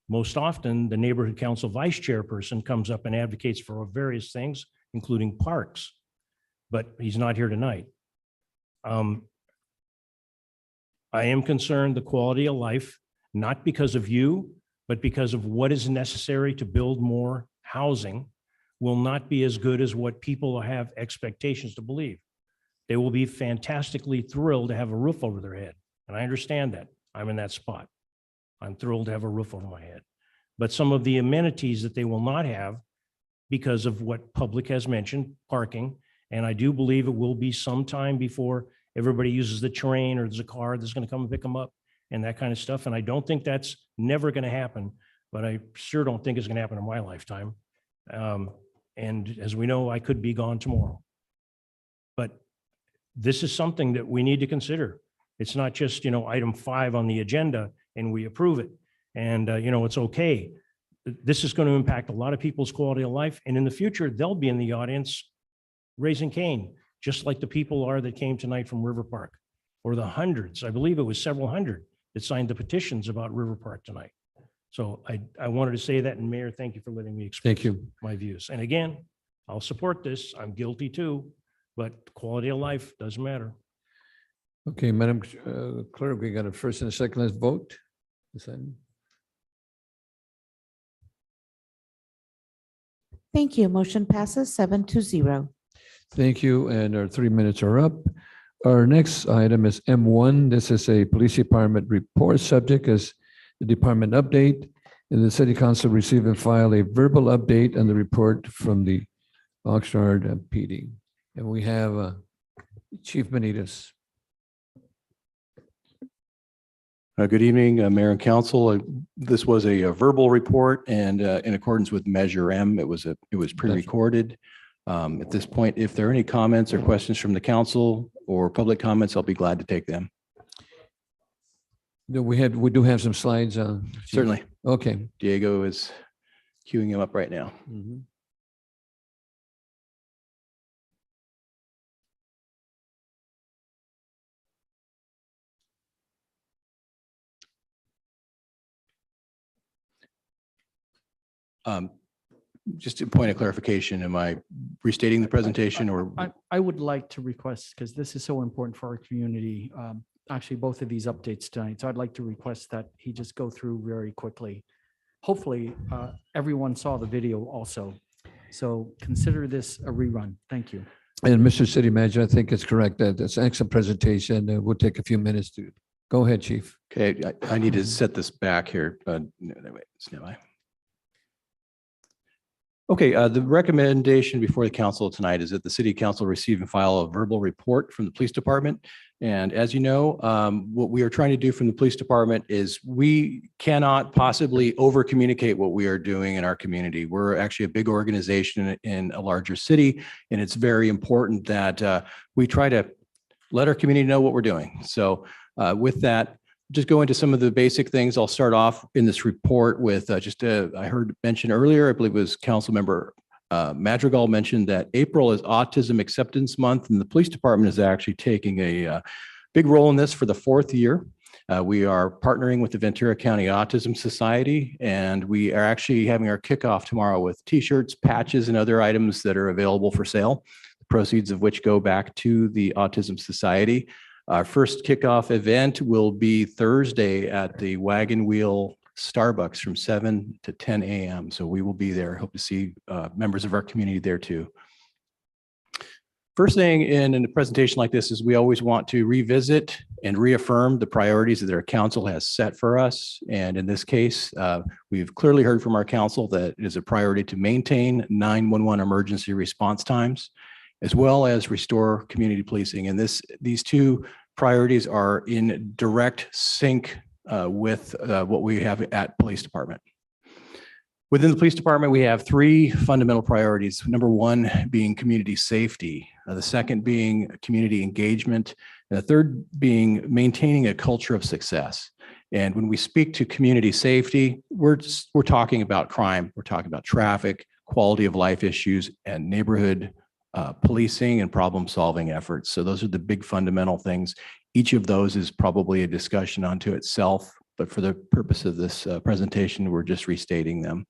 Most often, the neighborhood council vice chairperson comes up and advocates for various things, including parks, but he's not here tonight. I am concerned the quality of life, not because of you, but because of what is necessary to build more housing, will not be as good as what people have expectations to believe. They will be fantastically thrilled to have a roof over their head. And I understand that. I'm in that spot. I'm thrilled to have a roof over my head. But some of the amenities that they will not have because of what public has mentioned, parking, and I do believe it will be some time before everybody uses the train or there's a car that's going to come and pick them up and that kind of stuff. And I don't think that's never going to happen, but I sure don't think it's going to happen in my lifetime. And as we know, I could be gone tomorrow. But this is something that we need to consider. It's not just, item 5 on the agenda and we approve it. And, it's okay. This is going to impact a lot of people's quality of life. And in the future, they'll be in the audience raising Cain, just like the people are that came tonight from River Park, or the hundreds, I believe it was several hundred that signed the petitions about River Park tonight. So I wanted to say that, and Mayor, thank you for letting me express my views. And again, I'll support this. I'm guilty too, but quality of life does matter. Okay, Madam Clerk, we got a first and a second. Let's vote. This item. Thank you. Motion passes 7-0. Thank you, and our 3 minutes are up. Our next item is M1. This is a police department report. Subject is the department update. And the city council receive and file a verbal update on the report from the Oxnard PD. And we have Chief Benitez. Good evening, Mayor and Council. This was a verbal report, and in accordance with Measure M, it was pre-recorded. At this point, if there are any comments or questions from the council or public comments, I'll be glad to take them. We do have some slides. Chief. Certainly. Okay. Diego is queuing them up right now. Mhm. Just a point of clarification, am I restating the presentation or? I would like to request, because this is so important for our community, actually both of these updates tonight. So I'd like to request that he just go through very quickly. Hopefully, everyone saw the video also. So consider this a rerun. Thank you. And Mr. City Manager, I think it's correct that it's an excellent presentation. We'll take a few minutes to go ahead, Chief. Okay, I need to set this back here. Okay, the recommendation before the council tonight is that the city council receive and file a verbal report from the police department. And as you know, what we are trying to do from the police department is we cannot possibly over communicate what we are doing in our community. We're actually a big organization in a larger city, and it's very important that we try to let our community know what we're doing. So with that, just go into some of the basic things. I'll start off in this report with I heard mentioned earlier, I believe it was Council Member Madrigal mentioned that April is Autism Acceptance Month, and the police department is actually taking a big role in this for the 4th year. We are partnering with the Ventura County Autism Society, and we are actually having our kickoff tomorrow with T-shirts, patches, and other items that are available for sale, the proceeds of which go back to the Autism Society. Our first kickoff event will be Thursday at the Wagon Wheel Starbucks from 7 to 10 a.m. So we will be there. Hope to see members of our community there too. First thing in a presentation like this is we always want to revisit and reaffirm the priorities that our council has set for us. And in this case, we've clearly heard from our council that it is a priority to maintain 911 emergency response times, as well as restore community policing. And these two priorities are in direct sync with what we have at police department. Within the police department, we have 3 fundamental priorities. Number 1 being community safety, the second being community engagement, and the third being maintaining a culture of success. And when we speak to community safety, we're talking about crime, we're talking about traffic, quality of life issues, and neighborhood policing and problem solving efforts. So those are the big fundamental things. Each of those is probably a discussion unto itself, but for the purpose of this presentation, we're just restating them.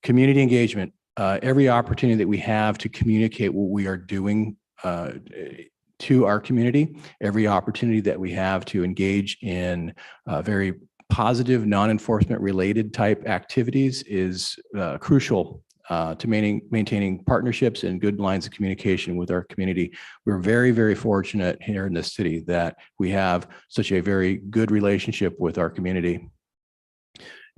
Community engagement, every opportunity that we have to communicate what we are doing to our community, every opportunity that we have to engage in very positive, non-enforcement related type activities is crucial to maintaining partnerships and good lines of communication with our community. We're very, very fortunate here in this city that we have such a very good relationship with our community.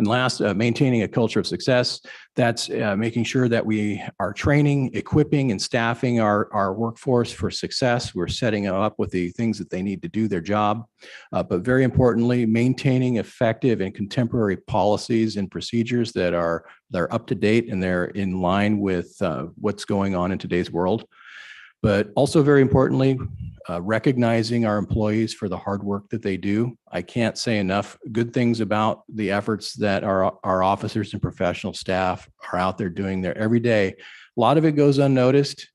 And last, maintaining a culture of success. That's making sure that we are training, equipping, and staffing our workforce for success. We're setting them up with the things that they need to do their job. But very importantly, maintaining effective and contemporary policies and procedures that are up to date and they're in line with what's going on in today's world. But also very importantly, recognizing our employees for the hard work that they do. I can't say enough good things about the efforts that our officers and professional staff are out there doing there every day. A lot of it goes unnoticed,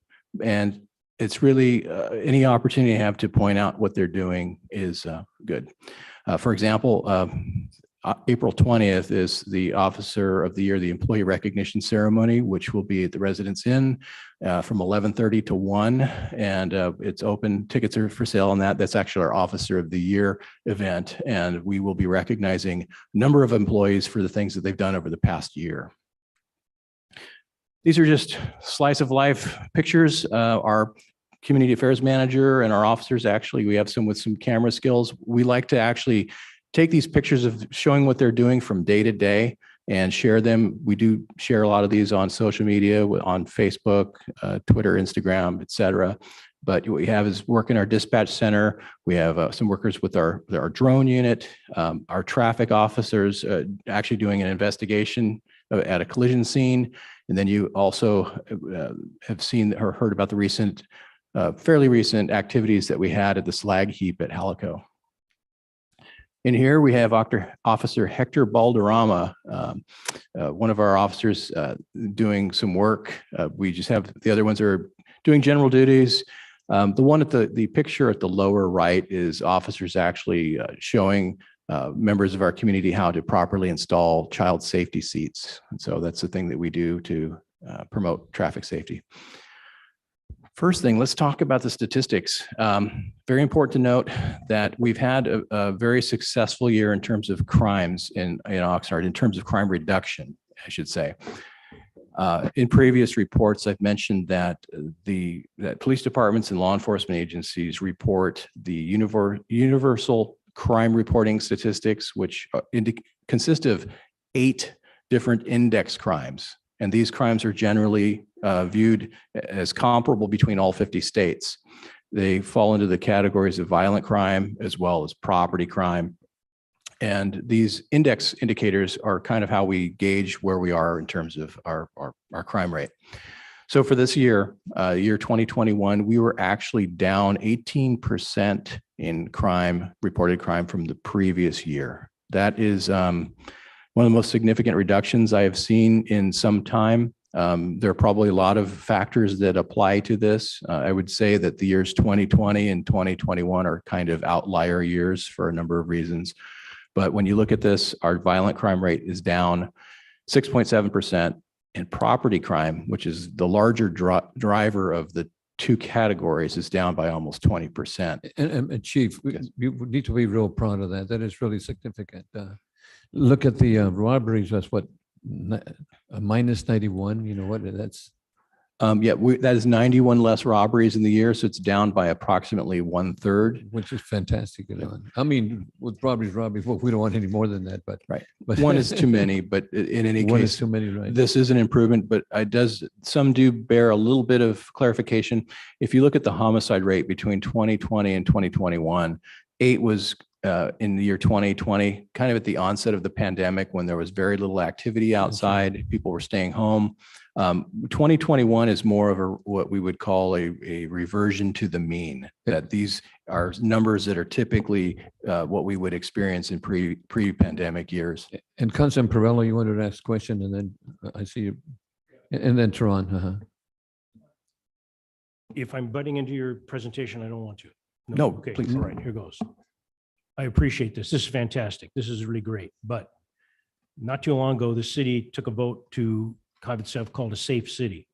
and it's really any opportunity I have to point out what they're doing is good. For example, April 20th is the Officer of the Year, the Employee Recognition Ceremony, which will be at the Residence Inn from 11:30 to 1. And it's open. Tickets are for sale on that. That's actually our Officer of the Year event. And we will be recognizing a number of employees for the things that they've done over the past year. These are just slice of life pictures. Our community affairs manager and our officers, actually, we have some with some camera skills. We like to actually take these pictures of showing what they're doing from day to day and share them. We do share a lot of these on social media, on Facebook, Twitter, Instagram, et cetera. But what we have is work in our dispatch center. We have some workers with our drone unit, our traffic officers actually doing an investigation at a collision scene. And then you also have seen or heard about the recent, fairly recent activities that we had at the slag heap at Halico. In here, we have Officer Hector Balderrama, one of our officers doing some work. We just have the other ones are doing general duties. The one at the picture at the lower right is officers actually showing members of our community how to properly install child safety seats. And so that's the thing that we do to promote traffic safety. First thing, let's talk about the statistics. Very important to note that we've had a very successful year in terms of crimes in Oxnard, in terms of crime reduction, I should say. In previous reports, I've mentioned that that police departments and law enforcement agencies report the universal crime reporting statistics, which consist of 8 different index crimes. And these crimes are generally viewed as comparable between all 50 states. They fall into the categories of violent crime as well as property crime. And these index indicators are kind of how we gauge where we are in terms of our crime rate. So for this year, year 2021, we were actually down 18% in crime, reported crime from the previous year. That is one of the most significant reductions I have seen in some time. There are probably a lot of factors that apply to this. I would say that the years 2020 and 2021 are kind of outlier years for a number of reasons. But when you look at this, our violent crime rate is down 6.7%, and property crime, which is the larger driver of the 2 categories, is down by almost 20%. And Chief, you need to be real proud of that. That is really significant. Look at the robberies. That's what, a minus 91. You know what? That's that is 91 less robberies in the year, so it's down by approximately 1/3, which is fantastic. I mean, with robberies, well, we don't want any more than that, but right. But one is too many. But in any one case, is too many. Right. This is an improvement, but some do bear a little bit of clarification. If you look at the homicide rate between 2020 and 2021, 8 was in the year 2020, kind of at the onset of the pandemic when there was very little activity outside, people were staying home. 2021 is more of what we would call a reversion to the mean, that these are numbers that are typically what we would experience in pre-pandemic years. And Councilman Perello, you wanted to ask a question, and then I see you, and then Teron. If I'm butting into your presentation, I don't want to. No, okay, please. all right, here goes. I appreciate this. This is fantastic. This is really great. But not too long ago, the city took a vote to have itself called a safe city.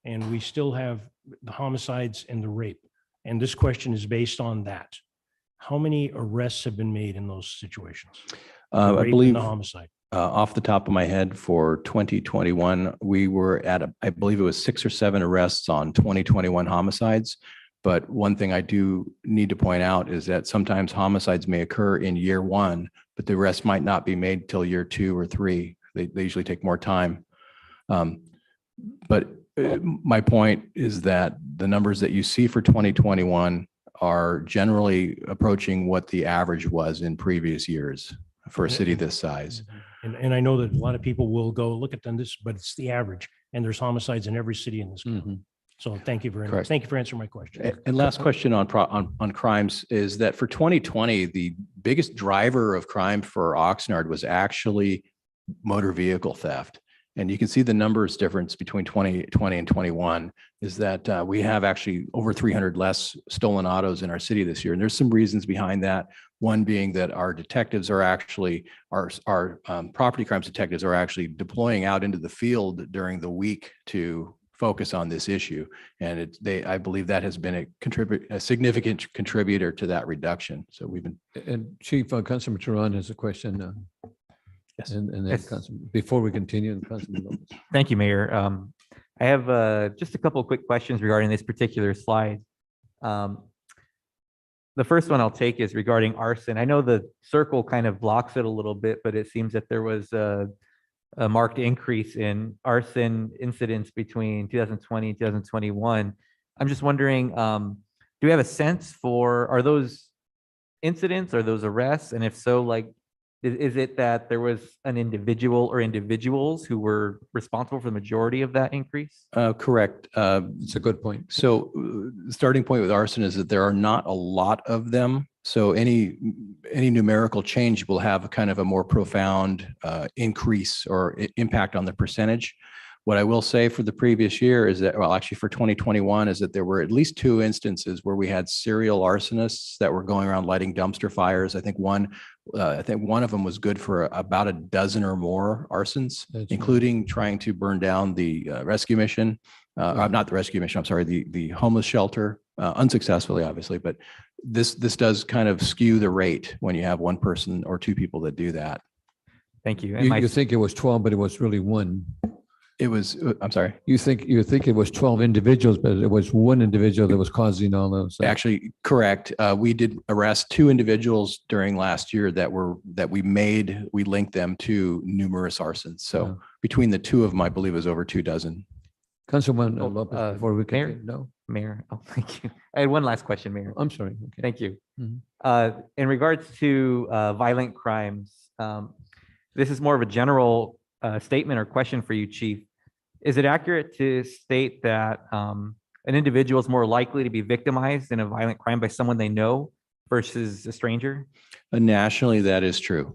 And we still have the homicides and the rape. And this question is based on that. How many arrests have been made in those situations? I Rape and believe the homicide. off the top of my head for 2021, we were at, I believe it was 6 or 7 arrests on 2021 homicides. But one thing I do need to point out is that sometimes homicides may occur in year 1, but the arrest might not be made till year 2 or 3. They usually take more time. But my point is that the numbers that you see for 2021 are generally approaching what the average was in previous years for a city this size. And I know that a lot of people will go look at them this, but it's the average. And there's homicides in every city in this country. So thank you very much. Thank you for answering my question. And last question on crimes is that for 2020, the biggest driver of crime for Oxnard was actually motor vehicle theft. And you can see the numbers difference between 2020 and 21 is that we have actually over 300 less stolen autos in our city this year. And there's some reasons behind that. One being that our detectives are actually, our property crimes detectives are actually deploying out into the field during the week to focus on this issue. And I believe that has been a significant contributor to that reduction. So we've been. And Chief, Councilman Turan has a question. Yes. And then Yes. before we continue, Councilman Lopez. Thank you, Mayor. I have just a couple of quick questions regarding this particular slide. The first one I'll take is regarding arson. I know the circle kind of blocks it a little bit, but it seems that there was a marked increase in arson incidents between 2020 and 2021. I'm just wondering, do we have a sense for, are those incidents, are those arrests? And if so, like, is it that there was an individual or individuals who were responsible for the majority of that increase? Correct. It's a good point. So the starting point with arson is that there are not a lot of them. So any numerical change will have a kind of a more profound increase or impact on the percentage. What I will say for the previous year is that, well, actually for 2021, is that there were at least 2 instances where we had serial arsonists that were going around lighting dumpster fires. I think one of them was good for about a dozen or more arsons, including trying to burn down the rescue mission, not the rescue mission, I'm sorry, the homeless shelter, unsuccessfully, obviously, but this does kind of skew the rate when you have one person or 2 people that do that. Thank you. You think it was 12, but it was really 1. It was, I'm sorry. You think it was 12 individuals, but it was 1 individual that was causing all those. Actually, correct. We did arrest 2 individuals during last year we linked them to numerous arsons. So between the 2 of them, I believe it was over 2 dozen. Councilman Lopez, before we Mayor? continue, no? Mayor, oh, thank you. I had one last question, Mayor. I'm sorry. Okay. Thank you. Mhm. In regards to violent crimes, this is more of a general statement or question for you, Chief. Is it accurate to state that an individual is more likely to be victimized in a violent crime by someone they know versus a stranger? Nationally, that is true.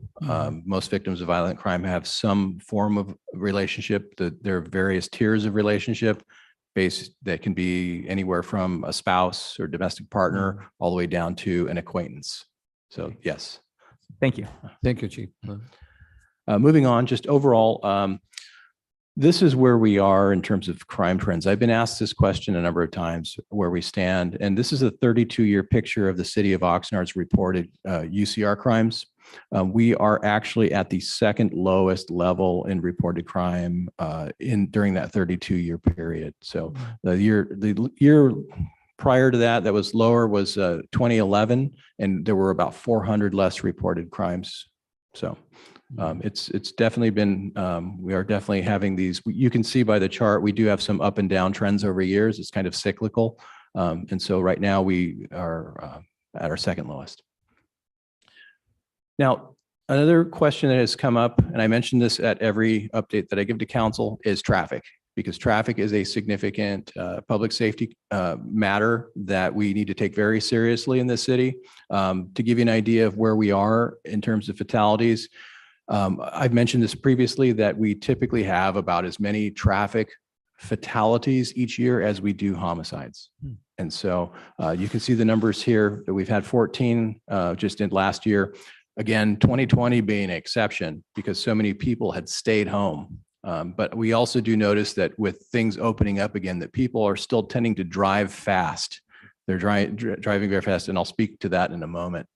Most victims of violent crime have some form of relationship. There are various tiers of relationship based that can be anywhere from a spouse or domestic partner all the way down to an acquaintance. So yes. Thank you. Thank you, Chief. Moving on, just overall, this is where we are in terms of crime trends. I've been asked this question a number of times, where we stand, and this is a 32-year picture of the city of Oxnard's reported UCR crimes. We are actually at the 2nd lowest level in reported crime during that 32-year period. So the year prior to that was lower was 2011, and there were about 400 less reported crimes. So it's definitely been, we are definitely having these, you can see by the chart, we do have some up and down trends over years. It's kind of cyclical. And so right now we are at our 2nd lowest. Now, another question that has come up, and I mentioned this at every update that I give to council, is traffic, because traffic is a significant public safety matter that we need to take very seriously in this city. To give you an idea of where we are in terms of fatalities, I've mentioned this previously, that we typically have about as many traffic fatalities each year as we do homicides. And so you can see the numbers here that we've had 14 just in last year. Again, 2020 being an exception because so many people had stayed home. But we also do notice that with things opening up again, that people are still tending to drive fast. They're driving very fast, and I'll speak to that in a moment.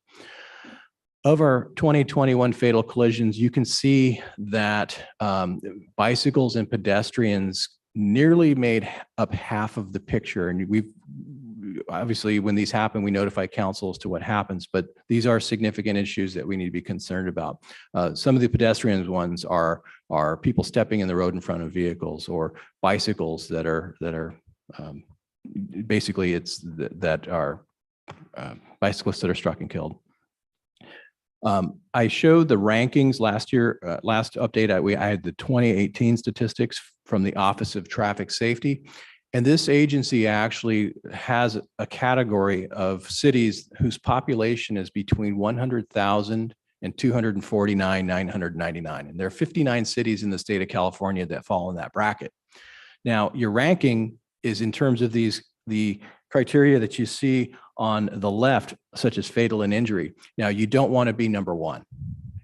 Of our 2021 fatal collisions, you can see that bicycles and pedestrians nearly made up half of the picture. And we've obviously, when these happen, we notify council as to what happens, but these are significant issues that we need to be concerned about. Some of the pedestrian ones are people stepping in the road in front of vehicles, or bicycles that are basically that are bicyclists that are struck and killed. I showed the rankings last year, last update, I had the 2018 statistics from the Office of Traffic Safety. And this agency actually has a category of cities whose population is between 100,000 and 249, 999. And there are 59 cities in the state of California that fall in that bracket. Now, your ranking is in terms of the criteria that you see on the left, such as fatal and injury. Now, you don't want to be number one.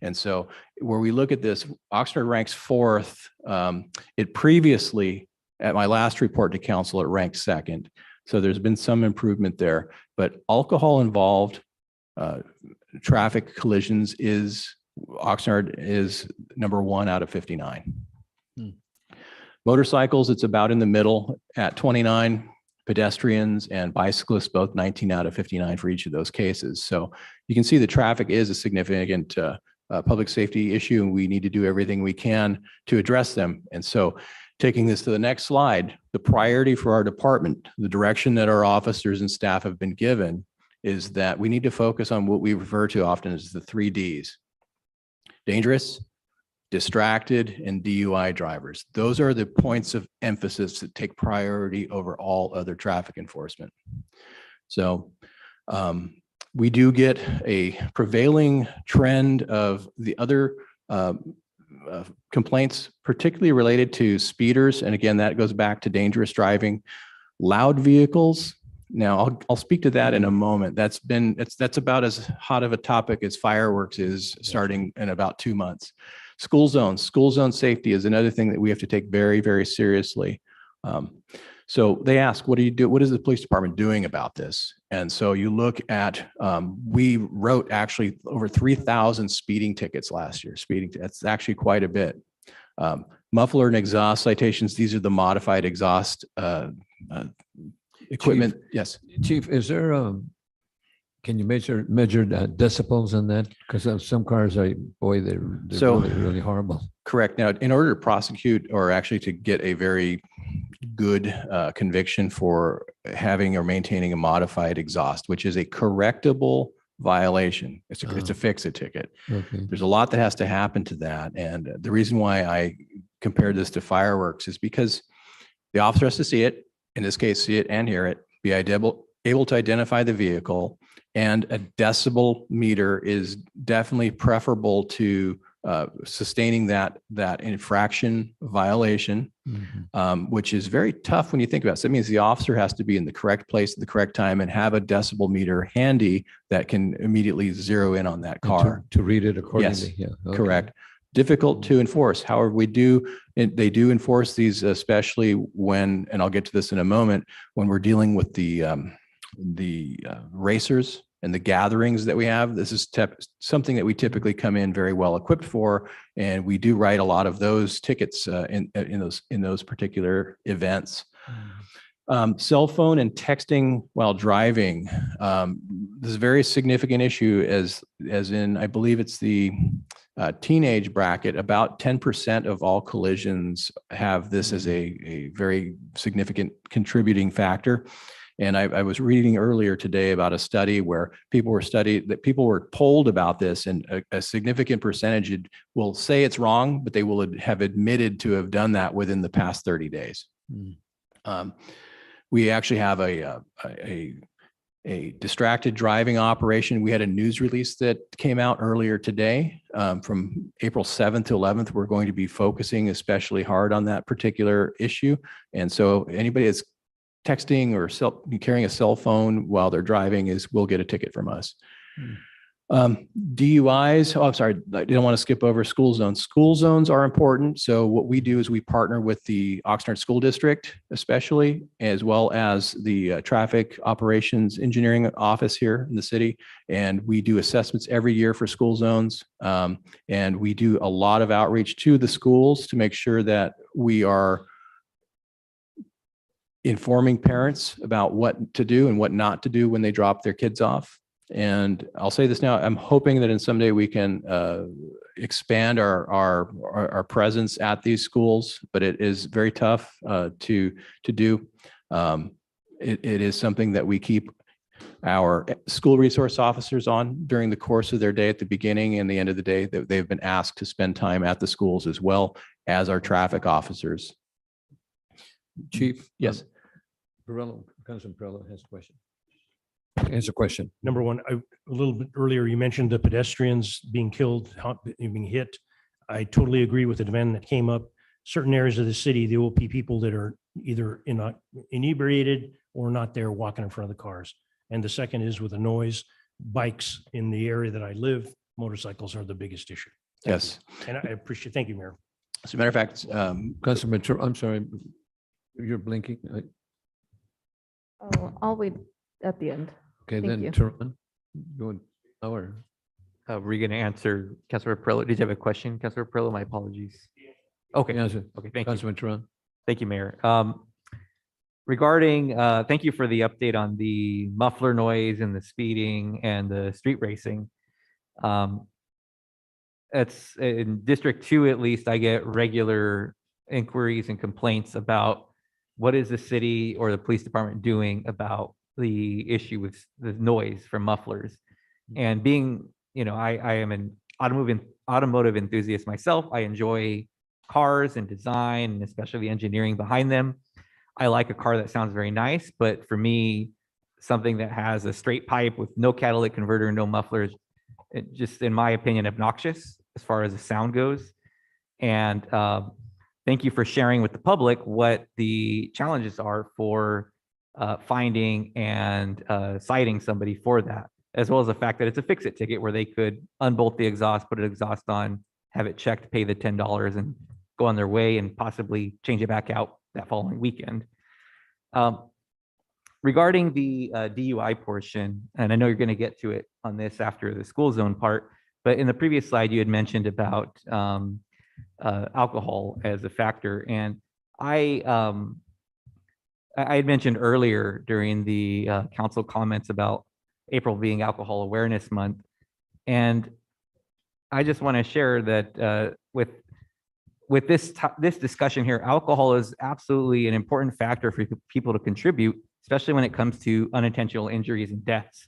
And so where we look at this, Oxnard ranks fourth. It previously, at my last report to council, it ranked second. So there's been some improvement there, but alcohol involved traffic collisions Oxnard is number 1 out of 59. Motorcycles, it's about in the middle at 29. Pedestrians and bicyclists, both 19 out of 59 for each of those cases. So you can see the traffic is a significant public safety issue, and we need to do everything we can to address them. And so taking this to the next slide, the priority for our department, the direction that our officers and staff have been given is that we need to focus on what we refer to often as the 3 Ds: dangerous, distracted, and DUI drivers. Those are the points of emphasis that take priority over all other traffic enforcement. So we do get a prevailing trend of the other complaints, particularly related to speeders. And again, that goes back to dangerous driving, loud vehicles. Now, I'll speak to that in a moment. That's about as hot of a topic as fireworks is starting in about 2 months. School zone safety is another thing that we have to take very, very seriously. So they ask, what do you do? What is the police department doing about this? And so you look at, we wrote actually over 3,000 speeding tickets last year. That's actually quite a bit. Muffler and exhaust citations, these are the modified exhaust equipment. Chief, yes. Chief, is there can you measure decibels on that? Because some cars they're So- really horrible. Correct. Now, in order to prosecute or actually to get a very good conviction for having or maintaining a modified exhaust, which is a correctable violation, it's a fix-it ticket. Okay. There's a lot that has to happen to that. And the reason why I compared this to fireworks is because the officer has to see it, in this case, see it and hear it, be able to identify the vehicle, and a decibel meter is definitely preferable to sustaining that infraction violation, which is very tough when you think about it. So that means the officer has to be in the correct place at the correct time and have a decibel meter handy that can immediately zero in on that car. To read it accordingly. Yes, Yeah. Okay. correct. Difficult to enforce. However, they do enforce these, especially when, and I'll get to this in a moment, when we're dealing with the racers and the gatherings that we have. This is something that we typically come in very well equipped for, and we do write a lot of those tickets in those particular events. Cell phone and texting while driving. This is a very significant issue, as in, I believe it's the teenage bracket. About 10% of all collisions have this as a very significant contributing factor. And I was reading earlier today about a study where people were polled about this, and a significant percentage will say it's wrong, but they will have admitted to have done that within the past 30 days. We actually have a distracted driving operation. We had a news release that came out earlier today. From April 7th to 11th, we're going to be focusing especially hard on that particular issue. And so anybody that's texting or carrying a cell phone while they're driving will get a ticket from us. DUIs, I'm sorry, I didn't want to skip over school zones. School zones are important. So what we do is we partner with the Oxnard School District, especially, as well as the Traffic Operations Engineering Office here in the city. And we do assessments every year for school zones. And we do a lot of outreach to the schools to make sure that we are informing parents about what to do and what not to do when they drop their kids off. And I'll say this now, I'm hoping that in someday we can expand our presence at these schools, but it is very tough to do. It is something that we keep our school resource officers on during the course of their day at the beginning and the end of the day. That they've been asked to spend time at the schools as well as our traffic officers. Chief? Yes. Councilman Perello has a question. Answer question. Number one, a little bit earlier, you mentioned the pedestrians being killed, being hit. I totally agree with the demand that came up. Certain areas of the city, there will be people that are either inebriated or not there walking in front of the cars. And the second is with the noise, bikes in the area that I live, motorcycles are the biggest issue. Yes. And I appreciate, thank you, Mayor. As a matter of fact, Councilman, I'm sorry, you're blinking. Oh, I'll wait at the end. Okay, Thank then you. Turan, go ahead. Were you going to answer Councilor Perillo? Did you have a question, Councilor Perillo? My apologies. Okay. Answer. Okay, thank you. Councilman Turan. Thank you, Mayor. Regarding, thank you for the update on the muffler noise and the speeding and the street racing. It's in District 2, at least, I get regular inquiries and complaints about what is the city or the police department doing about the issue with the noise from mufflers. And being, I am an automotive enthusiast myself. I enjoy cars and design, and especially the engineering behind them. I like a car that sounds very nice, but for me, something that has a straight pipe with no catalytic converter, no mufflers, it just, in my opinion, obnoxious as far as the sound goes. And thank you for sharing with the public what the challenges are for finding and citing somebody for that, as well as the fact that it's a fix-it ticket where they could unbolt the exhaust, put an exhaust on, have it checked, pay the $10 and go on their way and possibly change it back out that following weekend. Regarding the DUI portion, and I know you're going to get to it on this after the school zone part, but in the previous slide, you had mentioned about alcohol as a factor. And I had mentioned earlier during the council comments about April being Alcohol Awareness Month. And I just want to share that with this discussion here, alcohol is absolutely an important factor for people to contribute, especially when it comes to unintentional injuries and deaths.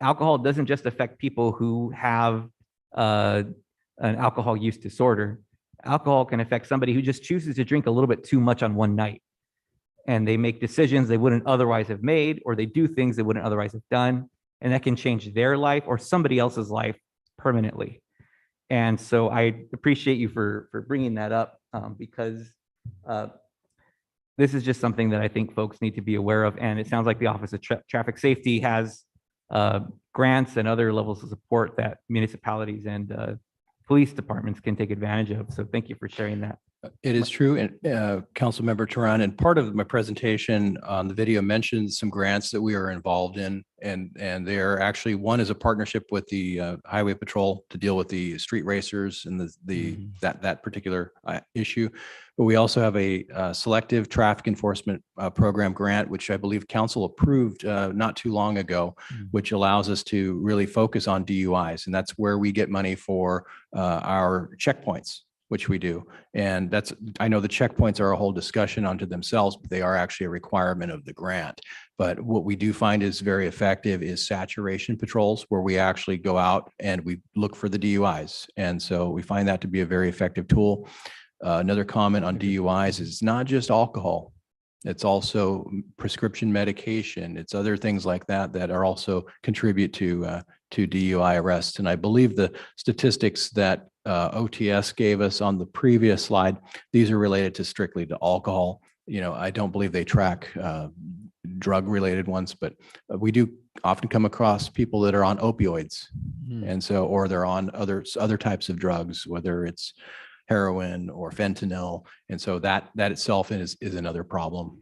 Alcohol doesn't just affect people who have an alcohol use disorder. Alcohol can affect somebody who just chooses to drink a little bit too much on one night. And they make decisions they wouldn't otherwise have made, or they do things they wouldn't otherwise have done. And that can change their life or somebody else's life permanently. And so I appreciate you for bringing that up because this is just something that I think folks need to be aware of. And it sounds like the Office of Traffic Safety has grants and other levels of support that municipalities and police departments can take advantage of. So thank you for sharing that. It is true. And Councilmember Turan, and part of my presentation on the video mentioned some grants that we are involved in. And they're actually, one is a partnership with the Highway Patrol to deal with the street racers and that particular issue. But we also have a selective traffic enforcement program grant, which I believe council approved not too long ago, which allows us to really focus on DUIs. And that's where we get money for our checkpoints, which we do. And I know the checkpoints are a whole discussion unto themselves, but they are actually a requirement of the grant. But what we do find is very effective is saturation patrols, where we actually go out and we look for the DUIs. And so we find that to be a very effective tool. Another comment on DUIs is not just alcohol. It's also prescription medication. It's other things like that that are also contribute to DUI arrests. And I believe the statistics that OTS gave us on the previous slide, these are related to strictly to alcohol. I don't believe they track drug related ones, but we do often come across people that are on opioids. And so, or they're on other types of drugs, whether it's heroin or fentanyl. And so that itself is another problem.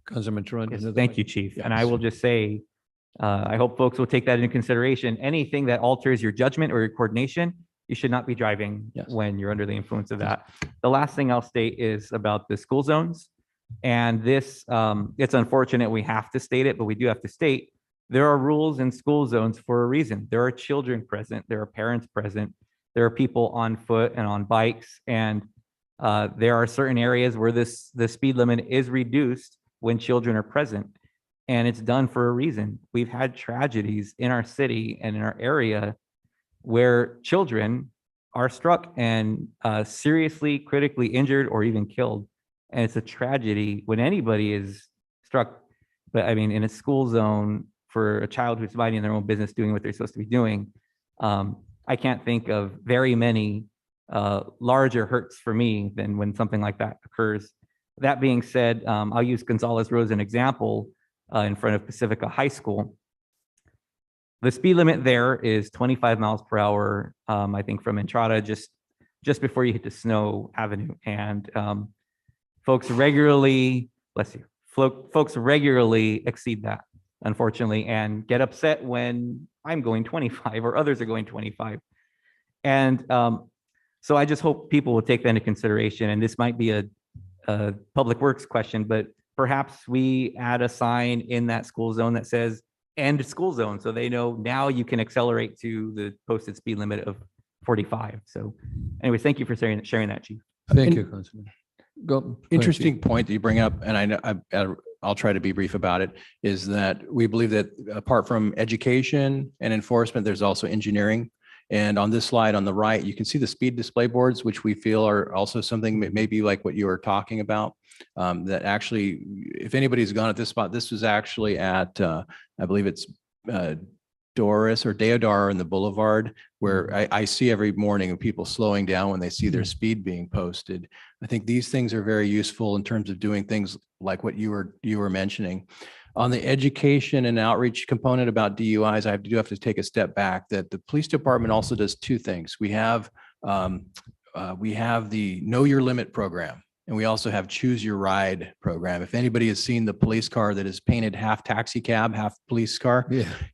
Councilman Turan. Yes, thank you, Chief. Yes. And I will just say, I hope folks will take that into consideration. Anything that alters your judgment or your coordination, you should not be driving when you're under the influence of that. The last thing I'll state is about the school zones. And this, it's unfortunate we have to state it, but we do have to state there are rules in school zones for a reason. There are children present, there are parents present, there are people on foot and on bikes, and there are certain areas where the speed limit is reduced when children are present, and it's done for a reason. We've had tragedies in our city and in our area where children are struck and seriously, critically injured or even killed. And it's a tragedy when anybody is struck, but I mean, in a school zone for a child who's minding their own business, doing what they're supposed to be doing. I can't think of very many larger hurts for me than when something like that occurs. That being said, I'll use Gonzalez Road as an example in front of Pacifica High School. The speed limit there is 25 miles per hour, I think from Entrada, just before you hit the Snow Avenue. And folks regularly, bless you, folks regularly exceed that, unfortunately, and get upset when I'm going 25 or others are going 25. And so I just hope people will take that into consideration. And this might be a public works question, but perhaps we add a sign in that school zone that says end school zone, so they know now you can accelerate to the posted speed limit of 45. So anyways, thank you for sharing that, Chief. Thank you, Councilman. Go ahead, Interesting Chief. point that you bring up, and I know I'll try to be brief about it, is that we believe that apart from education and enforcement, there's also engineering. And on this slide on the right, you can see the speed display boards, which we feel are also something maybe like what you were talking about. That actually, if anybody's gone at this spot, this was actually at, I believe it's Doris or Deodar in the Boulevard, where I see every morning of people slowing down when they see their speed being posted. I think these things are very useful in terms of doing things like what you were mentioning. On the education and outreach component about DUIs, I do have to take a step back that the police department also does two things. We have the Know Your Limit program, and we also have Choose Your Ride program. If anybody has seen the police car that is painted half taxi cab, half police car,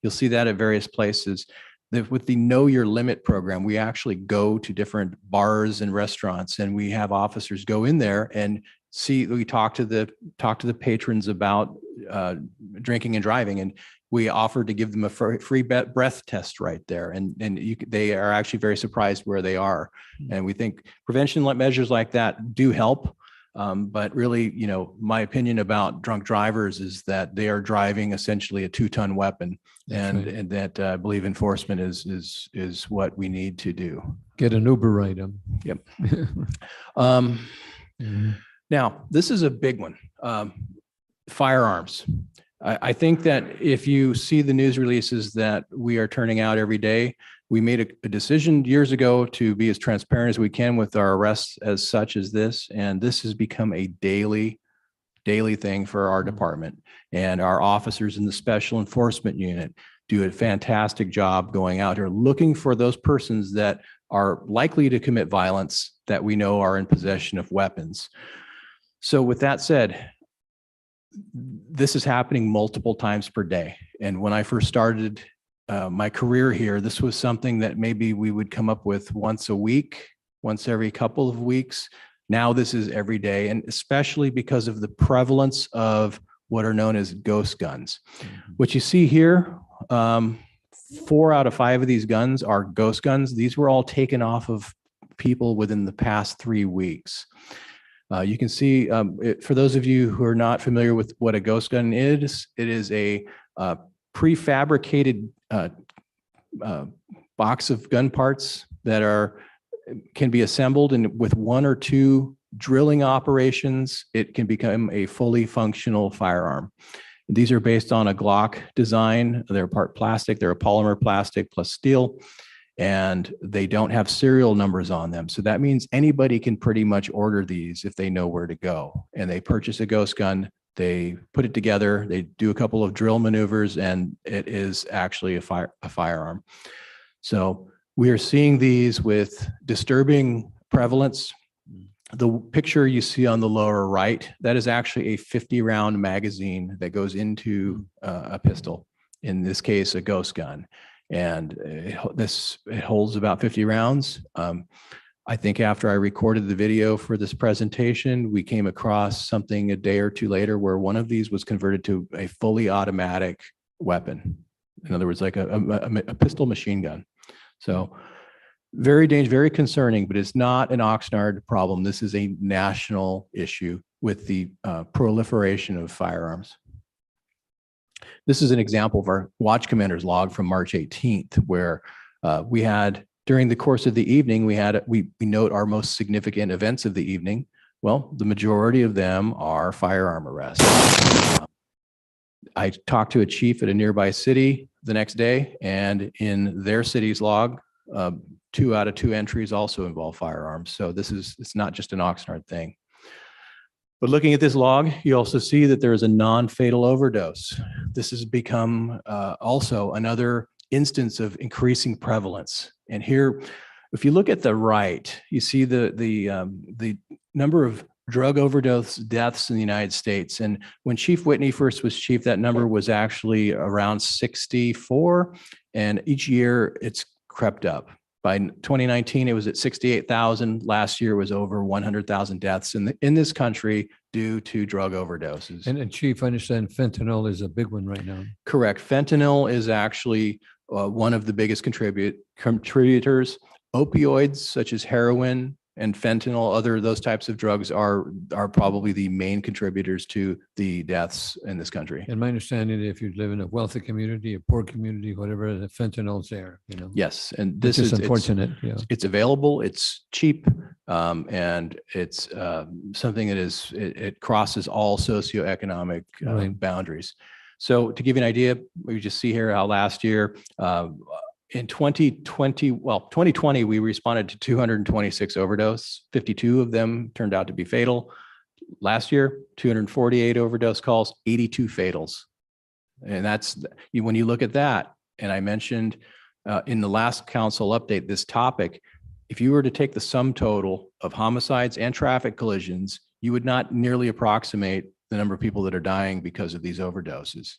you'll see that at various places. With the Know Your Limit program, we actually go to different bars and restaurants, and we have officers go in there and we talk to the patrons about drinking and driving, and we offered to give them a free breath test right there. And they are actually very surprised where they are. And we think prevention measures like that do help. But really, my opinion about drunk drivers is that they are driving essentially a 2-ton weapon. And that I believe enforcement is what we need to do. Get an Uber ride. Yep. Now, this is a big one. Firearms. I think that if you see the news releases that we are turning out every day, we made a decision years ago to be as transparent as we can with our arrests as such as this. And this has become a daily thing for our department. And our officers in the special enforcement unit do a fantastic job going out here looking for those persons that are likely to commit violence that we know are in possession of weapons. So with that said, this is happening multiple times per day. And when I first started my career here, this was something that maybe we would come up with once a week, once every couple of weeks. Now this is every day, and especially because of the prevalence of what are known as ghost guns. What you see here, 4 out of 5 of these guns are ghost guns. These were all taken off of people within the past 3 weeks. You can see, for those of you who are not familiar with what a ghost gun is, it is a prefabricated box of gun parts that can be assembled, and with 1 or 2 drilling operations, it can become a fully functional firearm. These are based on a Glock design. They're part plastic. They're a polymer plastic plus steel, and they don't have serial numbers on them. So that means anybody can pretty much order these if they know where to go. And they purchase a ghost gun, they put it together, they do a couple of drill maneuvers, and it is actually a firearm. So we are seeing these with disturbing prevalence. The picture you see on the lower right, that is actually a 50-round magazine that goes into a pistol, in this case, a ghost gun. And it holds about 50 rounds. I think after I recorded the video for this presentation, we came across something a day or 2 later where one of these was converted to a fully automatic weapon. In other words, like a pistol machine gun. So very dangerous, very concerning, but it's not an Oxnard problem. This is a national issue with the proliferation of firearms. This is an example of our watch commander's log from March 18th, where we had, during the course of the evening, we note our most significant events of the evening. Well, the majority of them are firearm arrests. I talked to a chief at a nearby city the next day, and in their city's log, 2 out of 2 entries also involve firearms. So it's not just an Oxnard thing. But looking at this log, you also see that there is a non-fatal overdose. This has become also another instance of increasing prevalence. And here, if you look at the right, you see the number of drug overdose deaths in the United States. And when Chief Whitney first was chief, that number was actually around 64. And each year it's crept up. By 2019, it was at 68,000. Last year was over 100,000 deaths in this country due to drug overdoses. And Chief, I understand fentanyl is a big one right now. Correct. Fentanyl is actually one of the biggest contributors. Opioids such as heroin and fentanyl, those types of drugs are probably the main contributors to the deaths in this country. And my understanding, if you live in a wealthy community, a poor community, whatever, the fentanyl's there, you know. Yes, and This this is unfortunate. Yeah. It's available, it's cheap, and it's something that it crosses all socioeconomic boundaries. So to give you an idea, we just see here how last year, in 2020, we responded to 226 overdose. 52 of them turned out to be fatal. Last year, 248 overdose calls, 82 fatals. And that's, when you look at that, and I mentioned in the last council update, this topic, if you were to take the sum total of homicides and traffic collisions, you would not nearly approximate the number of people that are dying because of these overdoses.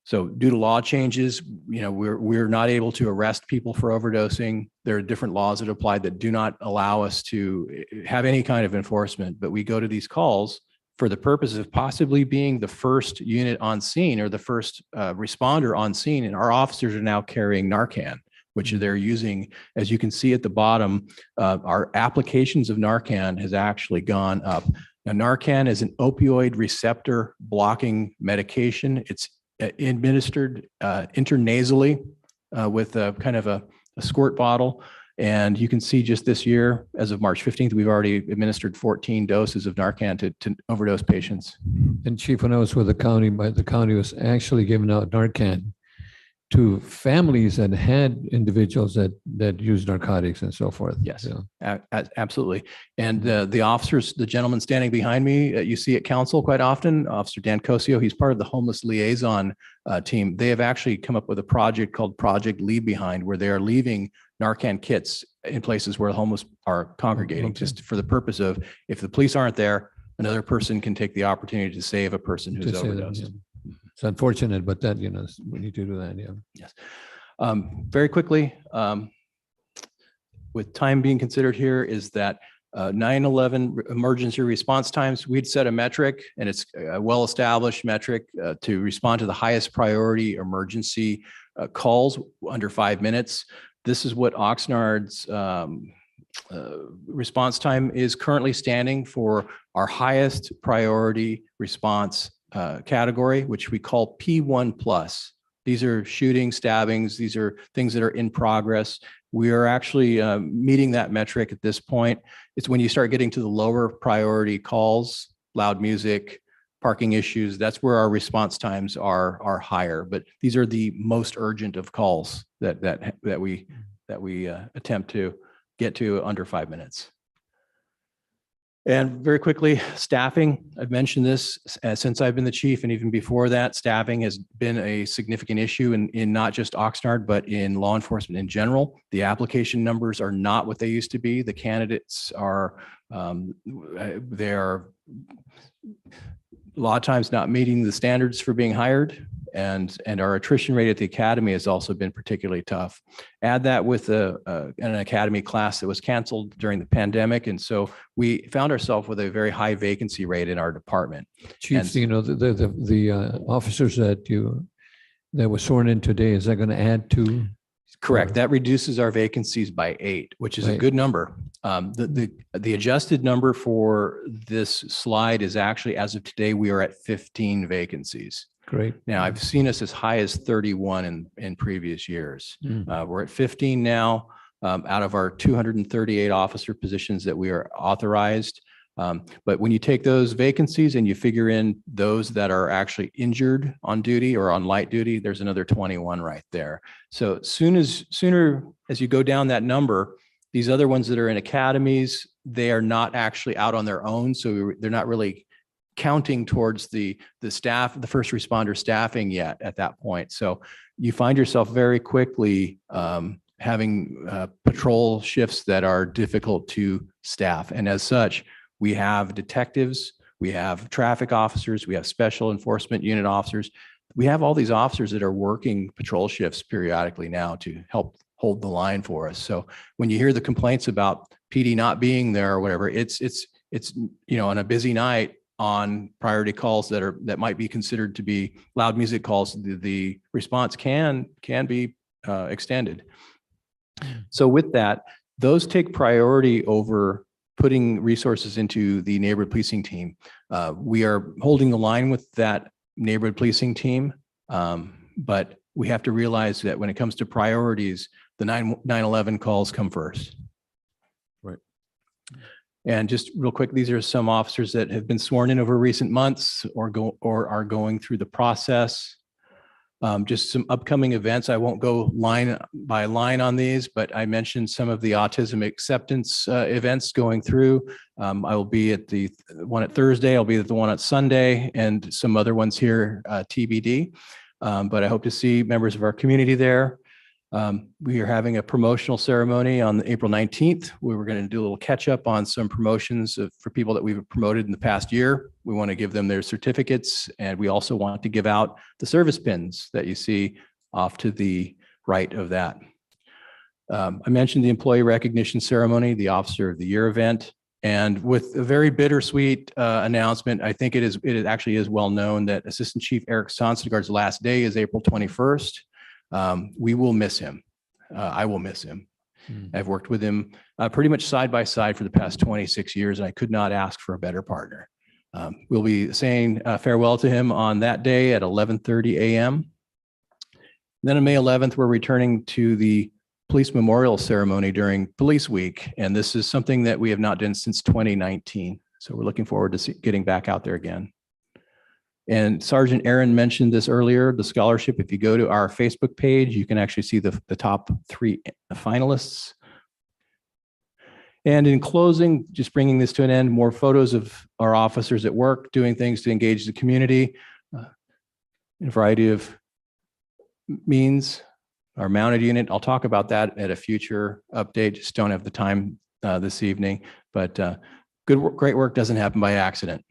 So due to law changes, we're not able to arrest people for overdosing. There are different laws that apply that do not allow us to have any kind of enforcement, but we go to these calls for the purpose of possibly being the first unit on scene or the first responder on scene. And our officers are now carrying Narcan, which they're using. As you can see at the bottom, our applications of Narcan has actually gone up. Now, Narcan is an opioid receptor blocking medication. It's administered intranasally with a kind of a squirt bottle. And you can see just this year, as of March 15th, we've already administered 14 doses of Narcan to overdose patients. And Chief, when I was with the county, the county was actually giving out Narcan to families that had individuals that use narcotics and so forth. Yes, absolutely. And the officers, the gentleman standing behind me, you see at council quite often, Officer Dan Cosio, he's part of the homeless liaison team. They have actually come up with a project called Project Leave Behind, where they are leaving Narcan kits in places where homeless are congregating, just for the purpose of, if the police aren't there, another person can take the opportunity to save a person who's overdosed. It's unfortunate, but that, we need to do that. Yeah. Yes. Very quickly, with time being considered here, is that 9/11 emergency response times, we'd set a metric, and it's a well-established metric to respond to the highest priority emergency calls under 5 minutes. This is what Oxnard's response time is currently standing for our highest priority response category, which we call P1 plus. These are shootings, stabbings. These are things that are in progress. We are actually meeting that metric at this point. It's when you start getting to the lower priority calls, loud music, parking issues, that's where our response times are higher. But these are the most urgent of calls that we attempt to get to under 5 minutes. And very quickly, staffing. I've mentioned this since I've been the chief, and even before that, staffing has been a significant issue in not just Oxnard, but in law enforcement in general. The application numbers are not what they used to be. The candidates are, they're a lot of times not meeting the standards for being hired, and our attrition rate at the academy has also been particularly tough. Add that with an academy class that was canceled during the pandemic, and so we found ourselves with a very high vacancy rate in our department. Chief, the officers that were sworn in today, is that going to add to? Correct. That reduces our vacancies by 8, which is a good number. The adjusted number for this slide is actually, as of today, we are at 15 vacancies. Great. Now, I've seen us as high as 31 in previous years. We're at 15 now. Out of our 238 officer positions that we are authorized, But when you take those vacancies and you figure in those that are actually injured on duty or on light duty, there's another 21 right there. So sooner as you go down that number, these other ones that are in academies, they are not actually out on their own. So they're not really counting towards the staff, the first responder staffing yet at that point. So you find yourself very quickly having patrol shifts that are difficult to staff. And as such, we have detectives, we have traffic officers, we have special enforcement unit officers. We have all these officers that are working patrol shifts periodically now to help hold the line for us. So when you hear the complaints about PD not being there or whatever, it's on a busy night on priority calls that might be considered to be loud music calls, the response can be extended. So with that, those take priority over putting resources into the neighborhood policing team. We are holding the line with that neighborhood policing team, but we have to realize that when it comes to priorities, the 9/11 calls come first. Right. And just real quick, these are some officers that have been sworn in over recent months or are going through the process. Just some upcoming events. I won't go line by line on these, but I mentioned some of the autism acceptance events going through. I will be at the one at Thursday. I'll be at the one at Sunday and some other ones here, TBD. But I hope to see members of our community there. We are having a promotional ceremony on April 19th. We were going to do a little catch up on some promotions for people that we've promoted in the past year. We want to give them their certificates, and we also want to give out the service pins that you see off to the right of that. I mentioned the employee recognition ceremony, the Officer of the Year event, and with a very bittersweet announcement, I think it actually is well known that Assistant Chief Eric Sonsegaard's last day is April 21st. We will miss him. I will miss him. I've worked with him pretty much side by side for the past 26 years, and I could not ask for a better partner. We'll be saying farewell to him on that day at 11:30 a.m. Then on May 11th, we're returning to the police memorial ceremony during Police Week, and this is something that we have not done since 2019. So we're looking forward to getting back out there again. And Sergeant Aaron mentioned this earlier, the scholarship. If you go to our Facebook page, you can actually see the top 3 finalists. And in closing, just bringing this to an end, more photos of our officers at work doing things to engage the community in a variety of means. Our mounted unit, I'll talk about that at a future update. Just don't have the time this evening, but great work doesn't happen by accident.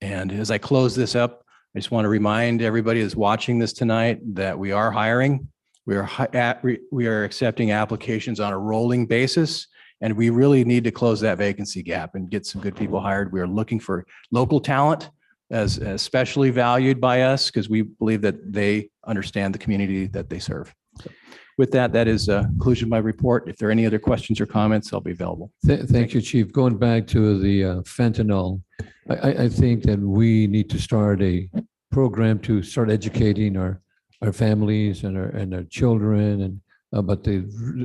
And as I close this up, I just want to remind everybody that's watching this tonight that we are hiring. We are accepting applications on a rolling basis, and we really need to close that vacancy gap and get some good people hired. We are looking for local talent as especially valued by us because we believe that they understand the community that they serve. So with that, that is a conclusion of my report. If there are any other questions or comments, I'll be available. Thank you, Chief. Going back to the fentanyl, I think that we need to start a program to start educating our families and our children and about the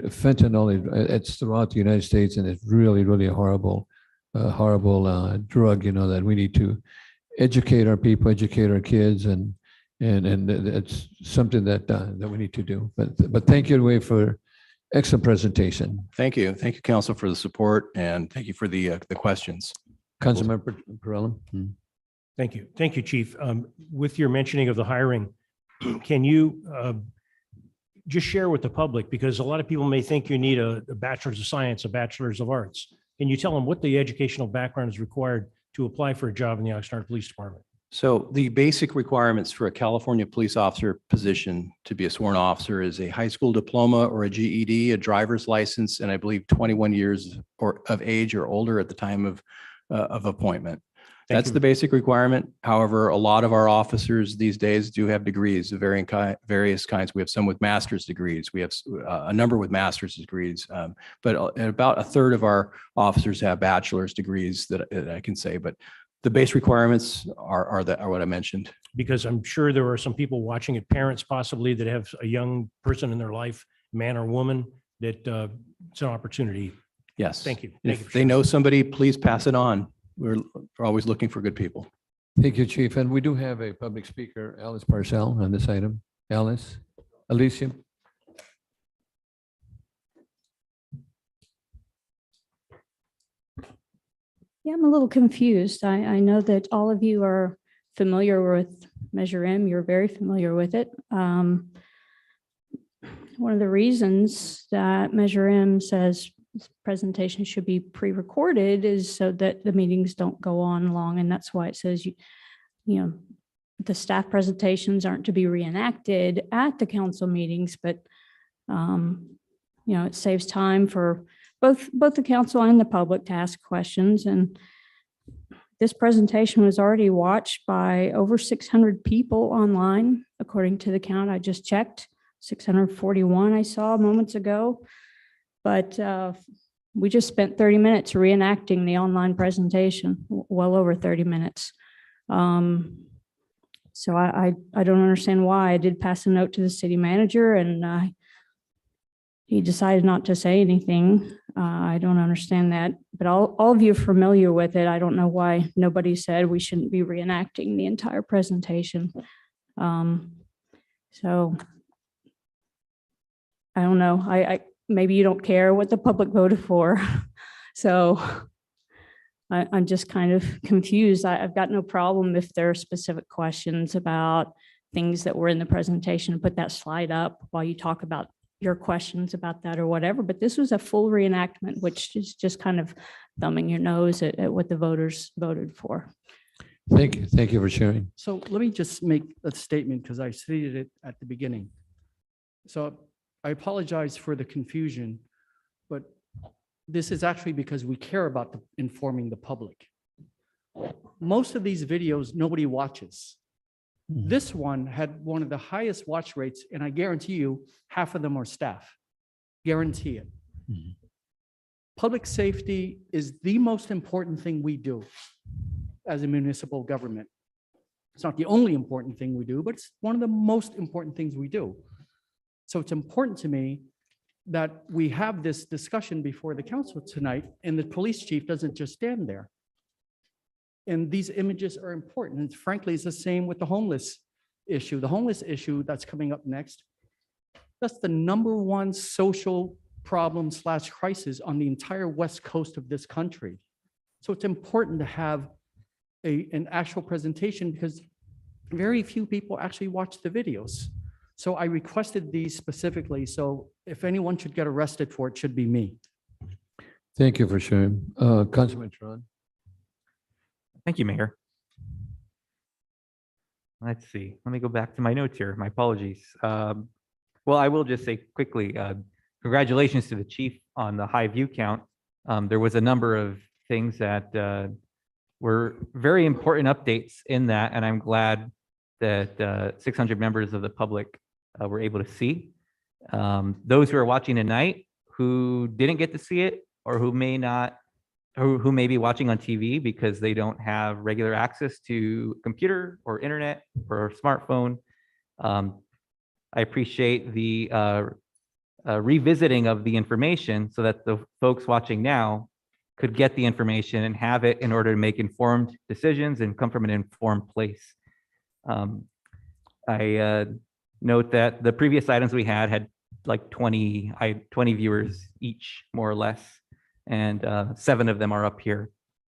fentanyl. It's throughout the United States, and it's really, really a horrible drug. That we need to educate our people, educate our kids, and it's something that we need to do. But thank you anyway for excellent presentation. Thank you, Council, for the support, and thank you for the questions. Councilmember Perrella. Thank you, Chief. With your mentioning of the hiring, can you just share with the public, because a lot of people may think you need a bachelor's of science, a bachelor's of arts. Can you tell them what the educational background is required to apply for a job in the Oxnard Police Department? So the basic requirements for a California police officer position to be a sworn officer is a high school diploma or a GED, a driver's license, and I believe 21 years of age or older at the time of appointment. That's the basic requirement. However, a lot of our officers these days do have degrees of various kinds. We have some with master's degrees. We have a number with master's degrees, but about a third of our officers have bachelor's degrees that I can say. But the base requirements are what I mentioned. Because I'm sure there are some people watching it, parents possibly, that have a young person in their life, man or woman, that it's an opportunity. Yes. Thank you. If they know somebody, please pass it on. we're always looking for good people. Thank you, Chief. And we do have a public speaker, Alice Parcell, on this item. Alice, Alicia. Yeah, I'm a little confused. I know that all of you are familiar with Measure M. You're very familiar with it. One of the reasons that Measure M says this presentation should be pre-recorded is so that the meetings don't go on long. And that's why it says, you know, the staff presentations aren't to be reenacted at the council meetings, but you know, it saves time for both the council and the public to ask questions. And this presentation was already watched by over 600 people online, according to the count I just checked. 641 I saw moments ago. But we just spent 30 minutes reenacting the online presentation, well over 30 minutes. So I don't understand why. I did pass a note to the city manager, and he decided not to say anything. I don't understand that, but all of you are familiar with it. I don't know why nobody said we shouldn't be reenacting the entire presentation. So I don't know. I maybe you don't care what the public voted for. So I'm just kind of confused. I've got no problem if there are specific questions about things that were in the presentation, put that slide up while you talk about your questions about that or whatever. But this was a full reenactment, which is just kind of thumbing your nose at what the voters voted for. Thank you. Thank you for sharing. So let me just make a statement because I stated it at the beginning. So I apologize for the confusion, but this is actually because we care about informing the public. Most of these videos, nobody watches. This one had one of the highest watch rates, and I guarantee you, half of them are staff. Guarantee it. Public safety is the most important thing we do as a municipal government. It's not the only important thing we do, but it's one of the most important things we do. So it's important to me that we have this discussion before the council tonight, and the police chief doesn't just stand there. And these images are important. And frankly, it's the same with the homeless issue. The homeless issue that's coming up next, that's the #1 social problem / crisis on the entire west coast of this country. So it's important to have an actual presentation because very few people actually watch the videos. So I requested these specifically. So if anyone should get arrested for it, should be me. Thank you for sharing. Councilman Tron. Thank you, Mayor. Let's see. Let me go back to my notes here. My apologies. Well, I will just say quickly, congratulations to the chief on the high view count. There was a number of things that were very important updates in that, and I'm glad that 600 members of the public were able to see. Those who are watching tonight who didn't get to see it or who may not, who may be watching on TV because they don't have regular access to computer or internet or smartphone. I appreciate the revisiting of the information so that the folks watching now could get the information and have it in order to make informed decisions and come from an informed place. I note that the previous items we had like 20 viewers each, more or less, and 7 of them are up here.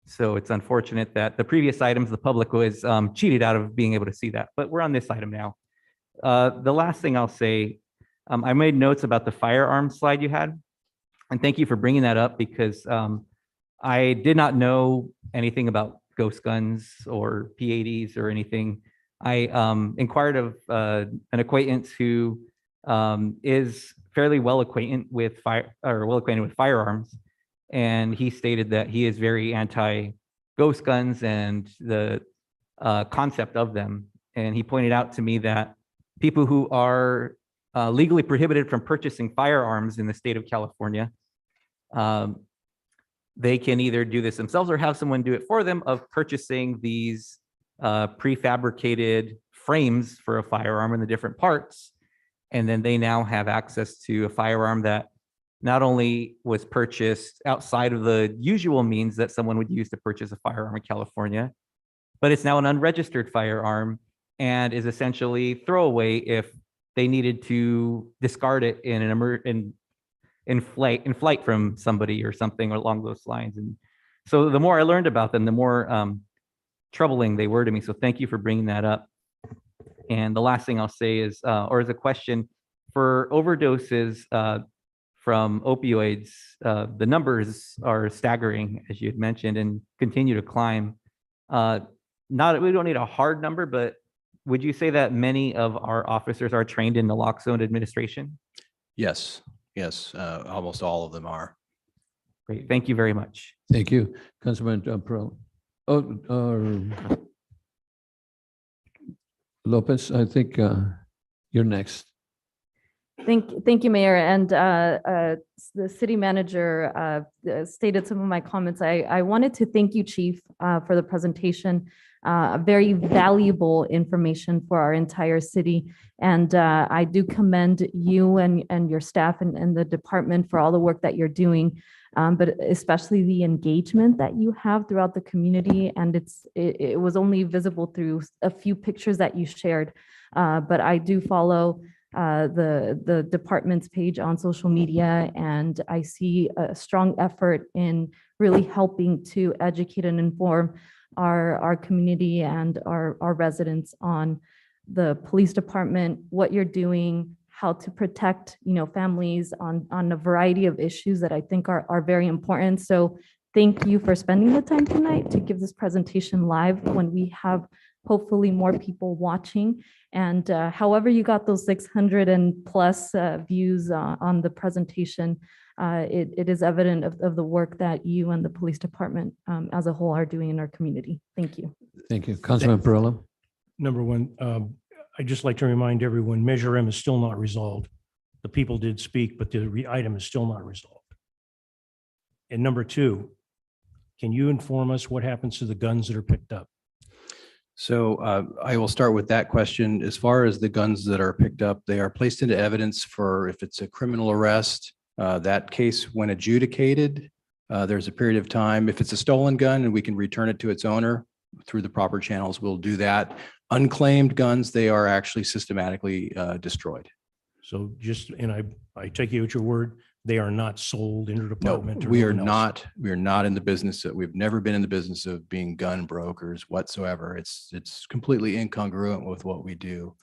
So it's unfortunate that the previous items, the public was cheated out of being able to see that, but we're on this item now. The last thing I'll say, I made notes about the firearms slide you had, and thank you for bringing that up because I did not know anything about ghost guns or P80s or anything. I inquired of an acquaintance who is fairly well acquainted with firearms, and he stated that he is very anti ghost guns and the concept of them. And he pointed out to me that people who are legally prohibited from purchasing firearms in the state of California, they can either do this themselves or have someone do it for them of purchasing these prefabricated frames for a firearm in the different parts. And then they now have access to a firearm that not only was purchased outside of the usual means that someone would use to purchase a firearm in California, but it's now an unregistered firearm and is essentially throwaway if they needed to discard it in in flight from somebody or something along those lines. And so the more I learned about them, the more troubling they were to me. So thank you for bringing that up. And the last thing I'll say is, or as a question, for overdoses from opioids, the numbers are staggering, as you had mentioned, and continue to climb. We don't need a hard number, but would you say that many of our officers are trained in naloxone administration? Yes, yes, almost all of them are. Great, thank you very much. Thank you, Councilman Pro. Lopez, I think you're next. Thank you, Mayor. And the city manager stated some of my comments. I wanted to thank you, Chief, for the presentation. Very valuable information for our entire city. And I do commend you and your staff and the department for all the work that you're doing, but especially the engagement that you have throughout the community. And it was only visible through a few pictures that you shared, but I do follow the department's page on social media, and I see a strong effort in really helping to educate and inform our community and our residents on the police department, what you're doing, how to protect, families on a variety of issues that I think are very important. So thank you for spending the time tonight to give this presentation live when we have hopefully more people watching. And however you got those 600 and plus views on the presentation, it is evident of the work that you and the police department as a whole are doing in our community. Thank you. Thank you. Councilman Perillo. Number one, I'd just like to remind everyone, Measure M is still not resolved. The people did speak, but the item is still not resolved. And number two, can you inform us what happens to the guns that are picked up? So I will start with that question. As far as the guns that are picked up, they are placed into evidence for if it's a criminal arrest. That case, when adjudicated, there's a period of time. If it's a stolen gun and we can return it to its owner through the proper channels, we'll do that. Unclaimed guns, they are actually systematically destroyed. So I take you at your word, they are not sold interdepartment? No, we are not in the business we've never been in the business of being gun brokers whatsoever. It's completely incongruent with what we do.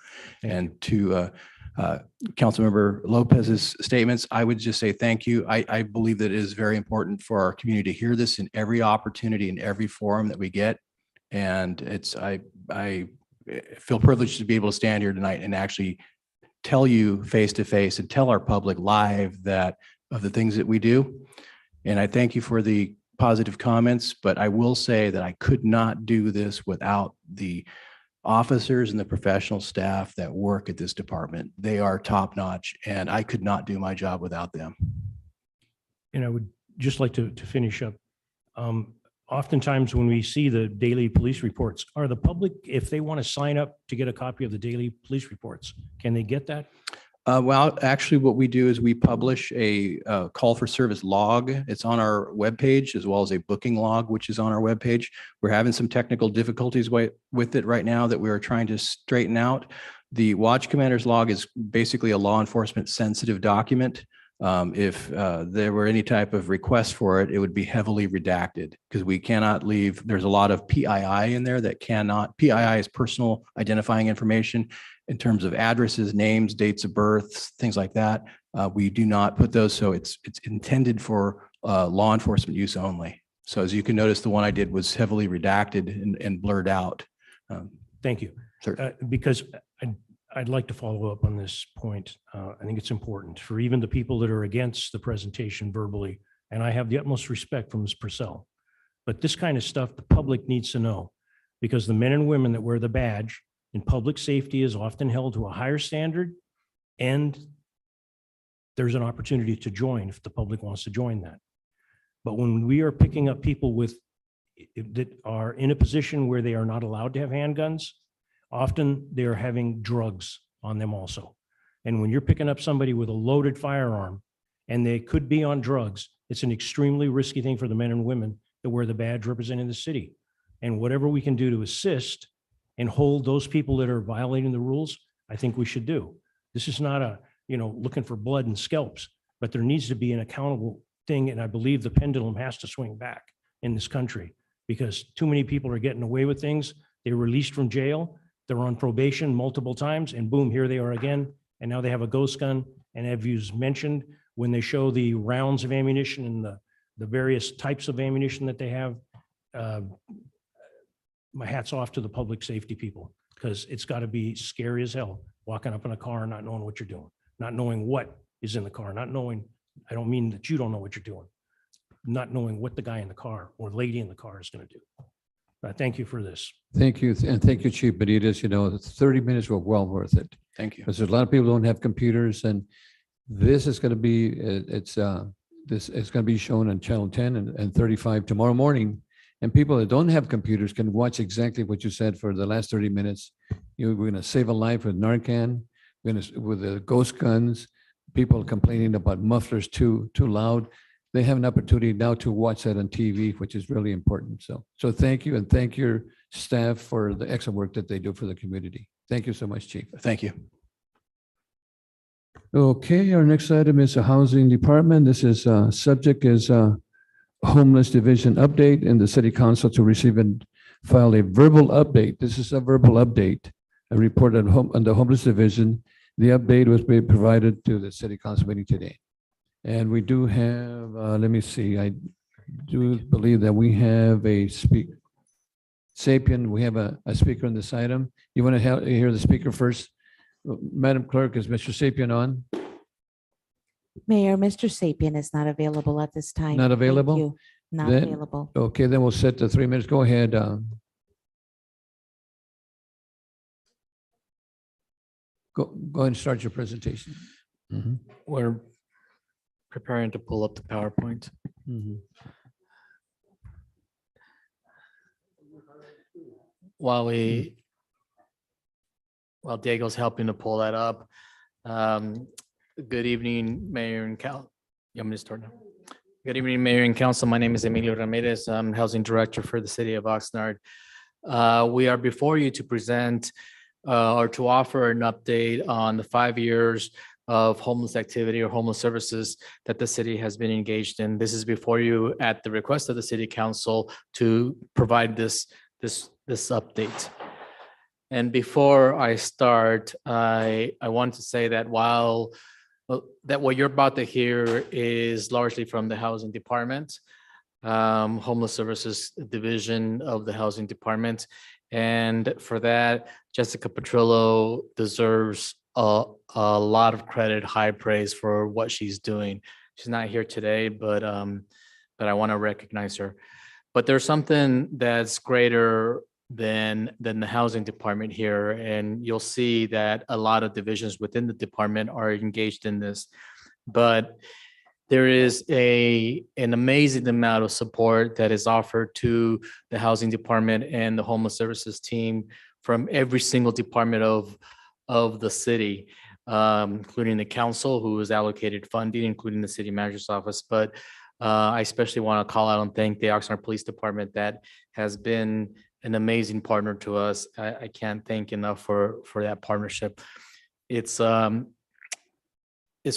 And to Councilmember Lopez's statements, I would just say thank you. I believe that it is very important for our community to hear this in every opportunity, in every forum that we get. And I feel privileged to be able to stand here tonight and actually tell you face to face and tell our public live that of the things that we do. And I thank you for the positive comments, but I will say that I could not do this without the officers and the professional staff that work at this department. They are top notch, and I could not do my job without them. And I would just like to finish up. Oftentimes when we see the daily police reports, are the public, if they want to sign up to get a copy of the daily police reports, can they get that? Well, actually, what we do is we publish a call for service log. It's on our webpage, as well as a booking log, which is on our webpage. We're having some technical difficulties with it right now that we are trying to straighten out. The watch commander's log is basically a law enforcement sensitive document. If there were any type of request for it, it would be heavily redacted because we cannot leave. There's a lot of PII in there that cannot. PII is personal identifying information in terms of addresses, names, dates of birth, things like that. We do not put those. So it's intended for law enforcement use only. So as you can notice, the one I did was heavily redacted and blurred out. Thank you. Sure. Because I'd like to follow up on this point. I think it's important for even the people that are against the presentation verbally, and I have the utmost respect for Ms. Purcell. But this kind of stuff, the public needs to know, because the men and women that wear the badge in public safety is often held to a higher standard, and there's an opportunity to join if the public wants to join that. But when we are picking up people that are in a position where they are not allowed to have handguns, often they're having drugs on them also. And when you're picking up somebody with a loaded firearm and they could be on drugs, it's an extremely risky thing for the men and women that wear the badge representing the city. And whatever we can do to assist and hold those people that are violating the rules, I think we should do. This is not a, looking for blood and scalps, but there needs to be an accountable thing. And I believe the pendulum has to swing back in this country because too many people are getting away with things. They're released from jail. They're on probation multiple times and boom, here they are again. And now they have a ghost gun. And as you mentioned, when they show the rounds of ammunition and the various types of ammunition that they have, my hat's off to the public safety people because it's got to be scary as hell walking up in a car and not knowing what you're doing, not knowing what is in the car, not knowing, I don't mean that you don't know what you're doing, not knowing what the guy in the car or lady in the car is going to do. Thank you for this. Thank you. And thank you, Chief Benitez. The 30 minutes were well worth it. Thank you. Because there's a lot of people who don't have computers and this is going to be, it's going to be shown on Channel 10 and 35 tomorrow morning. And people that don't have computers can watch exactly what you said for the last 30 minutes. We're going to save a life with Narcan, with the ghost guns, people complaining about mufflers too loud. They have an opportunity now to watch that on TV, which is really important. So thank you and thank your staff for the excellent work that they do for the community. Thank you so much, Chief. Thank you. Okay, our next item is the Housing Department. This is subject is Homeless Division update and the City Council to receive and file a verbal update. This is a verbal update, a report on the Homeless Division. The update was being provided to the City Council meeting today. And we do have, let me see, I do believe that we have a Sapien, we have a speaker on this item. You want to hear the speaker first? Madam Clerk, is Mr. Sapien on? Mayor, Mr. Sapien is not available at this time. Not Thank available? you. Not Then- available. Okay, then we'll set the 3 minutes. Go ahead. Go ahead and start your presentation. Mhm. We're preparing to pull up the PowerPoint. Mhm. While Diego's helping to pull that up, good evening, Mayor and Cal. You want me to start now? Good evening, Mayor and Council. My name is Emilio Ramirez. I'm Housing Director for the City of Oxnard. We are before you to present or to offer an update on the 5 years of homeless activity or homeless services that the city has been engaged in. This is before you at the request of the City Council to provide this update. And before I start, I want to say that what you're about to hear is largely from the Housing Department, Homeless Services Division of the Housing Department. And for that, Jessica Petrillo deserves a lot of credit, high praise for what she's doing. She's not here today, but I want to recognize her. But there's something that's greater than the housing department here. And you'll see that a lot of divisions within the department are engaged in this. But there is an amazing amount of support that is offered to the housing department and the homeless services team from every single department of the city, including the council, who is allocated funding, including the city manager's office. But I especially want to call out and thank the Oxnard Police Department that has been an amazing partner to us. I can't thank enough for that partnership. It's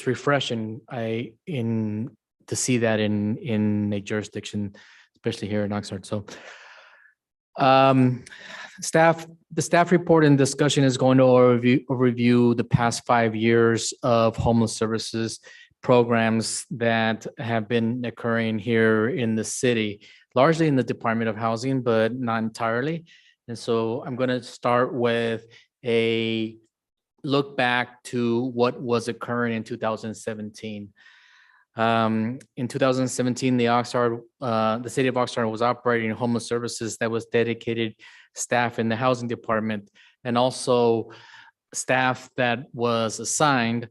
refreshing to see that in a jurisdiction, especially here in Oxnard. So the staff report and discussion is going to review the past 5 years of homeless services programs that have been occurring here in the city, largely in the Department of Housing, but not entirely. And so I'm going to start with a look back to what was occurring in 2017. In 2017, the city of Oxnard was operating homeless services that was dedicated staff in the housing department and also staff that was assigned.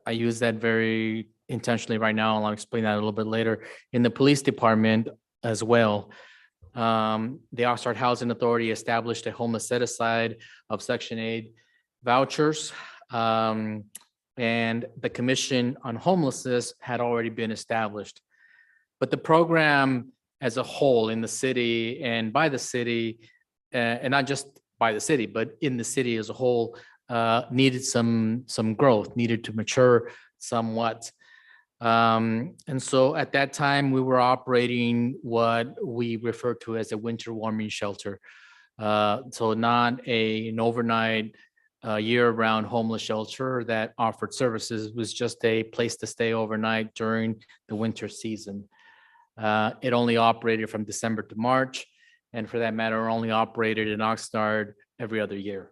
I use that very intentionally right now, and I'll explain that a little bit later, in the police department as well. The Oxnard Housing Authority established a homeless set aside of Section 8 vouchers. and the Commission on Homelessness had already been established. But the program as a whole in the city and by the city, and not just by the city, but in the city as a whole, needed some growth, needed to mature somewhat. And so at that time, we were operating what we refer to as a winter warming shelter. So not an overnight, year-round homeless shelter that offered services. It was just a place to stay overnight during the winter season. It only operated from December to March, and for that matter, only operated in Oxnard every other year.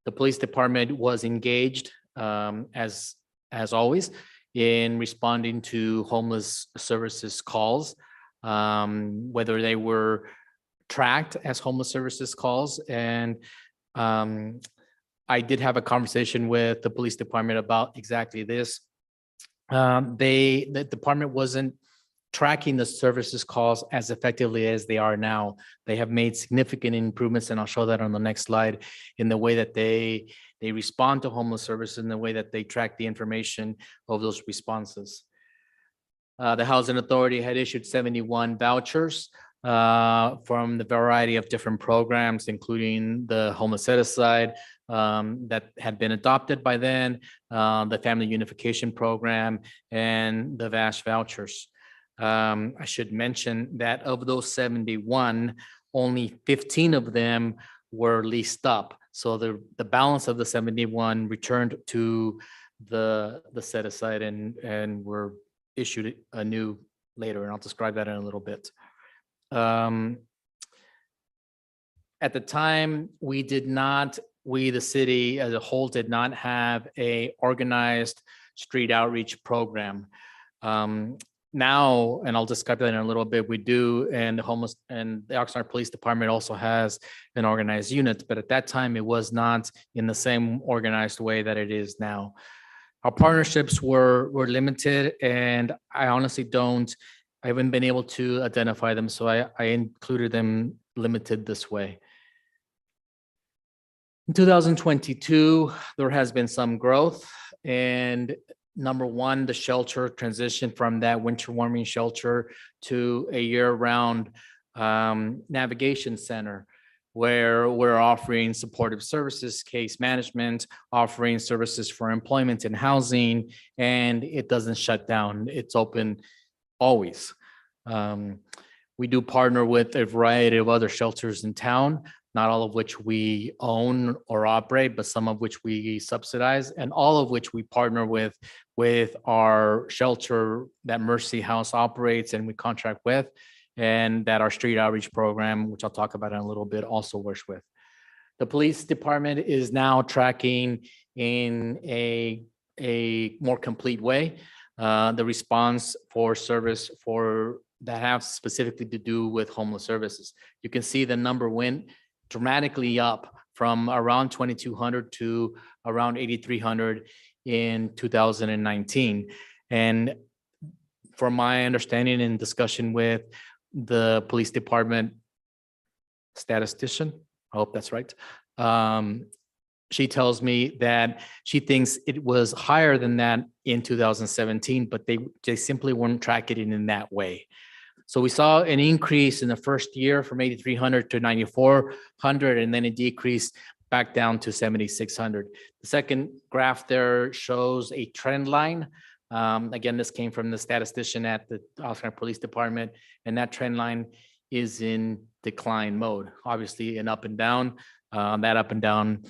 The police department was engaged, as always, in responding to homeless services calls, whether they were tracked as homeless services calls. And I did have a conversation with the police department about exactly this. The department wasn't tracking the services calls as effectively as they are now. They have made significant improvements, and I'll show that on the next slide, in the way that they respond to homeless services, in the way that they track the information of those responses. The Housing Authority had issued 71 vouchers from the variety of different programs, including the homeless set aside that had been adopted by then, the family unification program, and the VASH vouchers. I should mention that of those 71, only 15 of them were leased up. So the balance of the 71 returned to the set aside and were issued anew later, and I'll describe that in a little bit. At the time, we, the city as a whole, did not have a organized street outreach program. Now, and I'll describe that in a little bit, we do, and the Oxnard Police Department also has an organized unit, but at that time, it was not in the same organized way that it is now. Our partnerships were limited, and I honestly I haven't been able to identify them, so I included them limited this way. In 2022, there has been some growth, and number one, the shelter transitioned from that winter warming shelter to a year-round navigation center, where we're offering supportive services, case management, offering services for employment and housing, and it doesn't shut down. It's open always. We do partner with a variety of other shelters in town, not all of which we own or operate, but some of which we subsidize, and all of which we partner with our shelter that Mercy House operates and we contract with, and that our street outreach program, which I'll talk about in a little bit, also works with. The police department is now tracking in a more complete way the response for service that have specifically to do with homeless services. You can see the number went dramatically up from around 2,200 to around 8,300 in 2019. And from my understanding and discussion with the police department statistician, I hope that's right, she tells me that she thinks it was higher than that in 2017, but they simply weren't tracking it in that way. So we saw an increase in the first year from 8,300 to 9,400, and then it decreased back down to 7,600. The second graph there shows a trend line. Again, this came from the statistician at the Oxnard Police Department, and that trend line is in decline mode, obviously an up and down. That up and down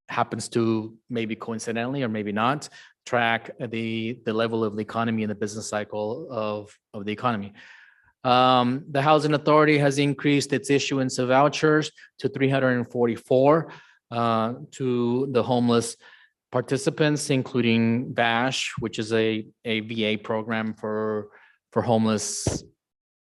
happens to, maybe coincidentally or maybe not, track the level of the economy and the business cycle of the economy. The Housing Authority has increased its issuance of vouchers to 344 to the homeless participants, including VASH, which is a VA program for homeless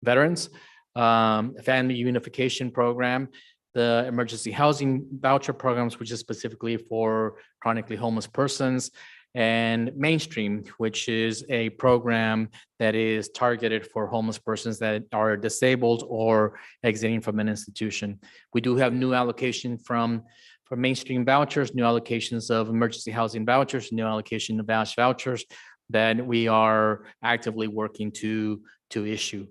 veterans, family unification program, the emergency housing voucher programs, which is specifically for chronically homeless persons, and Mainstream, which is a program that is targeted for homeless persons that are disabled or exiting from an institution. We do have new allocation from for mainstream vouchers, new allocations of emergency housing vouchers, new allocation of vouchers that we are actively working to issue.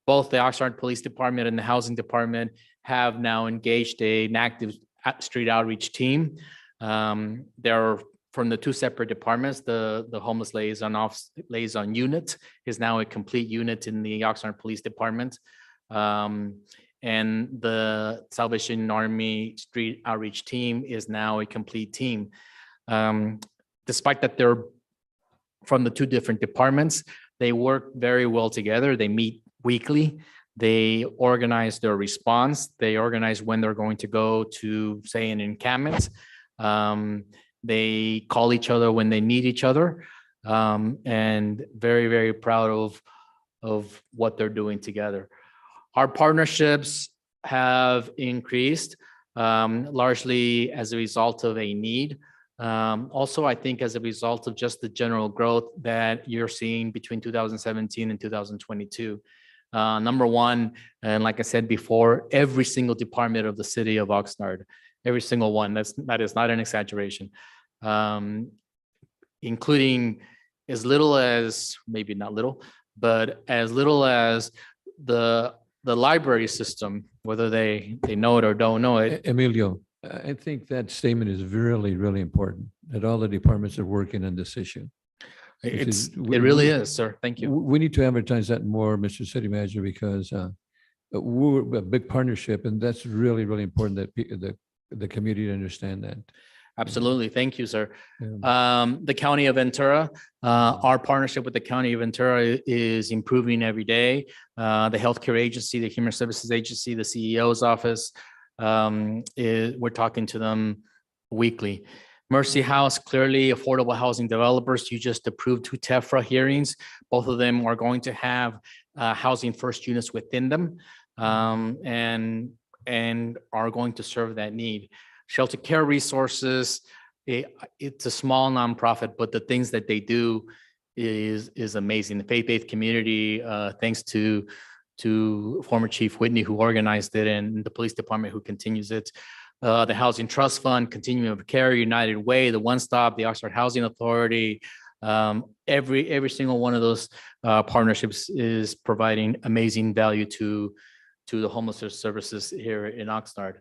Both the Oxnard Police Department and the Housing Department have now engaged an active street outreach team. They're from the two separate departments. The homeless liaison unit is now a complete unit in the Oxnard Police Department. And the Salvation Army street outreach team is now a complete team. Despite that they're from the two different departments, they work very well together. They meet weekly. They organize their response. They organize when they're going to go to, say, an encampment. They call each other when they need each other, and very, very proud of what they're doing together. Our partnerships have increased largely as a result of a need. Also, I think as a result of just the general growth that you're seeing between 2017 and 2022. Number one, and like I said before, every single department of the city of Oxnard, every single one, that is not an exaggeration, including as little as, maybe not little, but as little as the library system, whether they know it or don't know it. Emilio, I think that statement is really, really important, that all the departments are working on this issue. It really is, sir. Thank you. We need to advertise that more, Mr. City Manager, because we're a big partnership, and that's really, really important that the community understand that. Absolutely. Thank you, sir. The County of Ventura, our partnership with the County of Ventura is improving every day. The healthcare agency, the human services agency, the CEO's office, we're talking to them weekly. Mercy House, clearly affordable housing developers. You just approved 2 TEFRA hearings. Both of them are going to have housing first units within them, and are going to serve that need. Shelter Care Resources, it's a small nonprofit, but the things that they do is amazing. The faith-based community, thanks to former Chief Whitney, who organized it, and the police department who continues it. The Housing Trust Fund, Continuum of Care, United Way, the One Stop, the Oxnard Housing Authority. Every single one of those partnerships is providing amazing value to the homeless services here in Oxnard.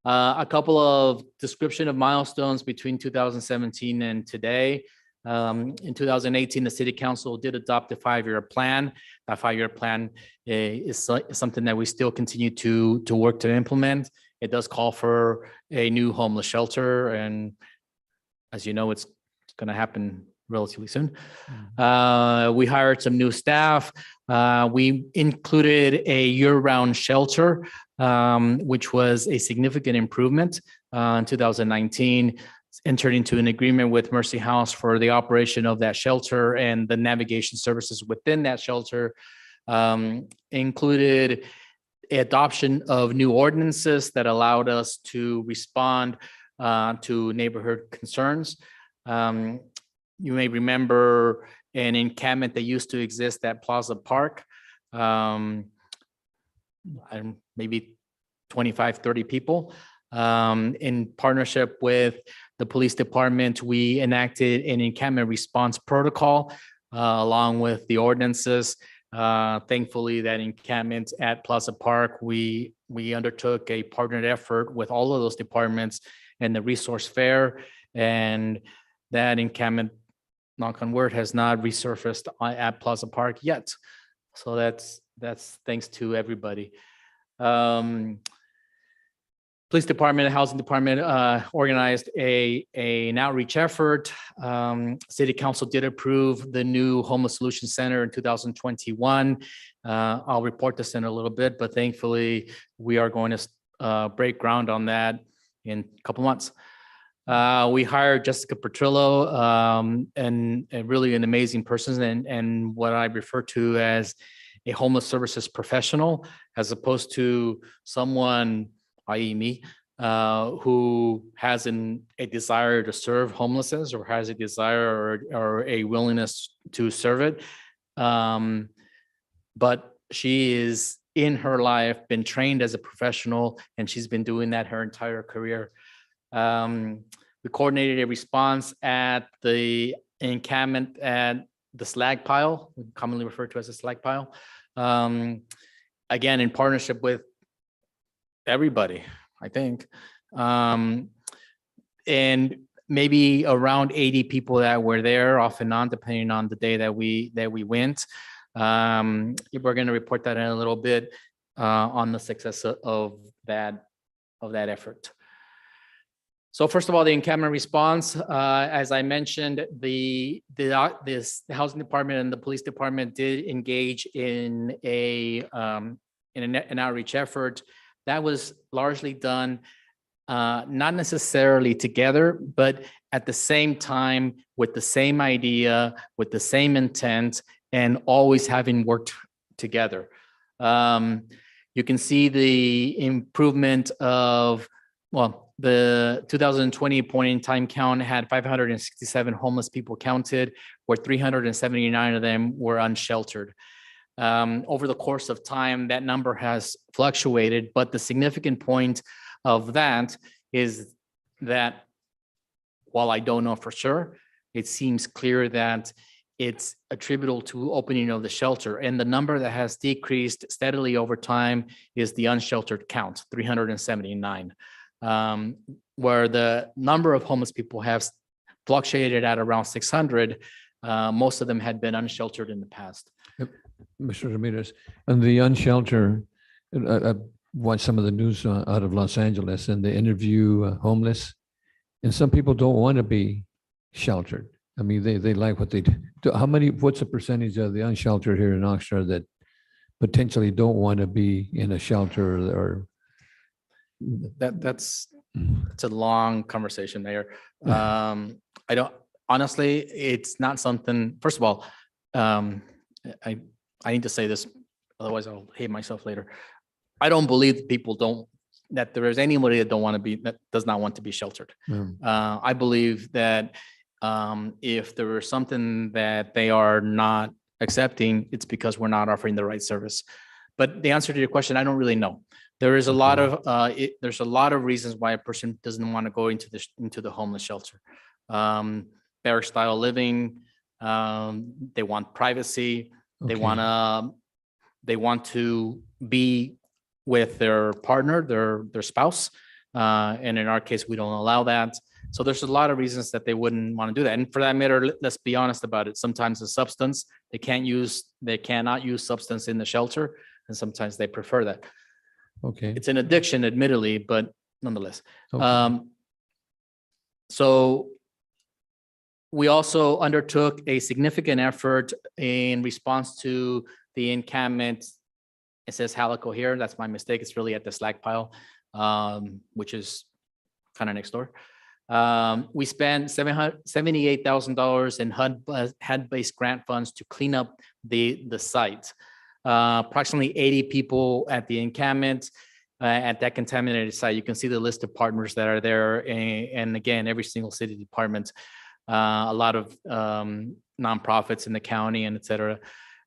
A couple of description of milestones between 2017 and today. In 2018, the City Council did adopt a 5-year plan. That 5-year plan is something that we still continue to work to implement. It does call for a new homeless shelter, and as you know, it's going to happen relatively soon. We hired some new staff. We included a year-round shelter, which was a significant improvement in 2019. Entered into an agreement with Mercy House for the operation of that shelter and the navigation services within that shelter. Included adoption of new ordinances that allowed us to respond to neighborhood concerns. You may remember an encampment that used to exist at Plaza Park. Maybe 25, 30 people. In partnership with the police department, we enacted an encampment response protocol along with the ordinances. Thankfully, that encampment at Plaza Park, we undertook a partnered effort with all of those departments and the resource fair, and that encampment, knock on wood, has not resurfaced at Plaza Park yet. So that's thanks to everybody. Police department and housing department organized an outreach effort. City Council did approve the new Homeless Solution Center in 2021. I'll report this in a little bit, but thankfully we are going to break ground on that in a couple months. We hired Jessica Petrillo, and really an amazing person, and what I refer to as a homeless services professional, as opposed to someone, i.e. me, who has a desire to serve homelessness or has a desire or a willingness to serve it. But she is in her life been trained as a professional, and she's been doing that her entire career. We coordinated a response at the encampment at the slag pile, commonly referred to as a slag pile. Again, in partnership with everybody, I think. And maybe around 80 people that were there off and on, depending on the day that we went. We're going to report that in a little bit on the success of that effort. So first of all, the encampment response, as I mentioned, the housing department and the police department did engage in an outreach effort that was largely done not necessarily together, but at the same time, with the same idea, with the same intent, and always having worked together. You can see the improvement of, well, the 2020 point in time count had 567 homeless people counted, where 379 of them were unsheltered. Over the course of time, that number has fluctuated, but the significant point of that is that while I don't know for sure, it seems clear that it's attributable to opening of the shelter. And the number that has decreased steadily over time is the unsheltered count, 379, where the number of homeless people have fluctuated at around 600. Most of them had been unsheltered in the past. Mr. Ramirez, and the unsheltered, I watched some of the news out of Los Angeles, and they interview homeless, and some people don't want to be sheltered. I mean, they like what they do. What's the percentage of the unsheltered here in Oxnard that potentially don't want to be in a shelter or? That's a long conversation, Mayor. I don't, honestly, it's not something, first of all, I need to say this, otherwise I'll hate myself later. I don't believe that there is anybody that does not want to be sheltered. I believe that if there is something that they are not accepting, it's because we're not offering the right service. But the answer to your question, I don't really know. There is a lot of there's a lot of reasons why a person doesn't want to go into the homeless shelter. Barrack style living, they want privacy, they want to be with their partner, their spouse, and in our case, we don't allow that. So there's a lot of reasons that they wouldn't want to do that. And for that matter, let's be honest about it. Sometimes the substance, they cannot use substance in the shelter, and sometimes they prefer that. Okay. It's an addiction, admittedly, but nonetheless. Okay. So we also undertook a significant effort in response to the encampment. It says Halico here. That's my mistake. It's really at the slag pile, which is kind of next door. We spent $78,000 in HUD-based grant funds to clean up the site. Approximately 80 people at the encampment at that contaminated site. You can see the list of partners that are there. And again, every single city department, a lot of nonprofits in the county and et cetera.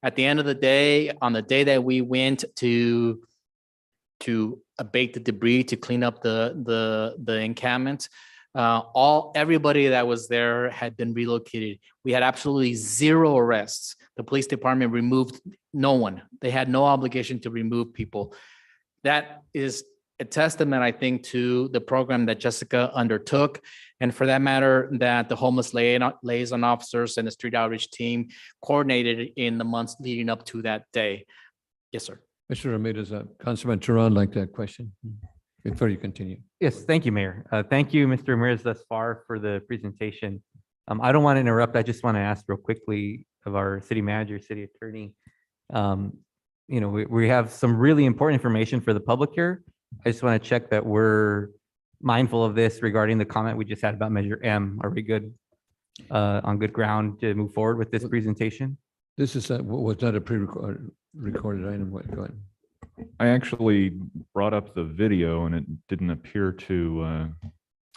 At the end of the day, on the day that we went to abate the debris, to clean up the encampment, everybody that was there had been relocated. We had absolutely zero arrests. The police department removed no one. They had no obligation to remove people. That is a testament, I think, to the program that Jessica undertook, and for that matter, that the homeless liaison officers and the street outreach team coordinated in the months leading up to that day. Yes, sir. Mr. Ramirez, Councilman Turan, like that question before you continue. Yes, thank you, Mayor. Thank you, Mr. Ramirez, thus far for the presentation. I don't want to interrupt. I just want to ask real quickly of our city manager, city attorney. We have some really important information for the public here. I just want to check that we're mindful of this regarding the comment we just had about Measure M. Are we good on good ground to move forward with this presentation? This is was not a pre-recorded item. Go ahead. I actually brought up the video and it didn't appear to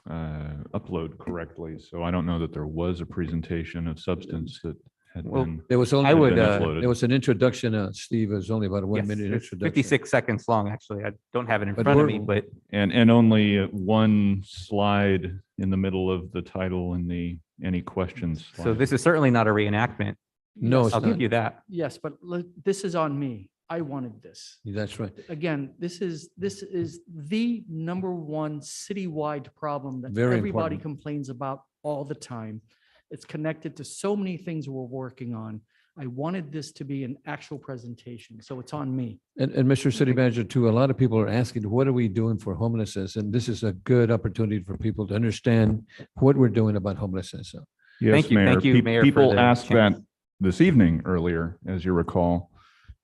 upload correctly. So I don't know that there was a presentation of substance that had Well, been. There was only, I would, there was an introduction, Steve, it was only about a 1 yes, minute it's introduction. 56 seconds long, actually. I don't have it in But front of me, we're- but And only one slide in the middle of the title and the any questions. so slide. this is certainly not a reenactment. No, it's I'll give not. you that. Yes, but this is on me. I wanted this. That's right. Again, this is the number one citywide problem that Very everybody important. complains about all the time. It's connected to so many things we're working on. I wanted this to be an actual presentation, so it's on me. And Mr. City Manager, too, a lot of people are asking, what are we doing for homelessness? And this is a good opportunity for people to understand what we're doing about homelessness. So, Yes, Thank you, Mayor. Mayor, for People the asked that chance. this evening earlier, as you recall.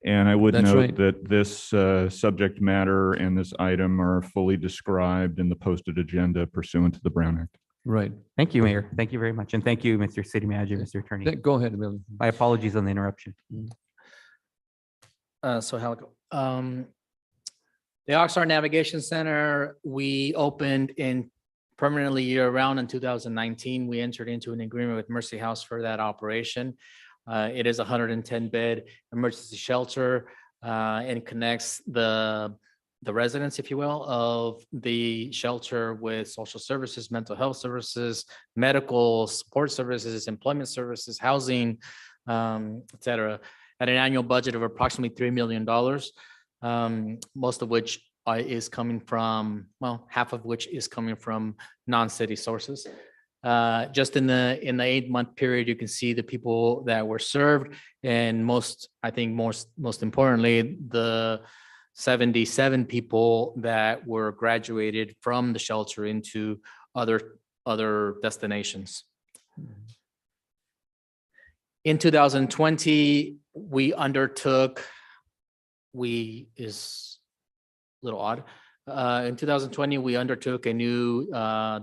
And I would That's note right. that this subject matter and this item are fully described in the posted agenda pursuant to the Brown Act. right. Thank you, Mayor. Thank you very much. And thank you, Mr. City Manager, Mr. Attorney. Go ahead, Emilio. My apologies on the interruption. The Oxnard Navigation Center, we opened in permanently year-round in 2019. We entered into an agreement with Mercy House for that operation. It is a 110-bed emergency shelter and connects the residents, if you will, of the shelter with social services, mental health services, medical support services, employment services, housing, et cetera, at an annual budget of approximately $3 million. Most of which is coming from, well, half of which is coming from non-city sources. Just in the 8-month period, you can see the people that were served, and most importantly, the 77 people that were graduated from the shelter into other destinations. In 2020, we undertook, is a little odd. In 2020, we undertook a new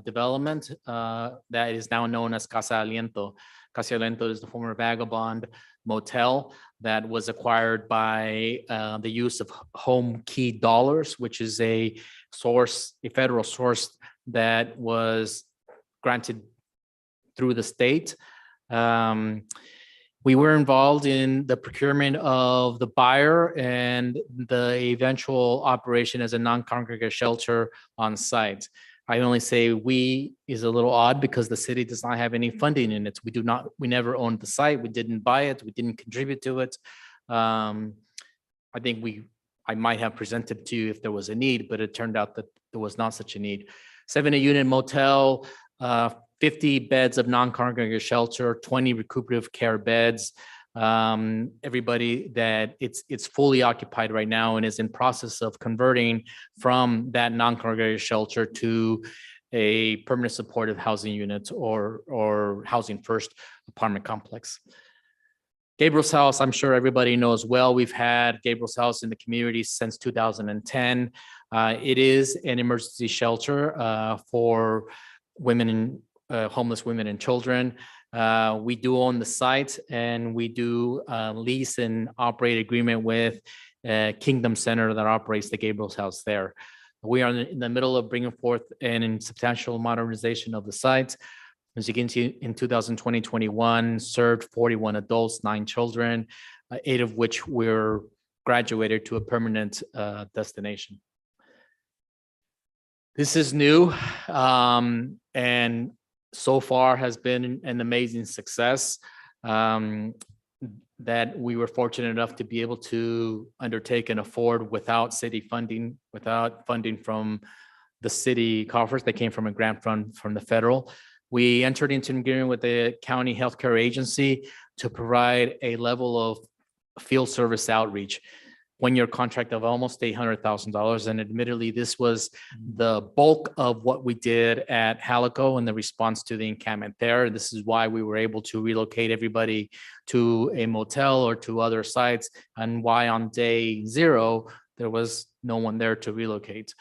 development that is now known as Casa Aliento. Casa Aliento is the former Vagabond Motel that was acquired by the use of home key dollars, which is a federal source that was granted through the state. We were involved in the procurement of the buyer and the eventual operation as a non-congregate shelter on site. I only say we is a little odd because the city does not have any funding in it. We never owned the site. We didn't buy it. We didn't contribute to it. I think I might have presented to you if there was a need, but it turned out that there was not such a need. 70-unit motel, 50 beds of non-congregate shelter, 20 recuperative care beds. Everybody that it's fully occupied right now and is in process of converting from that non-congregate shelter to a permanent supportive housing unit or housing first apartment complex. Gabriel's House, I'm sure everybody knows well. We've had Gabriel's House in the community since 2010. It is an emergency shelter for homeless women and children. We do own the site, and we do lease and operate agreement with Kingdom Center that operates the Gabriel's House there. We are in the middle of bringing forth an substantial modernization of the site. As you can see, in 2020-21, served 41 adults, 9 children, 8 of which were graduated to a permanent destination. This is new, and so far has been an amazing success that we were fortunate enough to be able to undertake and afford without city funding, without funding from the city coffers that came from a grant fund from the federal. We entered into an agreement with the county healthcare agency to provide a level of field service outreach. 1-year contract of almost $800,000. And admittedly, this was the bulk of what we did at Halico in the response to the encampment there. This is why we were able to relocate everybody to a motel or to other sites, and why on day 0, there was no one there to relocate.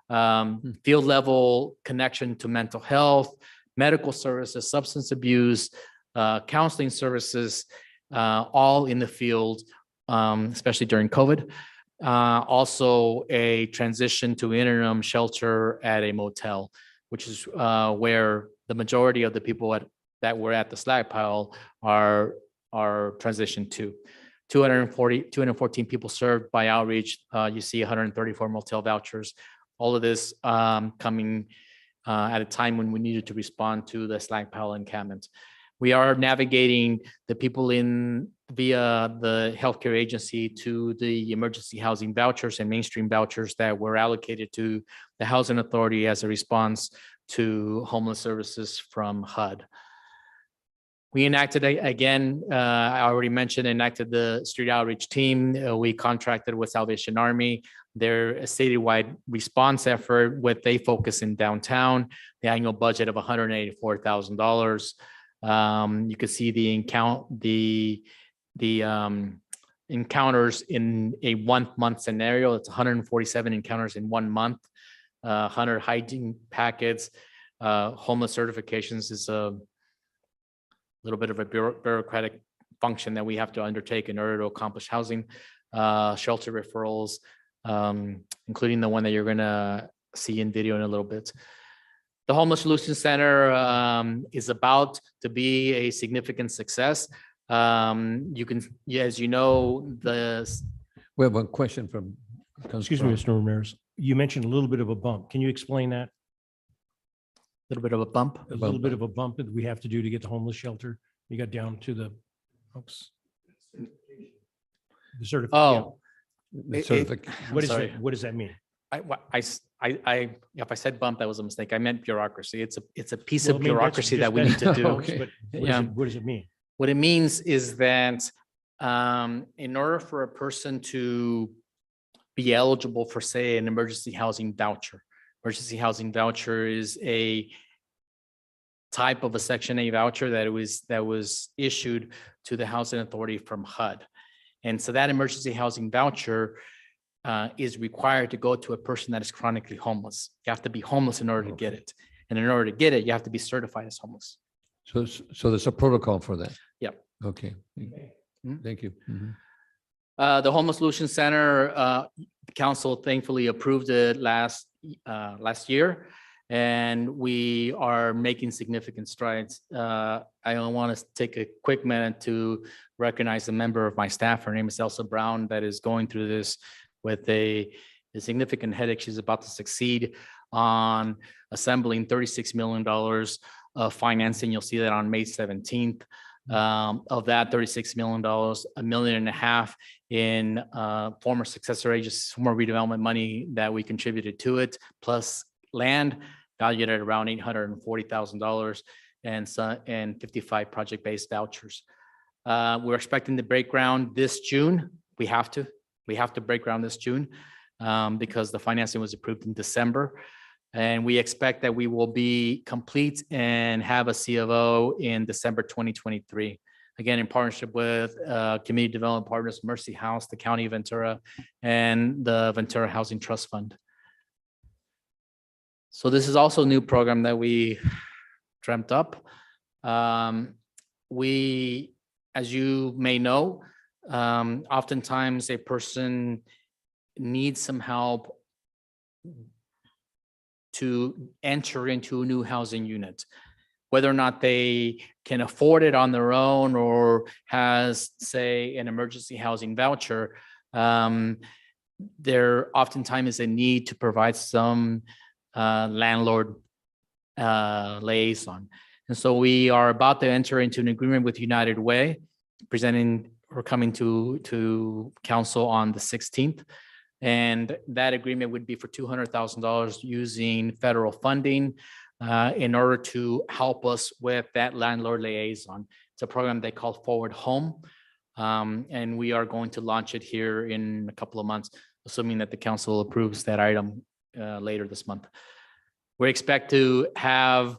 Field level connection to mental health, medical services, substance abuse, counseling services, all in the field, especially during COVID. Also a transition to interim shelter at a motel, which is where the majority of the people that were at the slag pile are are transitioned to. 214 people served by outreach. You see 134 motel vouchers. All of this coming at a time when we needed to respond to the Slag Powell encampment. We are navigating the people in via the healthcare agency to the emergency housing vouchers and mainstream vouchers that were allocated to the housing authority as a response to homeless services from HUD. We enacted again, I already mentioned, enacted the street outreach team. We contracted with Salvation Army, their statewide response effort with a focus in downtown, the annual budget of $184,000. You can see the encounters in a 1 month scenario. It's 147 encounters in 1 month, 100 hygiene packets, homeless certifications is a little bit of a bureaucratic function that we have to undertake in order to accomplish housing, shelter referrals, including the one that you're gonna see in video in a little bit. The Homeless Solution Center is about to be a significant success. You can, as you know, We have one question from. Excuse me, Mr. Ramirez. You mentioned a little bit of a bump. Can you explain that? Little bit of a bump? A little bit of a bump that we have to do to get the homeless shelter. You got down to the, oops. The certificate. Oh. What is that? What does that mean? If I said bump, that was a mistake. I meant bureaucracy. It's a piece Well, of I mean, that's bureaucracy just that we need to do. Okay. But what does it mean? What it means is that in order for a person to be eligible for, say, an emergency housing voucher is a type of a Section 8 voucher that was issued to the housing authority from HUD. And so that emergency housing voucher is required to go to a person that is chronically homeless. You have to be homeless in order to get it. And in order to get it, you have to be certified as homeless. So there's a protocol for that. Yep. Okay. Thank you. Mhm. The Homeless Solution Center, the council thankfully approved it last year, and we are making significant strides. I want to take a quick minute to recognize a member of my staff. Her name is Elsa Brown, that is going through this with a significant headache. She's about to succeed on assembling $36 million of financing. You'll see that on May 17th. Of that $36 million, $1.5 million in former successor agencies, former redevelopment money that we contributed to it, plus land valued at around $840,000 and 55 project-based vouchers. We're expecting to break ground this June. We have to break ground this June because the financing was approved in December. And we expect that we will be complete and have a C of O in December 2023. Again, in partnership with Community Development Partners, Mercy House, the County of Ventura, and the Ventura Housing Trust Fund. So this is also a new program that we dreamt up. We, as you may know, oftentimes a person needs some help to enter into a new housing unit, whether or not they can afford it on their own or has, say, an emergency housing voucher. There oftentimes is a need to provide some landlord liaison. And so we are about to enter into an agreement with United Way, coming to council on the 16th. And that agreement would be for $200,000 using federal funding in order to help us with that landlord liaison. It's a program they call Forward Home. And we are going to launch it here in a couple of months, assuming that the council approves that item later this month. We expect to have,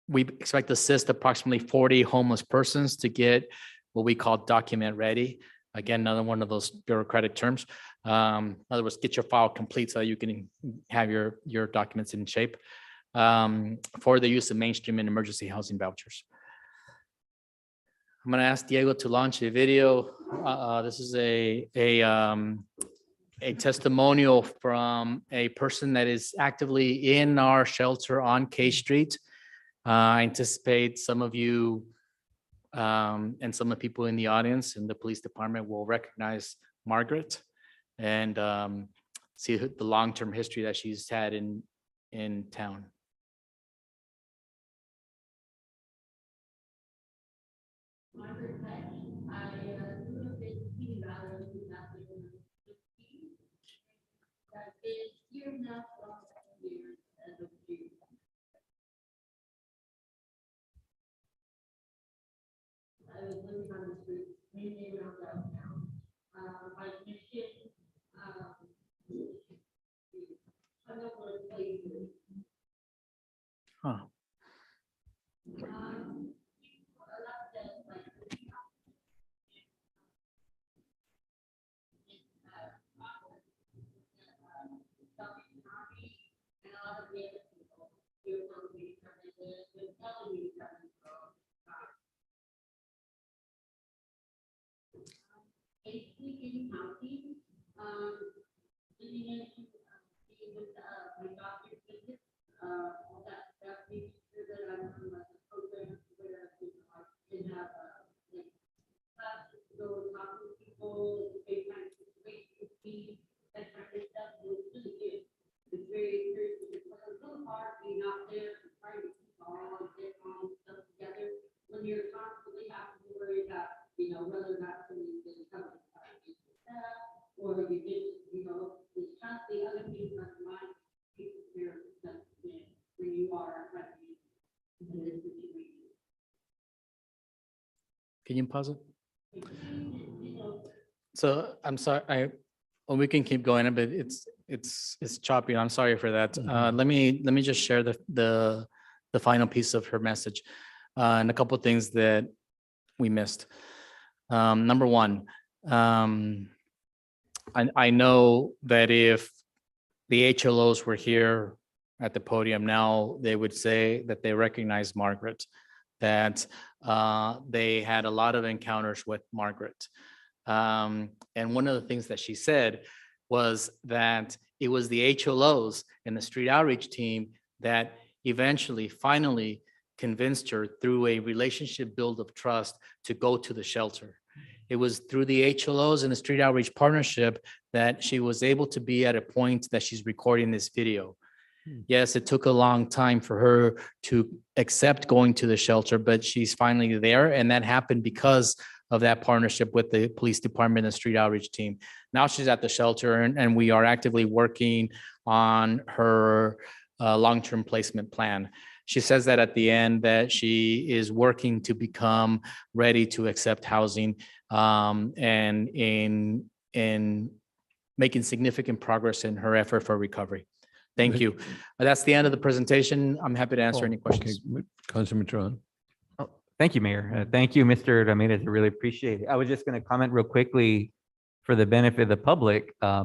we expect to assist approximately 40 homeless persons to get what we call document ready. Again, another one of those bureaucratic terms. In other words, get your file complete so you can have your documents in shape for the use of mainstream and emergency housing vouchers. I'm going to ask Diego to launch a video. This is a testimonial from a person that is actively in our shelter on K Street. I anticipate some of you And some of the people in the audience and the police department will recognize Margaret and see the long-term history that she's had in town. Huh. Can you pause it? So I'm sorry, well, we can keep going, but it's choppy. I'm sorry for that. Let me just share the final piece of her message and a couple of things that we missed. Number one, I know that if the HLOs were here at the podium now, they would say that they recognize Margaret, that they had a lot of encounters with Margaret. And one of the things that she said was that it was the HLOs and the street outreach team that eventually, finally convinced her through a relationship build of trust to go to the shelter. It was through the HLOs and the street outreach partnership that she was able to be at a point that she's recording this video. Yes, it took a long time for her to accept going to the shelter, but she's finally there. And that happened because of that partnership with the police department and street outreach team. Now she's at the shelter and we are actively working on her long-term placement plan. She says that at the end that she is working to become ready to accept housing and in making significant progress in her effort for recovery. Thank you. That's the end of the presentation. I'm happy to answer any questions. Okay, Councilman Tron. Thank you, Mayor. Thank you, Mr. Ramirez. I really appreciate it. I was just going to comment real quickly for the benefit of the public. I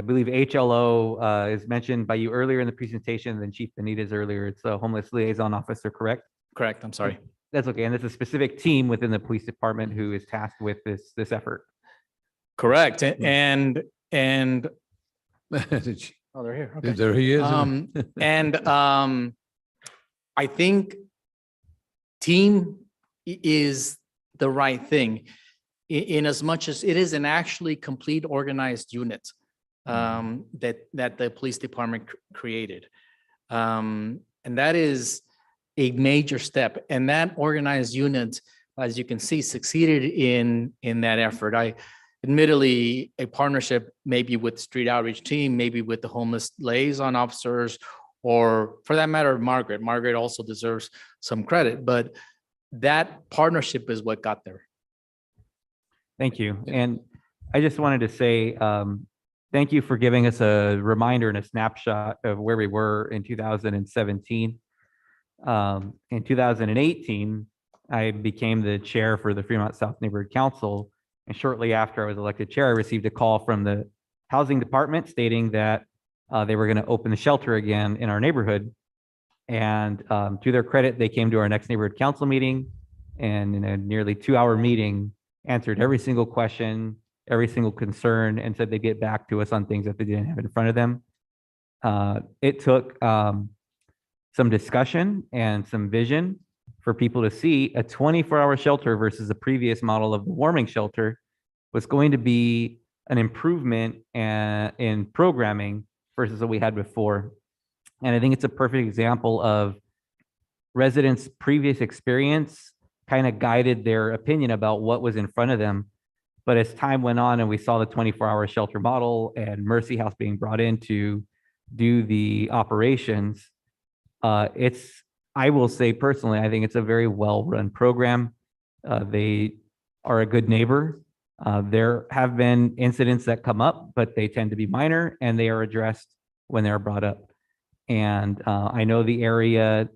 believe HLO is mentioned by you earlier in the presentation than Chief Benitez earlier. It's a homeless liaison officer, correct? Correct. I'm sorry. That's okay. And it's a specific team within the police department who is tasked with this effort. Correct. And oh, they're here. Okay. There he is. I think team is the right thing in as much as it is an actually complete organized unit that the police department created. And that is a major step. And that organized unit, as you can see, succeeded in that effort. Admittedly, a partnership maybe with street outreach team, maybe with the homeless liaison officers, or for that matter, Margaret. Margaret also deserves some credit, but that partnership is what got there. Thank you. And I just wanted to say thank you for giving us a reminder and a snapshot of where we were in 2017. In 2018, I became the chair for the Fremont South Neighborhood Council. And shortly after I was elected chair, I received a call from the housing department stating that they were going to open the shelter again in our neighborhood. And to their credit, they came to our next neighborhood council meeting and in a nearly 2-hour meeting, answered every single question, every single concern, and said they'd get back to us on things that they didn't have in front of them. It took some discussion and some vision for people to see, a 24-hour shelter versus the previous model of the warming shelter was going to be an improvement in programming versus what we had before. And I think it's a perfect example of residents' previous experience kind of guided their opinion about what was in front of them. But as time went on and we saw the 24-hour shelter model and Mercy House being brought in to do the operations, I will say personally, I think it's a very well-run program. They are a good neighbor. There have been incidents that come up, but they tend to be minor and they are addressed when they're brought up. And I know the area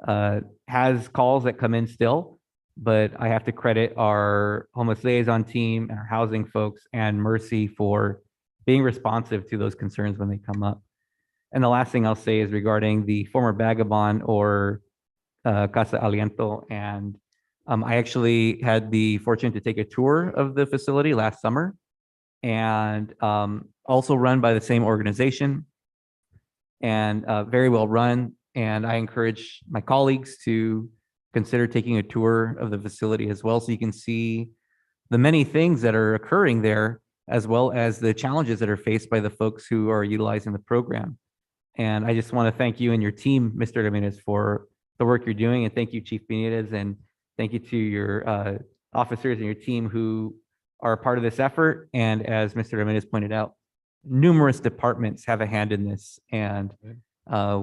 has calls that come in still, but I have to credit our homeless liaison team and our housing folks and Mercy for being responsive to those concerns when they come up. And the last thing I'll say is regarding the former Vagabond or Casa Aliento. And I actually had the fortune to take a tour of the facility last summer, and also run by the same organization and very well run. And I encourage my colleagues to consider taking a tour of the facility as well, so you can see the many things that are occurring there, as well as the challenges that are faced by the folks who are utilizing the program. And I just want to thank you and your team, Mr. Ramirez, for the work you're doing. And thank you, Chief Benitez, and thank you to your officers and your team who are a part of this effort. And as Mr. Ramirez pointed out, numerous departments have a hand in this. And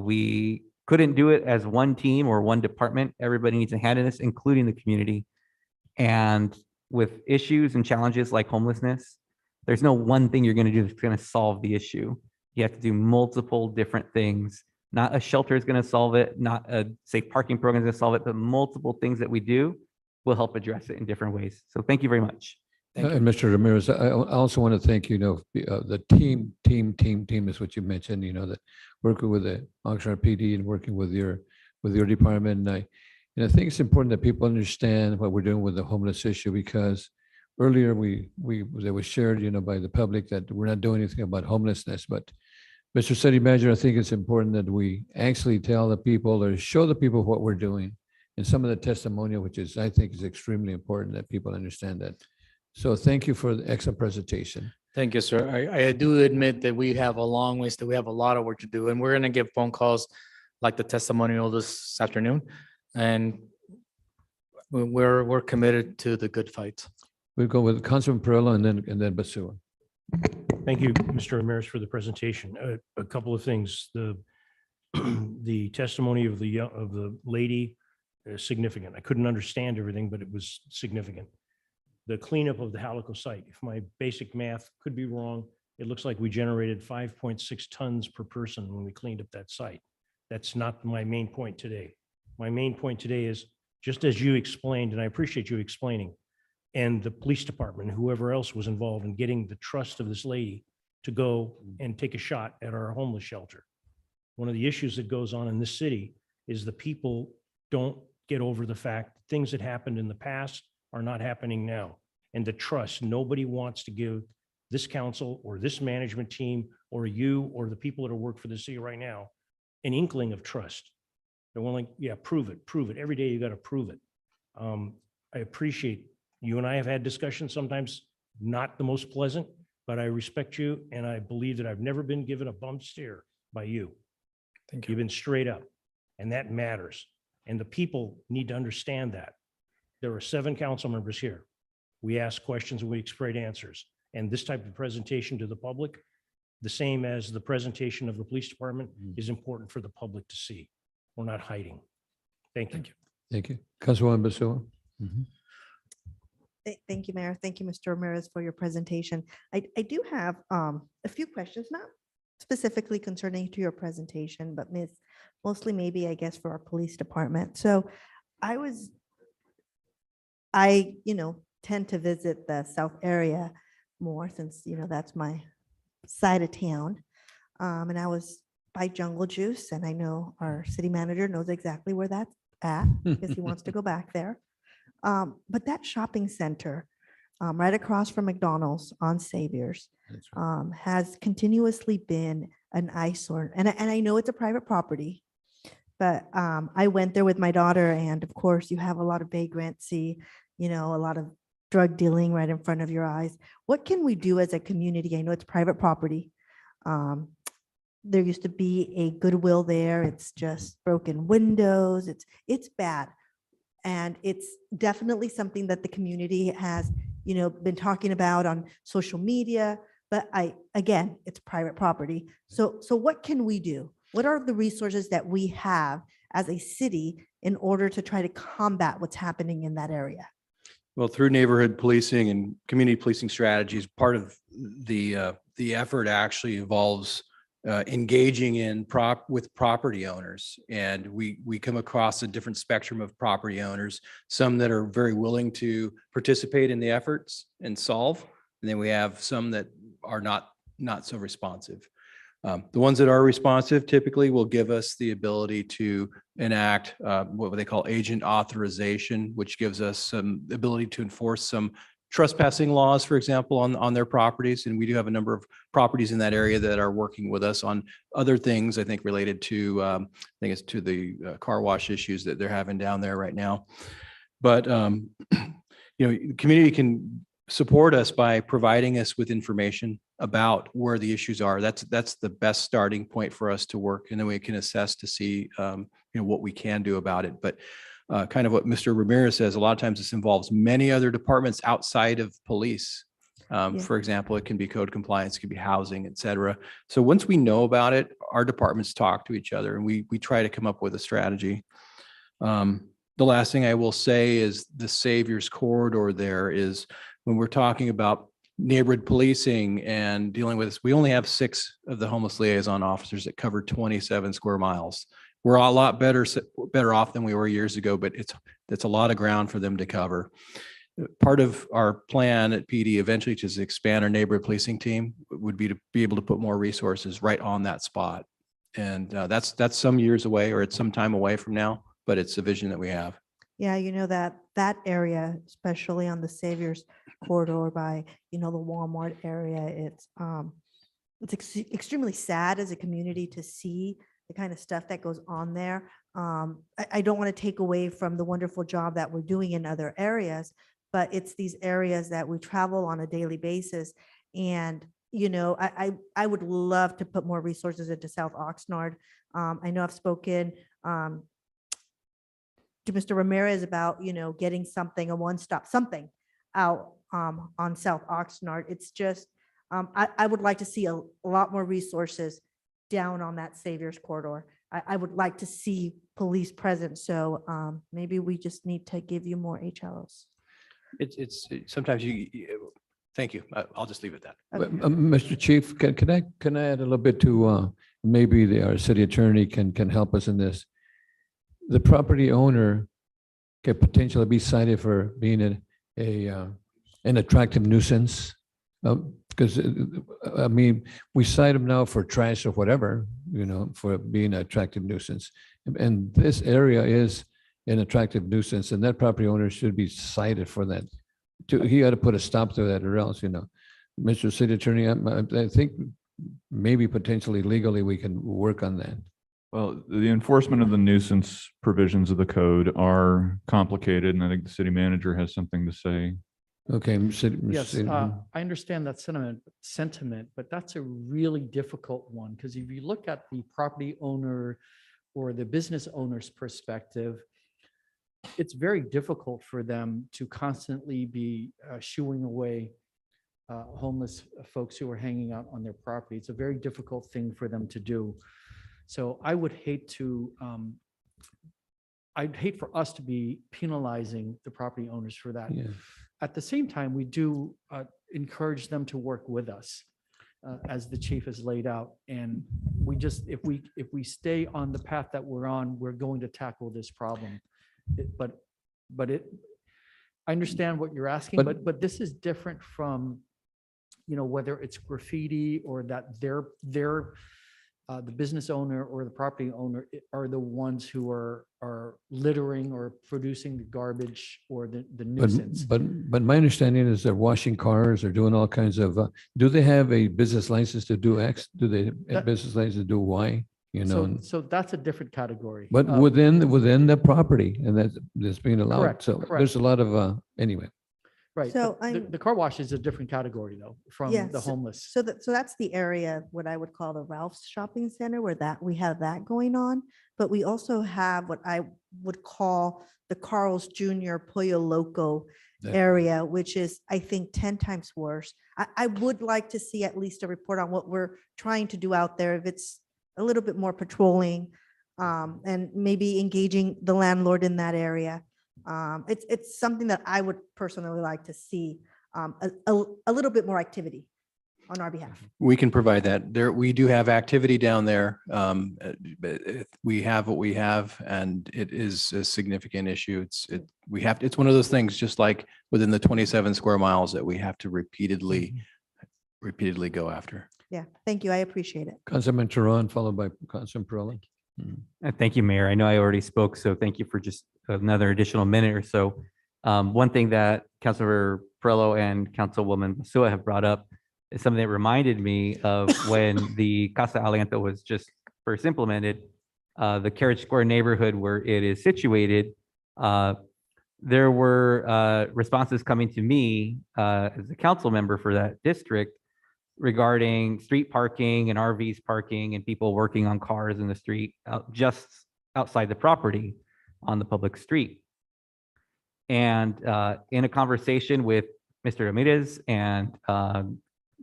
we couldn't do it as one team or one department. Everybody needs a hand in this, including the community. And with issues and challenges like homelessness, there's no one thing you're going to do that's going to solve the issue. You have to do multiple different things. Not a shelter is going to solve it, not a safe parking program is going to solve it, but multiple things that we do will help address it in different ways. So thank you very much. And Mr. Ramirez, I also want to thank you, the team is what you mentioned, that working with the Oxnard PD and working with your department. And I think it's important that people understand what we're doing with the homeless issue, because earlier it was shared, by the public that we're not doing anything about homelessness. But Mr. City Manager, I think it's important that we actually tell the people or show the people what we're doing, and some of the testimonial, which I think is extremely important that people understand that. So thank you for the excellent presentation. Thank you, sir. I do admit that we have a long ways, that we have a lot of work to do, and we're going to get phone calls like the testimonial this afternoon. And we're committed to the good fight. We'll go with Councilman Perillo and then Basua. Thank you, Mr. Ramirez, for the presentation. A couple of things. The testimony of the lady is significant. I couldn't understand everything, but it was significant. The cleanup of the Halico site, if my basic math could be wrong, it looks like we generated 5.6 tons per person when we cleaned up that site. That's not my main point today. My main point today is, just as you explained, and I appreciate you explaining, and the police department, whoever else was involved in getting the trust of this lady to go and take a shot at our homeless shelter. One of the issues that goes on in this city is the people don't get over the fact that things that happened in the past are not happening now. And the trust, nobody wants to give this council or this management team or you or the people that are working for the city right now an inkling of trust. They're willing, yeah, prove it. Every day you got to prove it. I appreciate you and I have had discussions, sometimes not the most pleasant, but I respect you and I believe that I've never been given a bum steer by you. Thank you. You've been straight up, and that matters. And the people need to understand that. There are 7 council members here. We ask questions and we expect answers. And this type of presentation to the public, the same as the presentation of the police department, is important for the public to see. We're not hiding. Thank you. Thank you. Councilwoman Basua. Thank you, Mayor. Thank you, Mr. Ramirez, for your presentation. I do have a few questions, not specifically concerning to your presentation, but mostly maybe, I guess, for our police department. So I tend to visit the South area more since, that's my side of town. And I was by Jungle Juice, and I know our city manager knows exactly where that's at because he wants to go back there. But that shopping center right across from McDonald's on Saviors has continuously been an eyesore. And I know it's a private property, But I went there with my daughter, and of course, you have a lot of vagrancy, you know, a lot of drug dealing right in front of your eyes. What can we do as a community? I know it's private property. There used to be a Goodwill there. It's just broken windows. It's bad. And it's definitely something that the community has, you know, been talking about on social media. But again, it's private property. So what can we do? What are the resources that we have as a city in order to try to combat what's happening in that area? Well, through neighborhood policing and community policing strategies, part of the effort actually involves engaging with property owners. And we come across a different spectrum of property owners, some that are very willing to participate in the efforts and solve. And then we have some that are not so responsive. The ones that are responsive typically will give us the ability to enact what they call agent authorization, which gives us some ability to enforce some trespassing laws, for example, on their properties. And we do have a number of properties in that area that are working with us on other things, I think, related to, I think it's to the car wash issues that they're having down there right now. But, you know, the community can support us by providing us with information about where the issues are. That's the best starting point for us to work. And then we can assess to see, you know, what we can do about it. But kind of what Mr. Ramirez says, a lot of times this involves many other departments outside of police. For example, it can be code compliance, it could be housing, et cetera. So once we know about it, our departments talk to each other and we try to come up with a strategy. The last thing I will say is the Saviors Corridor there is when we're talking about neighborhood policing and dealing with this, we only have 6 of the homeless liaison officers that cover 27 square miles. We're a lot better off than we were years ago, but it's a lot of ground for them to cover. Part of our plan at PD eventually to expand our neighborhood policing team would be to be able to put more resources right on that spot. And that's some years away, or it's some time away from now, but it's a vision that we have. Yeah, you know, that area, especially on the Saviors Corridor by, you know, the Walmart area, it's extremely sad as a community to see the kind of stuff that goes on there. I don't want to take away from the wonderful job that we're doing in other areas, but it's these areas that we travel on a daily basis. And, you know, I would love to put more resources into South Oxnard. I know I've spoken to Mr. Ramirez about, you know, getting something, a one-stop something out on South Oxnard. It's just, I would like to see a lot more resources down on that Saviors Corridor. I would like to see police present. So maybe we just need to give you more HLOs. It's sometimes thank you. I'll just leave it at that. Mr. Chief, can I add a little bit to maybe our city attorney can help us in this? The property owner can potentially be cited for being an attractive nuisance. Because I mean, we cite them now for trash or whatever, you know, for being an attractive nuisance. And this area is an attractive nuisance, and that property owner should be cited for that. He ought to put a stop to that, or else, you know, Mr. City Attorney, I think maybe potentially legally we can work on that. Well, the enforcement of the nuisance provisions of the code are complicated, and I think the city manager has something to say. Okay. Yes, I understand that sentiment, but that's a really difficult one, because if you look at the property owner or the business owner's perspective, it's very difficult for them to constantly be shooing away homeless folks who are hanging out on their property. It's a very difficult thing for them to do. So I would hate to, I'd hate for us to be penalizing the property owners for that. Yeah. At the same time, we do encourage them to work with us, as the chief has laid out. And we just, if we stay on the path that we're on, we're going to tackle this problem. I understand what you're asking, but this is different from, you know, whether it's graffiti or that they're the business owner or the property owner are the ones who are littering or producing the garbage or the nuisance. But my understanding is they're washing cars, they're doing all kinds of, do they have a business license to do X? Do they have business license to do Y? you know. So that's a different category. But within the property, and that's being allowed. Correct, So correct. there's a lot of, anyway. Right. So but The car wash is a different category though, from Yes, the homeless. So that's the area, what I would call the Ralph's Shopping Center, where we have that going on. But we also have what I would call the Carl's Jr. Pollo Loco That- area, which is, I think, 10 times worse. I would like to see at least a report on what we're trying to do out there. If it's a little bit more patrolling, and maybe engaging the landlord in that area. It's something that I would personally like to see, a little bit more activity on our behalf. We can provide that. We do have activity down there. We have what we have, and it is a significant issue. It's one of those things, just like within the 27 square miles, that we have to repeatedly go after. Yeah, thank you. I appreciate it. Councilman Turan, followed by Councilman Perrella. Thank you, Mayor. I know I already spoke, so thank you for just another additional minute or so. One thing that Councilmember Perrello and Councilwoman Masua have brought up is something that reminded me of when the Casa Aliento was just first implemented, the Carriage Square neighborhood where it is situated. There were responses coming to me as a council member for that district regarding street parking and RVs parking and people working on cars in the street just outside the property on the public street. And in a conversation with Mr. Ramirez and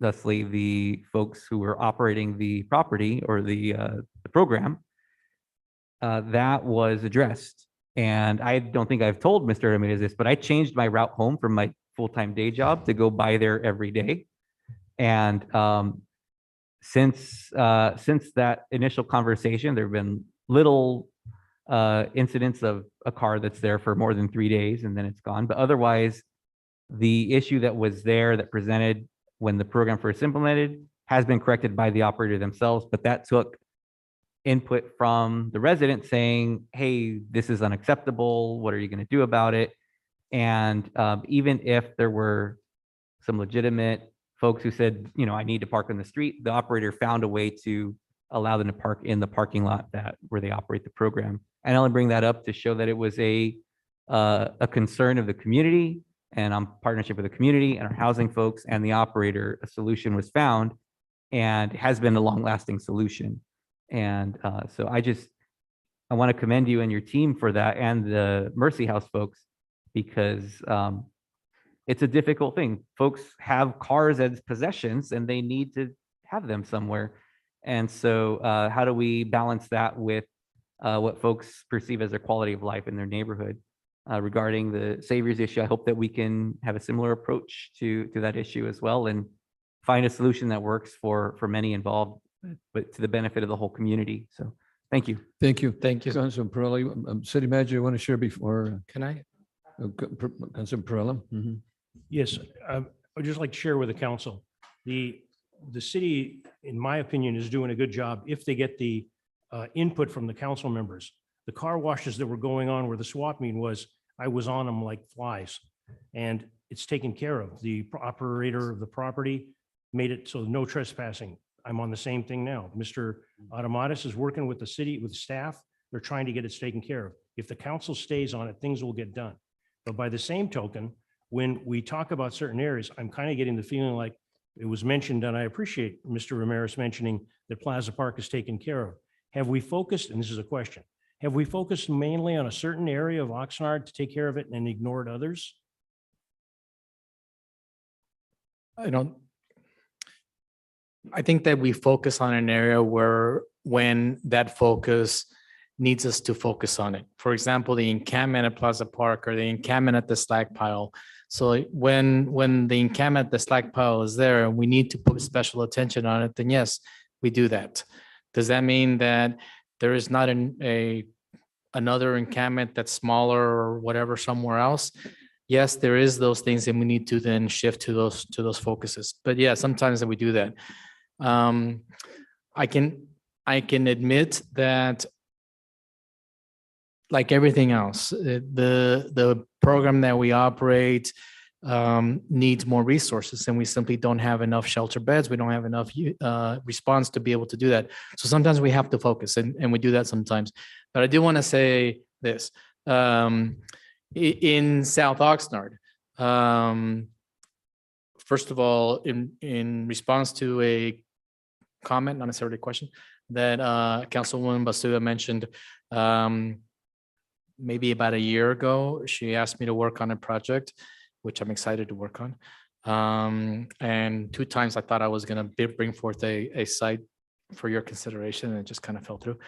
thusly the folks who were operating the property or the program, that was addressed. And I don't think I've told Mr. Ramirez this, but I changed my route home from my full-time day job to go by there every day. And since that initial conversation, there have been little incidents of a car that's there for more than 3 days and then it's gone. But otherwise, the issue that was there that presented when the program first implemented has been corrected by the operator themselves. But that took input from the resident saying, hey, this is unacceptable. What are you going to do about it? And even if there were some legitimate folks who said, I need to park on the street, the operator found a way to allow them to park in the parking lot where they operate the program. And I only bring that up to show that it was a concern of the community, and on partnership with the community and our housing folks and the operator, a solution was found and has been a long-lasting solution. And so I want to commend you and your team for that, and the Mercy House folks, because it's a difficult thing. Folks have cars as possessions and they need to have them somewhere. And so how do we balance that with what folks perceive as their quality of life in their neighborhood? Regarding the Saviors issue, I hope that we can have a similar approach to that issue as well and find a solution that works for many involved, but to the benefit of the whole community. So thank you. Thank you. Thank you. Councilman Perrella, City Manager, you want to share before? Can I? Councilman Perrella? Yes, I would just like to share with the council, the city, in my opinion, is doing a good job if they get the input from the council members. The car washes that were going on where the swap meet was, I was on them like flies, and it's taken care of. The operator of the property made it so no trespassing. I'm on the same thing now. Mr. Automatis is working with the city, with staff. They're trying to get it taken care of. If the council stays on it, things will get done. But by the same token, when we talk about certain areas, I'm kind of getting the feeling like it was mentioned, and I appreciate Mr. Ramirez mentioning that Plaza Park is taken care of. Have we focused, and this is a question, have we focused mainly on a certain area of Oxnard to take care of it and ignored others? I think that we focus on an area where when that focus needs us to focus on it. For example, the encampment at Plaza Park or the encampment at the slag pile. So when the encampment at the slag pile is there and we need to put special attention on it, then yes, we do that. Does that mean that there is not another encampment that's smaller or whatever somewhere else? Yes, there is those things, and we need to then shift to those focuses. But yeah, sometimes we do that. I can admit that, like everything else, the program that we operate, needs more resources, and we simply don't have enough shelter beds. We don't have enough response to be able to do that. So sometimes we have to focus, and we do that sometimes. But I do want to say this. In South Oxnard, first of all, in response to a comment, not necessarily a question, that Councilwoman Basuda mentioned, maybe about a year ago, she asked me to work on a project, which I'm excited to work on. And 2 times I thought I was going to bring forth a site for your consideration, and it just kind of fell through.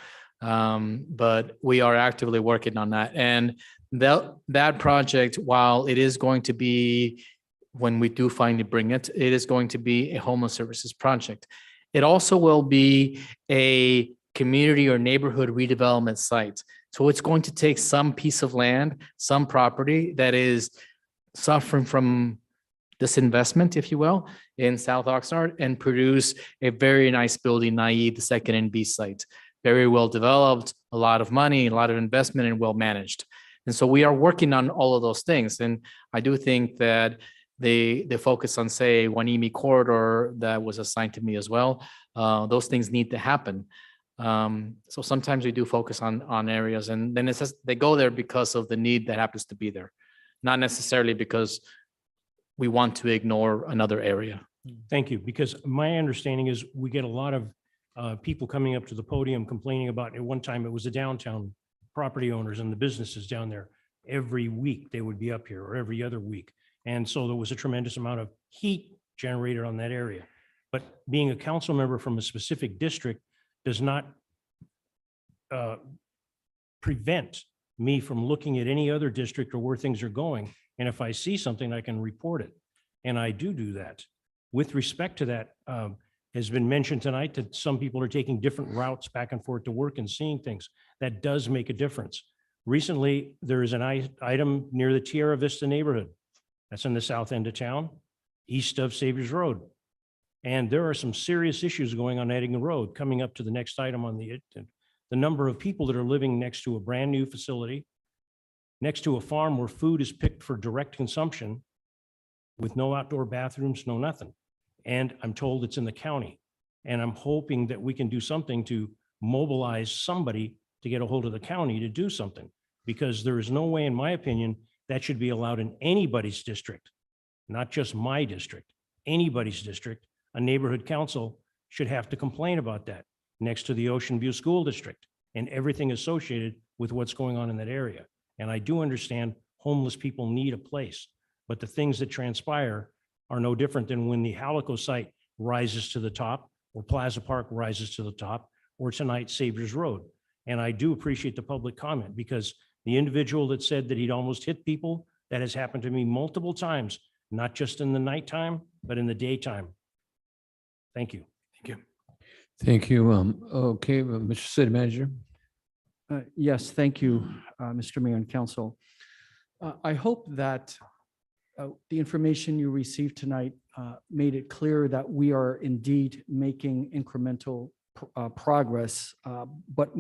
But we are actively working on that. And that project, while it is going to be, when we do finally bring it, it is going to be a homeless services project. It also will be a community or neighborhood redevelopment site. So it's going to take some piece of land, some property that is suffering from disinvestment, if you will, in South Oxnard, and produce a very nice building, i.e. the second and B site. Very well developed, a lot of money, a lot of investment, and well managed. And so we are working on all of those things. And I do think that the focus on, say, Wanimi corridor that was assigned to me as well, those things need to happen. So sometimes we do focus on areas, and then it says they go there because of the need that happens to be there, not necessarily because we want to ignore another area. Thank you, because my understanding is we get a lot of people coming up to the podium complaining about, at one time it was the downtown property owners and the businesses down there. Every week they would be up here, or every other week. And so there was a tremendous amount of heat generated on that area. But being a council member from a specific district does not prevent me from looking at any other district or where things are going. And if I see something, I can report it. And I do that. With respect to that, has been mentioned tonight that some people are taking different routes back and forth to work and seeing things. That does make a difference. Recently, there is an item near the Tierra Vista neighborhood. That's in the south end of town, east of Saviors Road. And there are some serious issues going on Edding Road. Coming up to the next item on the number of people that are living next to a brand new facility, next to a farm where food is picked for direct consumption with no outdoor bathrooms, no nothing. And I'm told it's in the county. And I'm hoping that we can do something to mobilize somebody to get a hold of the county to do something, because there is no way, in my opinion, that should be allowed in anybody's district, not just my district, anybody's district. A neighborhood council should have to complain about that next to the Ocean View School District and everything associated with what's going on in that area. And I do understand homeless people need a place, but the things that transpire are no different than when the Halico site rises to the top, or Plaza Park rises to the top, or tonight Saviors Road. And I do appreciate the public comment, because the individual that said that he'd almost hit people, that has happened to me multiple times, not just in the nighttime, but in the daytime. Thank you. Thank you. Thank you. Okay, Mr. City Manager. Yes, thank you, Mr. Mayor and Council. I hope that the information you received tonight made it clear that we are indeed making incremental progress, but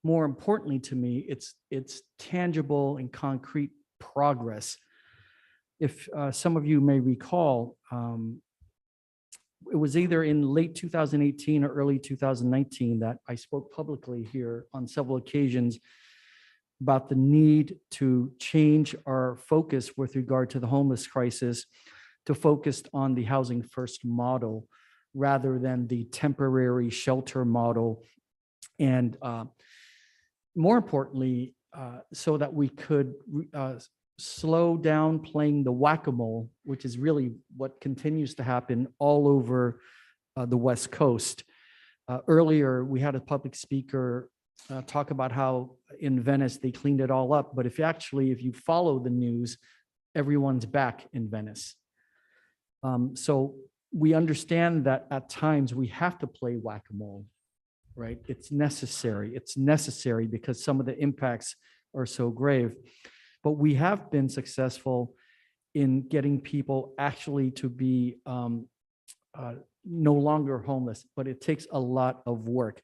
more importantly to me, it's tangible and concrete progress. If some of you may recall, it was either in late 2018 or early 2019 that I spoke publicly here on several occasions about the need to change our focus with regard to the homeless crisis to focus on the housing first model rather than the temporary shelter model. And more importantly, so that we could slow down playing the whack-a-mole, which is really what continues to happen all over the West Coast. Earlier, we had a public speaker talk about how in Venice they cleaned it all up, but if you follow the news, everyone's back in Venice. So we understand that at times we have to play whack-a-mole, right? It's necessary. It's necessary because some of the impacts are so grave. But we have been successful in getting people actually to be no longer homeless, but it takes a lot of work.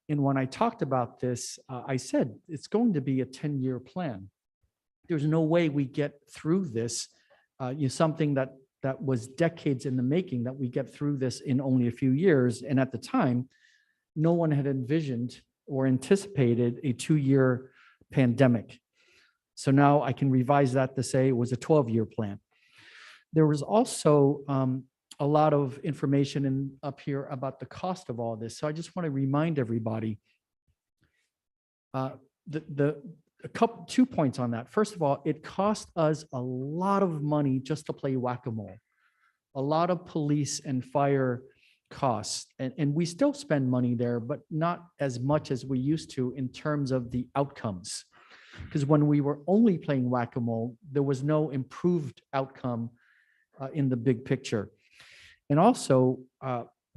And when I talked about this, I said it's going to be a 10-year plan. There's no way we get through this something that was decades in the making, that we get through this in only a few years. And at the time, no one had envisioned or anticipated a 2-year pandemic. So now I can revise that to say it was a 12-year plan. There was also a lot of information up here about the cost of all this. So I just want to remind everybody, 2 points on that. First of all, it cost us a lot of money just to play whack-a-mole, a lot of police and fire costs. And we still spend money there, but not as much as we used to in terms of the outcomes. Because when we were only playing whack-a-mole, there was no improved outcome in the big picture. And also,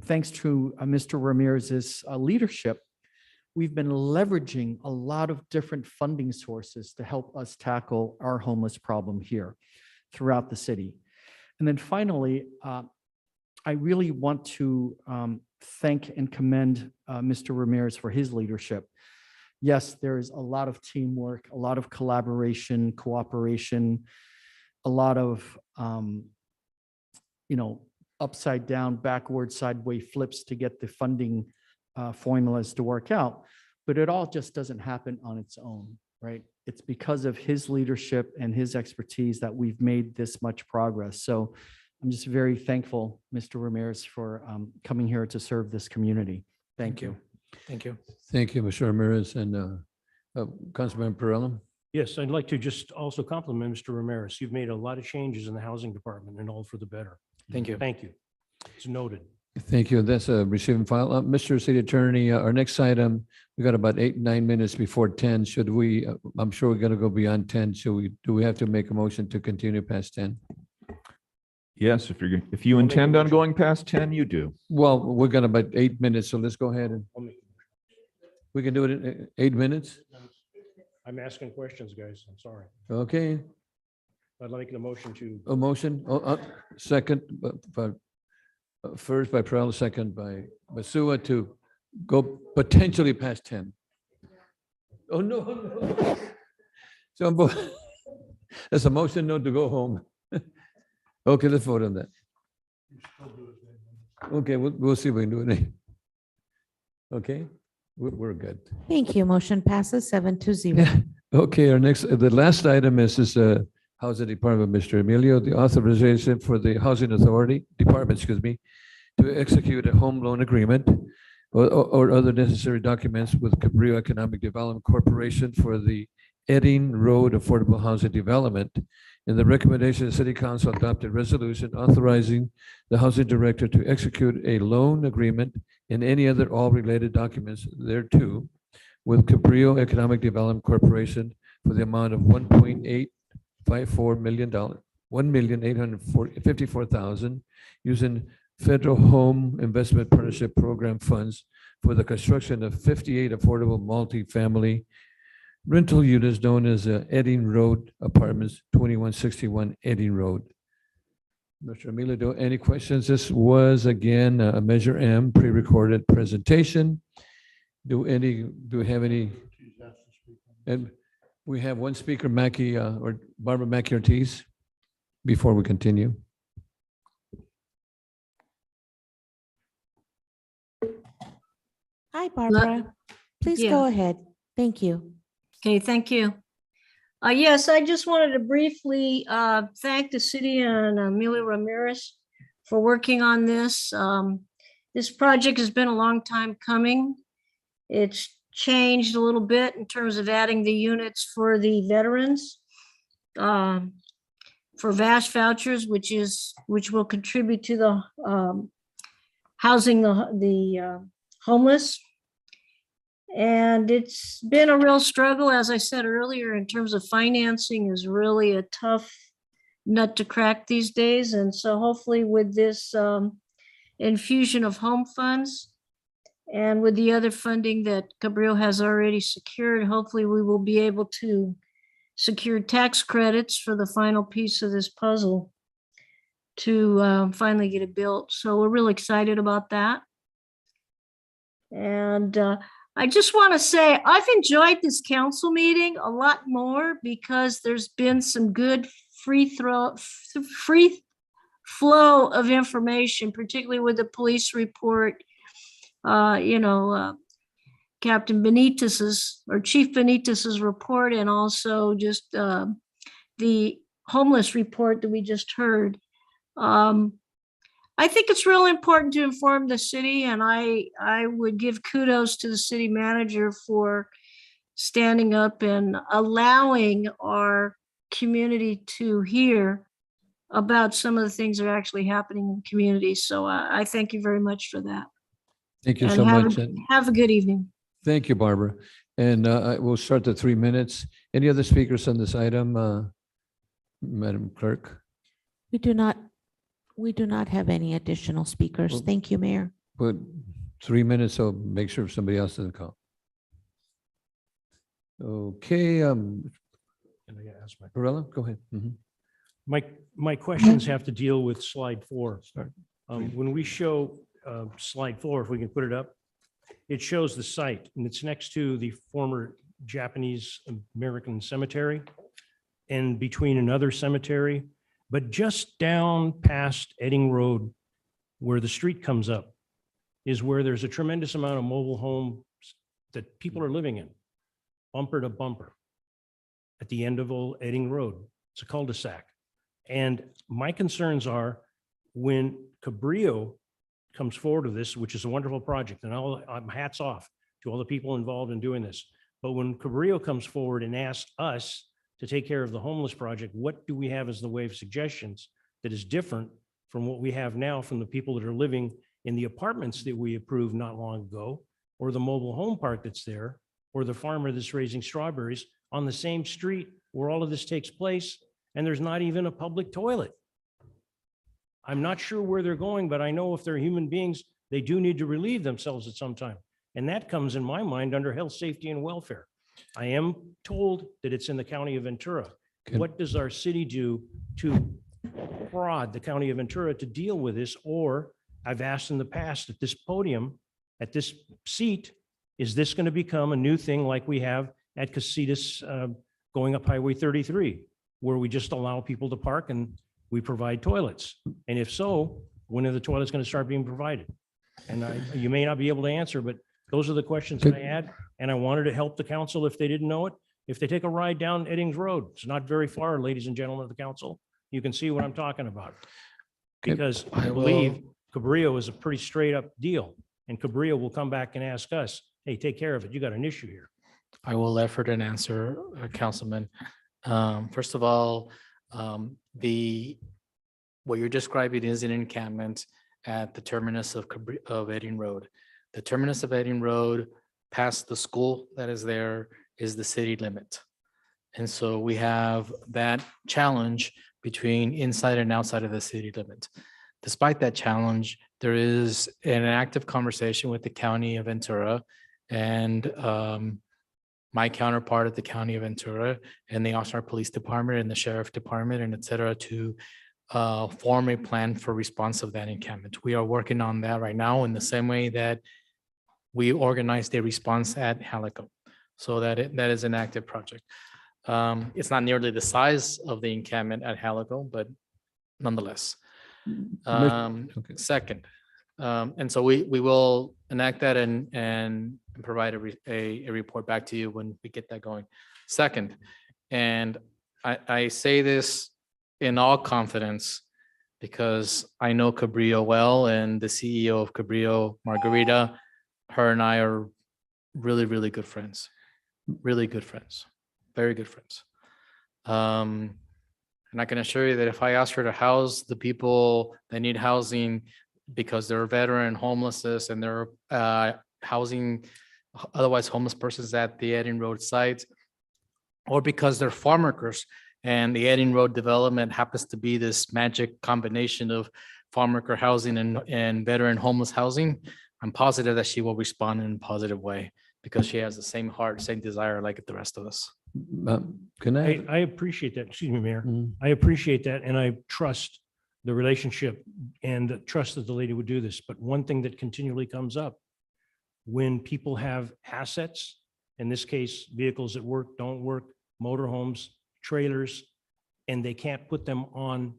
thanks to Mr. Ramirez's leadership, we've been leveraging a lot of different funding sources to help us tackle our homeless problem here throughout the city. And then finally, I really want to thank and commend Mr. Ramirez for his leadership. Yes, there's a lot of teamwork, a lot of collaboration, cooperation, a lot of, upside down, backward, sideways flips to get the funding formulas to work out. But it all just doesn't happen on its own, right? It's because of his leadership and his expertise that we've made this much progress. So I'm just very thankful, Mr. Ramirez, for coming here to serve this community. Thank you. Thank you. Thank you, Mr. Ramirez. And Councilman Perrella? Yes, I'd like to just also compliment Mr. Ramirez. You've made a lot of changes in the housing department and all for the better. Thank you. Thank you. It's noted. Thank you. That's a receiving file. Mr. City Attorney, our next item, we got about 8-9 minutes before 10. Should we, I'm sure we're going to go beyond 10. Do we have to make a motion to continue past 10? Yes, if you intend on going past 10, you do. Well, we're going to about 8 minutes, so let's go ahead and we can do it in 8 minutes. I'm asking questions, guys. I'm sorry. Okay. I'd like a motion to. A motion, second, first by Perrella, second by Basua to go potentially past 10. Oh, no. So that's a motion, no, to go home. Okay, let's vote on that. Okay, we'll see if we can do it. Okay, we're good. Thank you. Motion passes 7-0. Okay, the last item is Housing Department, Mr. Emilio, the authorization for the Housing Authority Department, to execute a home loan agreement or other necessary documents with Cabrillo Economic Development Corporation for the Edding Road Affordable Housing Development. And the recommendation, the City Council adopted resolution authorizing the Housing Director to execute a loan agreement and any other all related documents thereto with Cabrillo Economic Development Corporation for the amount of $1.854 million, $1,854,000 using Federal Home Investment Partnership Program funds for the construction of 58 affordable multifamily rental units known as Edding Road Apartments, 2161 Edding Road. Mr. Emilio, any questions? This was again a Measure M pre-recorded presentation. Do we have any? And we have one speaker, Mackie or Barbara Mackie Ortiz, before we continue. Hi, Barbara. Please go ahead. Thank you. Okay, thank you. Yes, I just wanted to briefly thank the city and Emilio Ramirez for working on this. This project has been a long time coming. It's changed a little bit in terms of adding the units for the veterans, for VASH vouchers, which will contribute to the housing the homeless. And it's been a real struggle, as I said earlier, in terms of financing is really a tough nut to crack these days. And so hopefully with this infusion of home funds and with the other funding that Cabrillo has already secured, hopefully we will be able to secure tax credits for the final piece of this puzzle to finally get it built. So we're really excited about that. And I just want to say I've enjoyed this council meeting a lot more because there's been some good free flow of information, particularly with the police report. Captain Benitez's or Chief Benitez's report, and also just the homeless report that we just heard. I think it's really important to inform the city, and I would give kudos to the city manager for standing up and allowing our community to hear about some of the things that are actually happening in communities. So I thank you very much for that. Thank you And so have much. have a good evening. Thank you, Barbara. And we'll start the 3 minutes. Any other speakers on this item, Madam Clerk? We do not have any additional speakers. Thank you, Mayor. Put 3 minutes, so make sure somebody else doesn't call. Okay, Perella, go ahead. Mhm. My questions have to deal with slide 4. When we show slide 4, if we can put it up, it shows the site, and it's next to the former Japanese American cemetery and between another cemetery, but just down past Edding Road, where the street comes up, is where there's a tremendous amount of mobile homes that people are living in, bumper to bumper, at the end of Old Edding Road. It's a cul-de-sac. And my concerns are when Cabrillo comes forward with this, which is a wonderful project, and hats off to all the people involved in doing this. But when Cabrillo comes forward and asks us to take care of the homeless project, what do we have as the way of suggestions that is different from what we have now from the people that are living in the apartments that we approved not long ago, or the mobile home park that's there, or the farmer that's raising strawberries on the same street where all of this takes place, and there's not even a public toilet? I'm not sure where they're going, but I know if they're human beings, they do need to relieve themselves at some time. And that comes in my mind under health, safety, and welfare. I am told that it's in the county of Ventura. What does our city do to prod the county of Ventura to deal with this? Or I've asked in the past at this podium, at this seat, is this going to become a new thing like we have at Casitas going up Highway 33, where we just allow people to park and we provide toilets? And if so, when are the toilets going to start being provided? And you may not be able to answer, but those are the questions that I had. And I wanted to help the council if they didn't know it. If they take a ride down Eddings Road, it's not very far, ladies and gentlemen of the council, you can see what I'm talking about. Because I believe Cabrillo is a pretty straight up deal. And Cabrillo will come back and ask us, hey, take care of it. You got an issue here. I will effort an answer, Councilman. First of all, what you're describing is an encampment at the terminus of Edding Road. The terminus of Edding Road, past the school that is there, is the city limit. And so we have that challenge between inside and outside of the city limit. Despite that challenge, there is an active conversation with the county of Ventura and my counterpart at the county of Ventura and the Oxnard Police Department and the Sheriff Department and et cetera to form a plan for response of that encampment. We are working on that right now in the same way that we organized a response at Halico. So that is an active project. It's not nearly the size of the encampment at Halico, but nonetheless. Second, and so we will enact that and provide a report back to you when we get that going. Second, and I say this in all confidence because I know Cabrillo well, and the CEO of Cabrillo, Margarita, her and I are really, really good friends. Really good friends. Very good friends. And I can assure you that if I ask her to house the people that need housing because they're veteran homelessness and they're housing otherwise homeless persons at the Edding Road site, or because they're farm workers and the Edding Road development happens to be this magic combination of farm worker housing and veteran homeless housing, I'm positive that she will respond in a positive way because she has the same heart, same desire like the rest of us. Can I appreciate that. Excuse me, Mayor. I appreciate that. And I trust the relationship and trust that the lady would do this. But one thing that continually comes up when people have assets, in this case, vehicles that work, don't work, motorhomes, trailers, and they can't put them on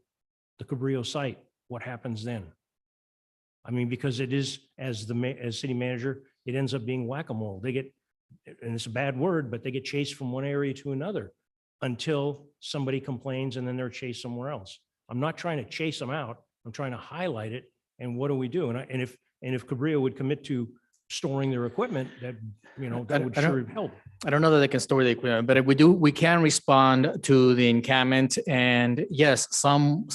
the Cabrillo site, what happens then? I mean, because it is, as city manager, it ends up being whack-a-mole. They get, and it's a bad word, but they get chased from one area to another until somebody complains and then they're chased somewhere else. I'm not trying to chase them out. I'm trying to highlight it. And what do we do? And if Cabrillo would commit to storing their equipment, that, that would sure help. I don't know that they can store the equipment, but if we can respond to the encampment. And yes, some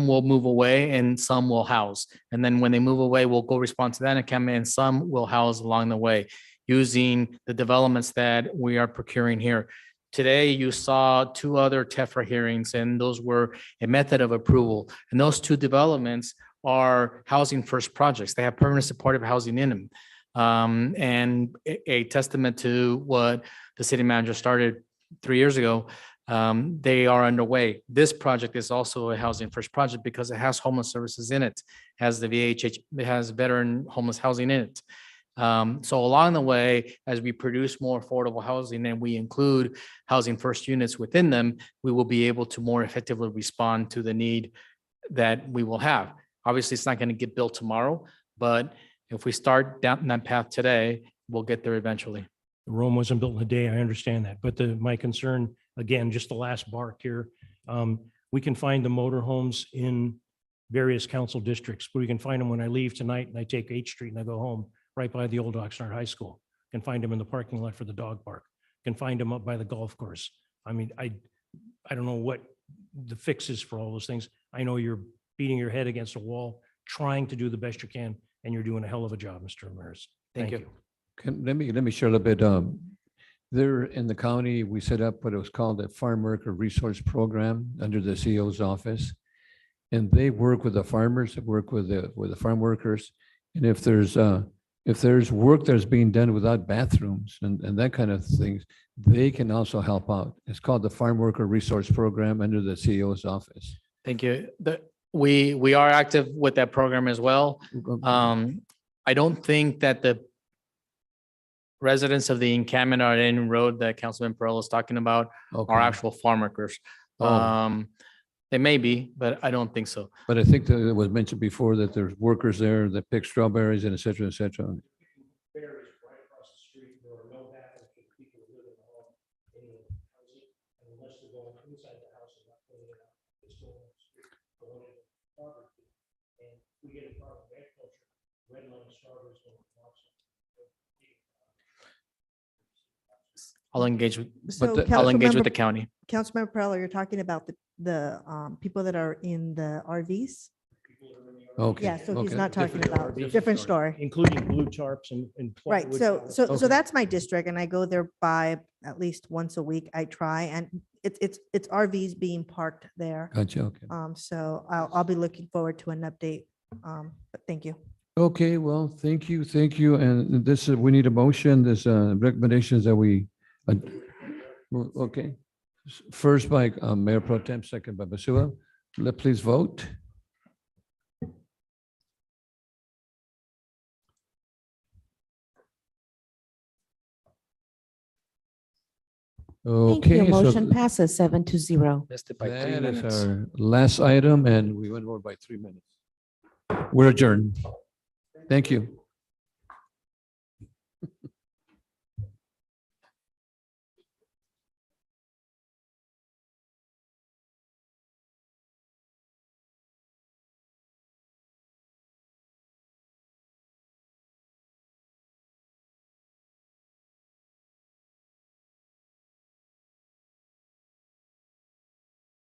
will move away and some will house. And then when they move away, we'll go respond to that encampment, and some will house along the way using the developments that we are procuring here. Today, you saw 2 other TEFRA hearings, and those were a method of approval. And those 2 developments are housing first projects. They have permanent supportive housing in them. And a testament to what the city manager started 3 years ago, they are underway. This project is also a housing first project because it has homeless services in it, has the VHH, it has veteran homeless housing in it. So along the way, as we produce more affordable housing and we include housing first units within them, we will be able to more effectively respond to the need that we will have. Obviously, it's not going to get built tomorrow, but if we start down that path today, we'll get there eventually. Rome wasn't built in a day. I understand that. But my concern, again, just the last bark here, we can find the motorhomes in various council districts, but we can find them when I leave tonight and I take 8th Street and I go home right by the old Oxnard High School. Can find them in the parking lot for the dog park. Can find them up by the golf course. I mean, I don't know what the fix is for all those things. I know you're beating your head against a wall, trying to do the best you can, and you're doing a hell of a job, Mr. Ramirez. Thank you. Let me share a little bit. There in the county, we set up what it was called a Farm Worker Resource Program under the CEO's office. And they work with the farmers, they work with the farm workers. And if there's work that's being done without bathrooms and that kind of things, they can also help out. It's called the Farm Worker Resource Program under the CEO's office. Thank you. We are active with that program as well. I don't think that the residents of the encampment on any road that Councilman Pearl is talking about are actual farm workers. They may be, but I don't think so. But I think that it was mentioned before that there's workers there that pick strawberries and et cetera, et cetera. I'll engage with, So I'll engage with Councilmember- the county. Councilmember Perrello, you're talking about the people that are in the RVs? Okay. Yeah, so he's okay. not talking Different about, story. different story. Including blue tarps and. Right, plywood so, tarps. so Okay. that's my district and I go there by at least once a week. I try and it's RVs being parked there. Gotcha, okay. So I'll be looking forward to an update. But thank you. Okay, well, thank you. And this, we need a motion, this recommendations that we, okay. First by Mayor Pro Tem, second by Basua. Please vote. Thank you. Okay, so Motion passes 7-0. Missed it by 3 that is minutes. our last item and we went over by 3 minutes. We're adjourned. Thank you.